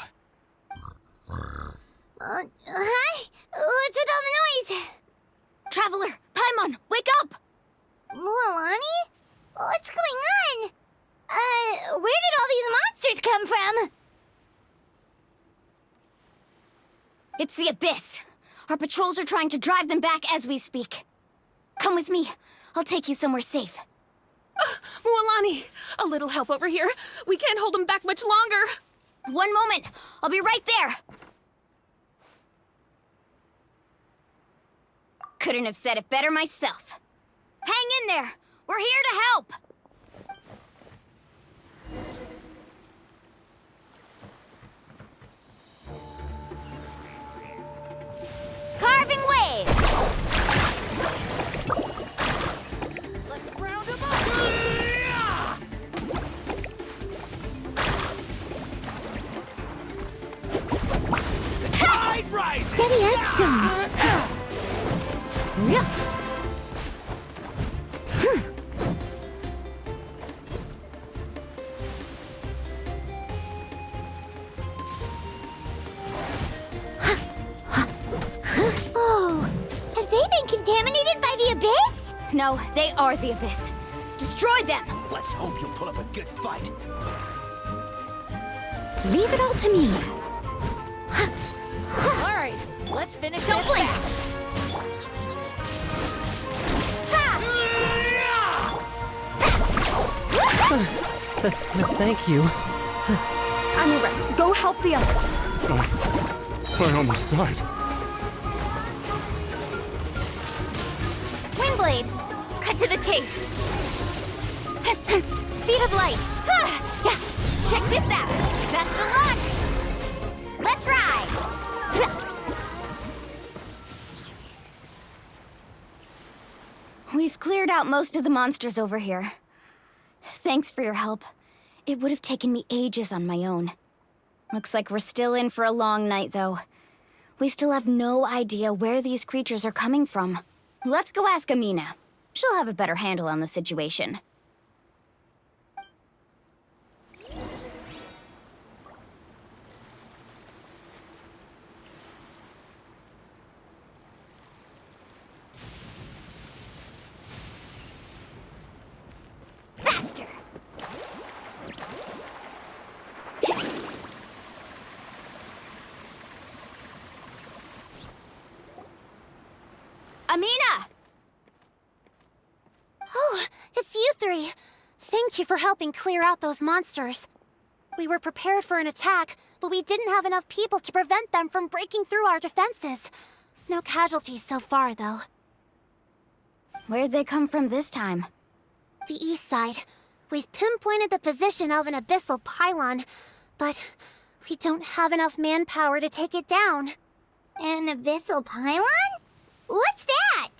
Hi? What's with all the noise? Traveler, Paimon, wake up! Mualani? What's going on? Where did all these monsters come from? It's the Abyss. Our patrols are trying to drive them back as we speak. Come with me. I'll take you somewhere safe. Mualani, a little help over here. We can't hold them back much longer. One moment. I'll be right there. Couldn't have said it better myself. Hang in there. We're here to help. Carving waves. Let's round them up! Steady as stone. Oh, have they been contaminated by the Abyss? No, they are the Abyss. Destroy them! Let's hope you'll put up a good fight. Leave it all to me. All right, let's finish Don't this blink! fast. Thank you. Amira, go help the others. I almost died. Windblade! Cut to the chase! Speed of light! Yeah. Check this out! Best of luck! Let's ride! We've cleared out most of the monsters over here. Thanks for your help. It would have taken me ages on my own. Looks like we're still in for a long night, though. We still have no idea where these creatures are coming from. Let's go ask Amina. She'll have a better handle on the situation. Faster! Amina! Oh, it's you three. Thank you for helping clear out those monsters. We were prepared for an attack, but we didn't have enough people to prevent them from breaking through our defenses. No casualties so far, though. Where'd they come from this time? The east side. We've pinpointed the position of an abyssal pylon, but we don't have enough manpower to take it down. An abyssal pylon? What's that?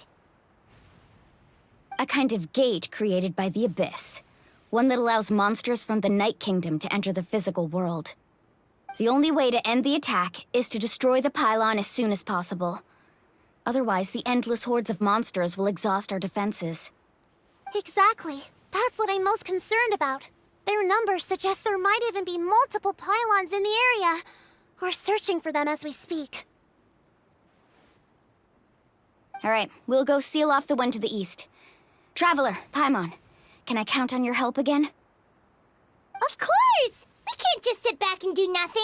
A kind of gate created by the Abyss. One that allows monsters from the Night Kingdom to enter the physical world. The only way to end the attack is to destroy the pylon as soon as possible. Otherwise, the endless hordes of monsters will exhaust our defenses. Exactly. That's what I'm most concerned about. Their numbers suggest there might even be multiple pylons in the area. We're searching for them as we speak. All right, we'll go seal off the one to the east. Traveler, Paimon, can I count on your help again? Of course! We can't just sit back and do nothing!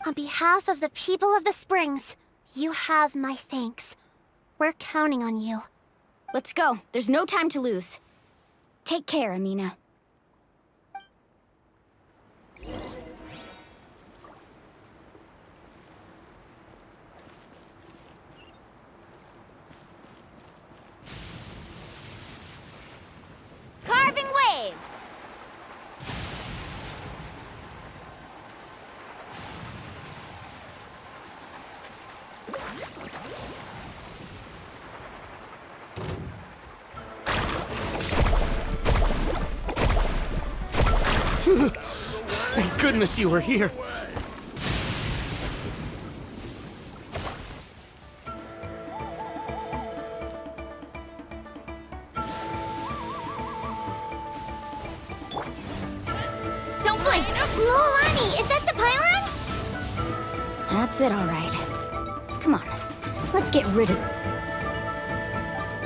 On behalf of the people of the Springs, you have my thanks. We're counting on you. Let's go. There's no time to lose. Take care, Amina. Carving waves! Thank goodness you were here. Don't blink! Lolani, is that the pylon? That's it, all right. Come on, let's get rid of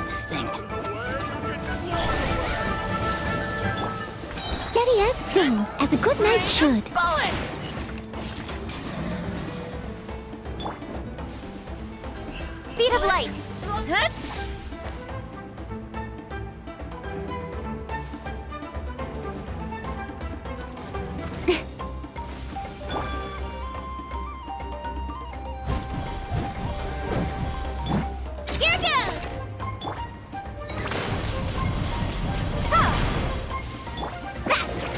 this thing. Steady as stone, as a good knife should. Bullets! Speed of light! Here goes! Faster!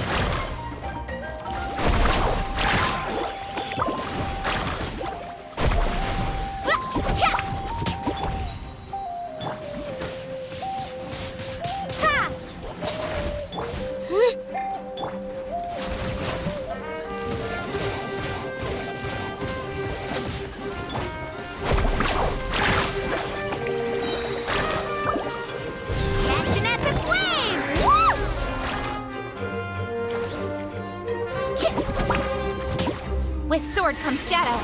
With sword comes shadow.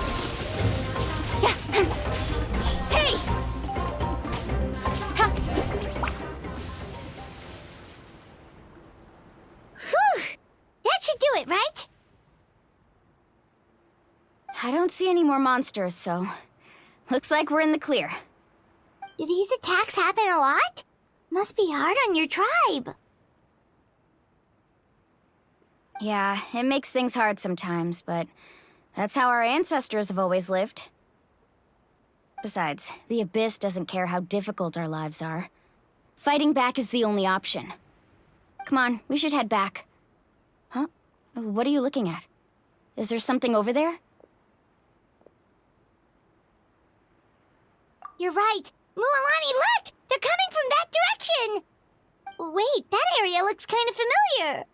Hey! Whew! That should do it, right? I don't see any more monsters, so looks like we're in the clear. Do these attacks happen a lot? Must be hard on your tribe. Yeah, it makes things hard sometimes, but that's how our ancestors have always lived. Besides, the Abyss doesn't care how difficult our lives are. Fighting back is the only option. Come on, we should head back. Huh? What are you looking at? Is there something over there? You're right. Mualani, look! They're coming from that direction! Wait, that area looks kind of familiar.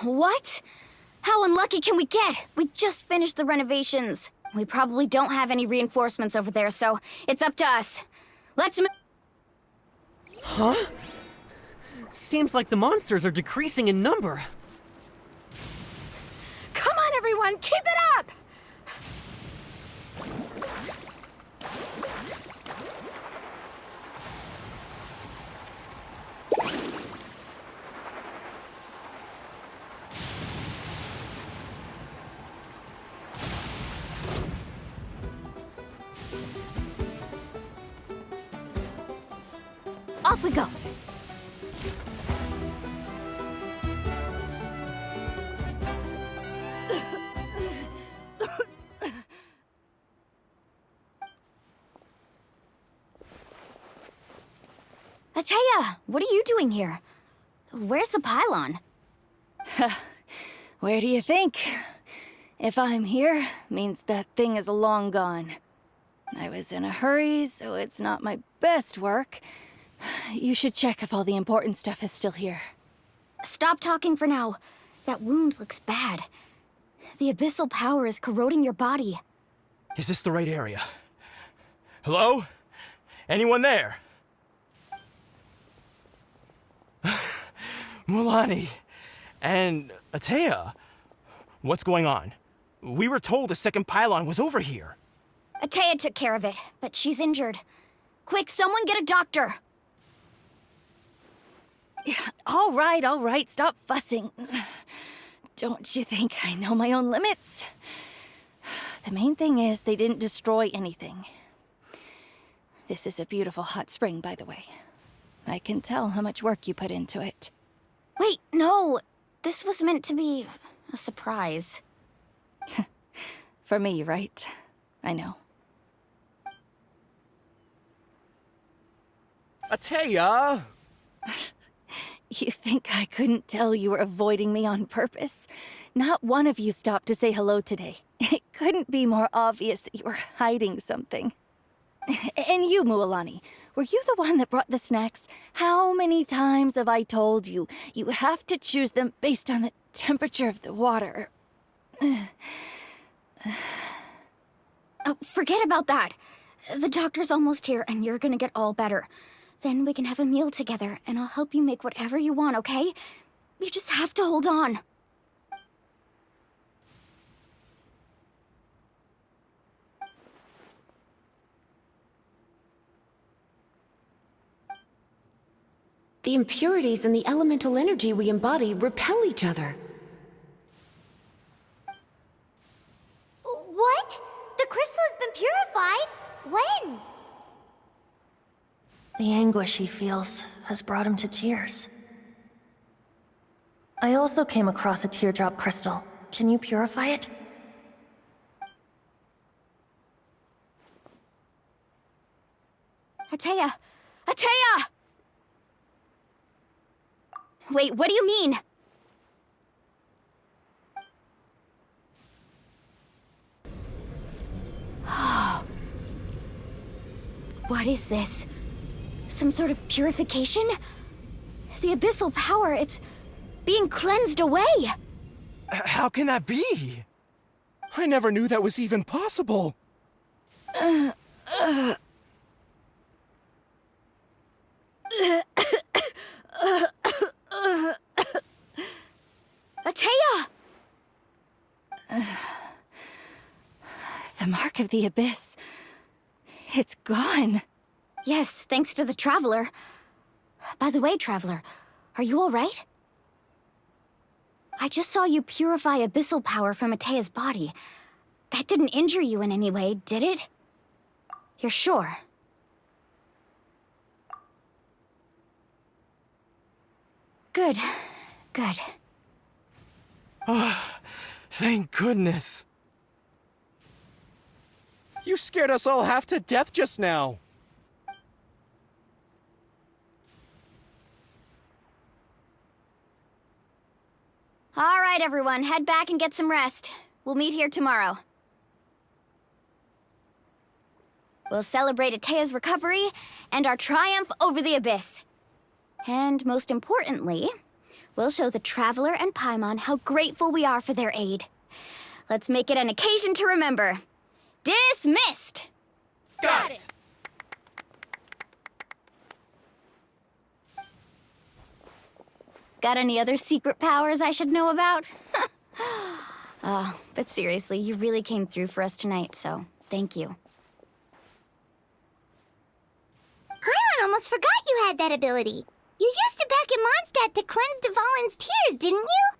What? How unlucky can we get? We just finished the renovations. We probably don't have any reinforcements over there, so it's up to us. Let's move. Huh? Seems like the monsters are decreasing in number. Come on, everyone, keep it up! Off we go. Ataya, what are you doing here? Where's the pylon? Where do you think? If I'm here, means that thing is long gone. I was in a hurry, so it's not my best work. You should check if all the important stuff is still here. Stop talking for now. That wound looks bad. The abyssal power is corroding your body. Is this the right area? Hello? Anyone there? Mualani and Ataya, what's going on? We were told the second pylon was over here. Ataya took care of it, but she's injured. Quick, someone get a doctor! All right, stop fussing. Don't you think I know my own limits? The main thing is they didn't destroy anything. This is a beautiful hot spring, by the way. I can tell how much work you put into it. Wait, no! This was meant to be a surprise. For me, right? I know. Ataya! You think I couldn't tell you were avoiding me on purpose? Not one of you stopped to say hello today. It couldn't be more obvious that you were hiding something. And you, Mualani, were you the one that brought the snacks? How many times have I told you, you have to choose them based on the temperature of the water? Oh, forget about that. The doctor's almost here, and you're gonna get all better. Then we can have a meal together, and I'll help you make whatever you want, okay? You just have to hold on. The impurities and the elemental energy we embody repel each other. What? The crystal has been purified? When? The anguish he feels has brought him to tears. I also came across a teardrop crystal. Can you purify it? Ataya! Ataya! Wait, what do you mean? What is this? Some sort of purification? The abyssal power, it's being cleansed away! How can that be? I never knew that was even possible. Ataya! back of the abyss. It's gone. Yes, thanks to the Traveler. By the way, Traveler, are you alright? I just saw you purify abyssal power from Atea's body. That didn't injure you in any way, did it? You're sure? Good. Good. Thank goodness. You scared us all half to death just now. All right, everyone, head back and get some rest. We'll meet here tomorrow. We'll celebrate Atea's recovery and our triumph over the abyss. And most importantly, we'll show the Traveler and Paimon how grateful we are for their aid. Let's make it an occasion to remember. Dismissed! Got it! Got any other secret powers I should know about? Oh, but seriously, you really came through for us tonight, so thank you. Paimon almost forgot you had that ability. You used it back in Mondstadt to cleanse Dvalin's tears, didn't you?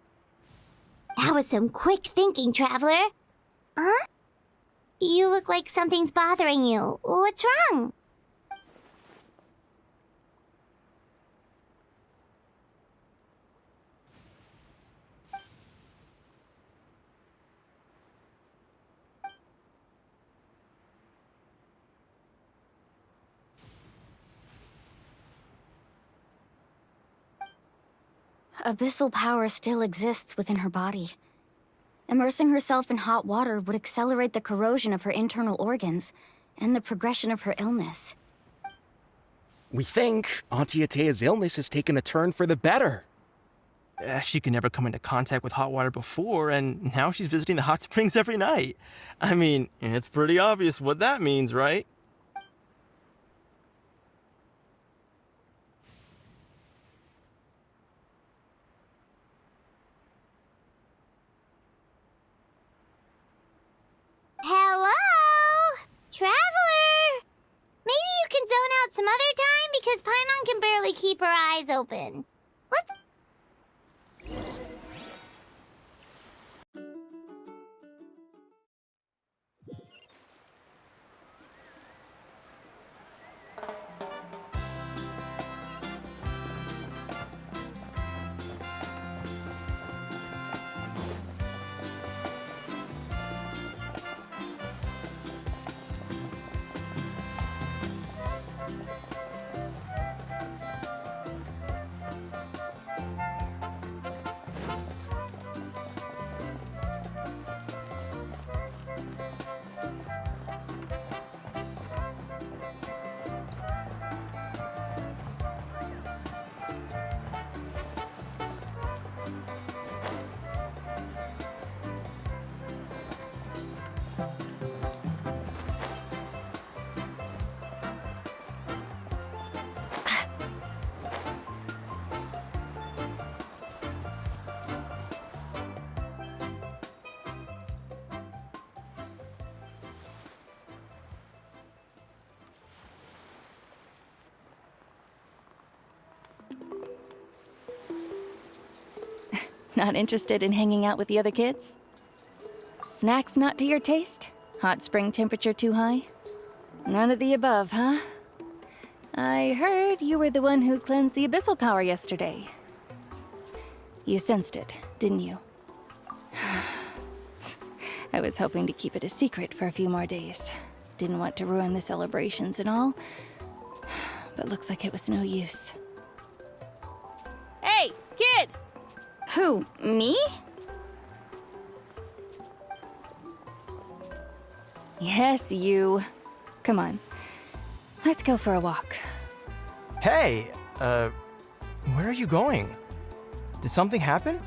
That was some quick thinking, Traveler. Huh? You look like something's bothering you. What's wrong? Abyssal power still exists within her body. Immersing herself in hot water would accelerate the corrosion of her internal organs and the progression of her illness. We think Auntie Atea's illness has taken a turn for the better. She could never come into contact with hot water before, and now she's visiting the hot springs every night. I mean, it's pretty obvious what that means, right? Hello? Traveler? Maybe you can zone out some other time because Paimon can barely keep her eyes open. Let's... Not interested in hanging out with the other kids? Snacks not to your taste? Hot spring temperature too high? None of the above, huh? I heard you were the one who cleansed the abyssal power yesterday. You sensed it, didn't you? I was hoping to keep it a secret for a few more days. Didn't want to ruin the celebrations and all, but looks like it was no use. Hey, kid! Who, me? Yes, you. Come on. Let's go for a walk. Hey, where are you going? Did something happen?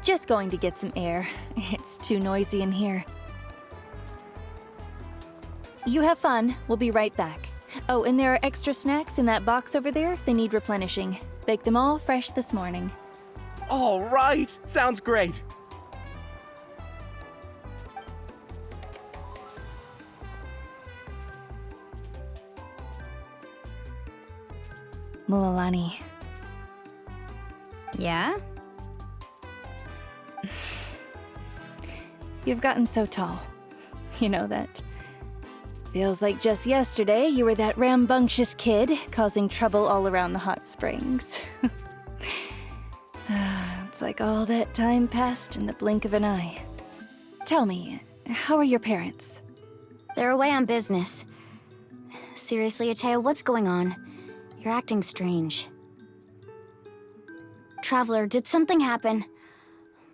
Just going to get some air. It's too noisy in here. You have fun. We'll be right back. Oh, and there are extra snacks in that box over there if they need replenishing. Baked them all fresh this morning. All right, sounds great. Mualani. Yeah? You've gotten so tall. You know that. Feels like just yesterday you were that rambunctious kid causing trouble all around the hot springs. It's like all that time passed in the blink of an eye. Tell me, how are your parents? They're away on business. Seriously, Atea, what's going on? You're acting strange. Traveler, did something happen?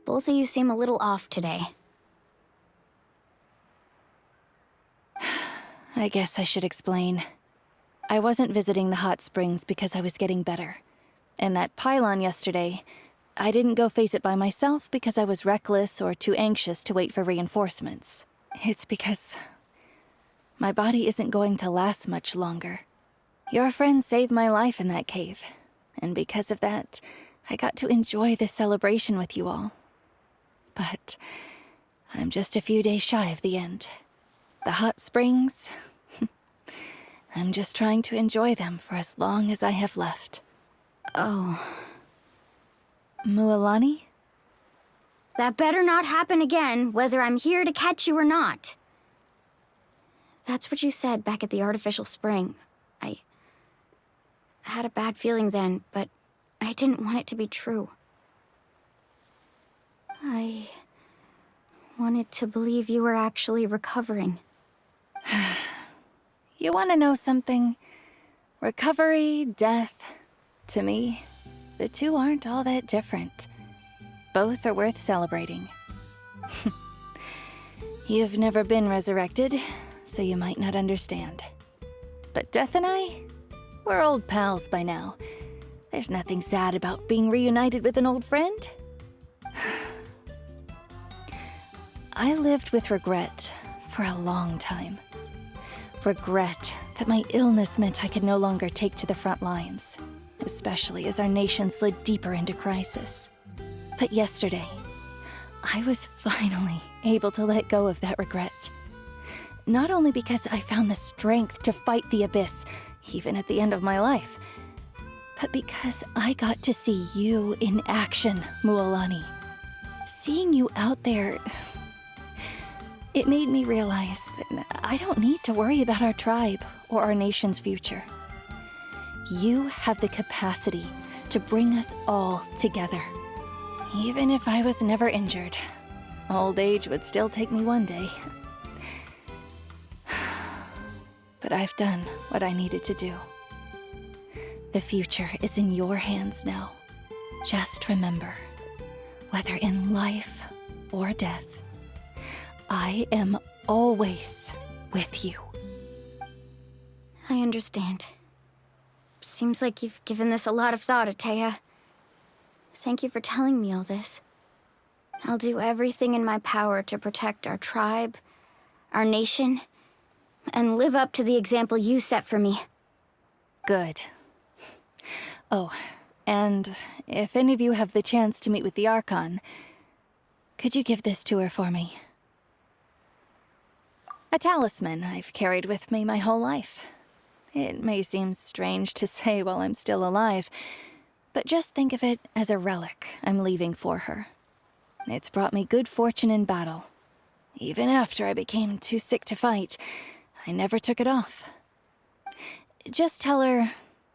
Both of you seem a little off today. I guess I should explain. I wasn't visiting the hot springs because I was getting better. And that pylon yesterday, I didn't go face it by myself because I was reckless or too anxious to wait for reinforcements. It's because my body isn't going to last much longer. Your friend saved my life in that cave, and because of that, I got to enjoy this celebration with you all. But I'm just a few days shy of the end. The hot springs, I'm just trying to enjoy them for as long as I have left. Oh. Mualani? That better not happen again, whether I'm here to catch you or not. That's what you said back at the artificial spring. I had a bad feeling then, but I didn't want it to be true. I wanted to believe you were actually recovering. You want to know something? Recovery, death, to me, the two aren't all that different. Both are worth celebrating. You've never been resurrected, so you might not understand. But Death and I, we're old pals by now. There's nothing sad about being reunited with an old friend. I lived with regret for a long time. Regret that my illness meant I could no longer take to the front lines, especially as our nation slid deeper into crisis. But yesterday, I was finally able to let go of that regret. Not only because I found the strength to fight the abyss, even at the end of my life, but because I got to see you in action, Mualani. Seeing you out there, it made me realize that I don't need to worry about our tribe or our nation's future. You have the capacity to bring us all together. Even if I was never injured, old age would still take me one day. But I've done what I needed to do. The future is in your hands now. Just remember, whether in life or death, I am always with you. I understand. Seems like you've given this a lot of thought, Atea. Thank you for telling me all this. I'll do everything in my power to protect our tribe, our nation, and live up to the example you set for me. Good. Oh, and if any of you have the chance to meet with the Archon, could you give this to her for me? A talisman I've carried with me my whole life. It may seem strange to say while I'm still alive, but just think of it as a relic I'm leaving for her. It's brought me good fortune in battle. Even after I became too sick to fight, I never took it off. Just tell her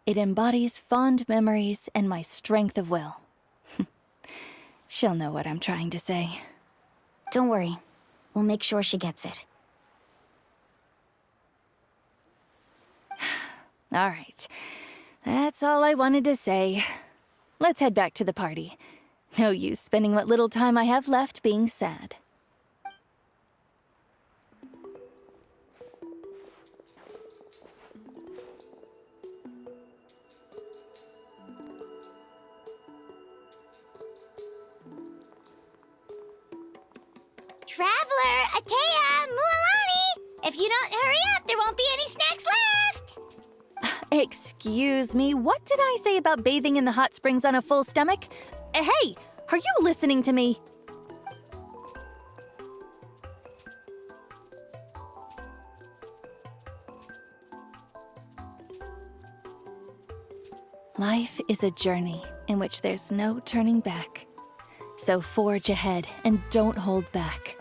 it embodies fond memories and my strength of will. She'll know what I'm trying to say. Don't worry. We'll make sure she gets it. All right. That's all I wanted to say. Let's head back to the party. No use spending what little time I have left being sad. Traveler, Atea, Mualani! If you don't hurry up, there won't be any snacks left! Excuse me, what did I say about bathing in the hot springs on a full stomach? Hey, are you listening to me? Life is a journey in which there's no turning back. So forge ahead and don't hold back.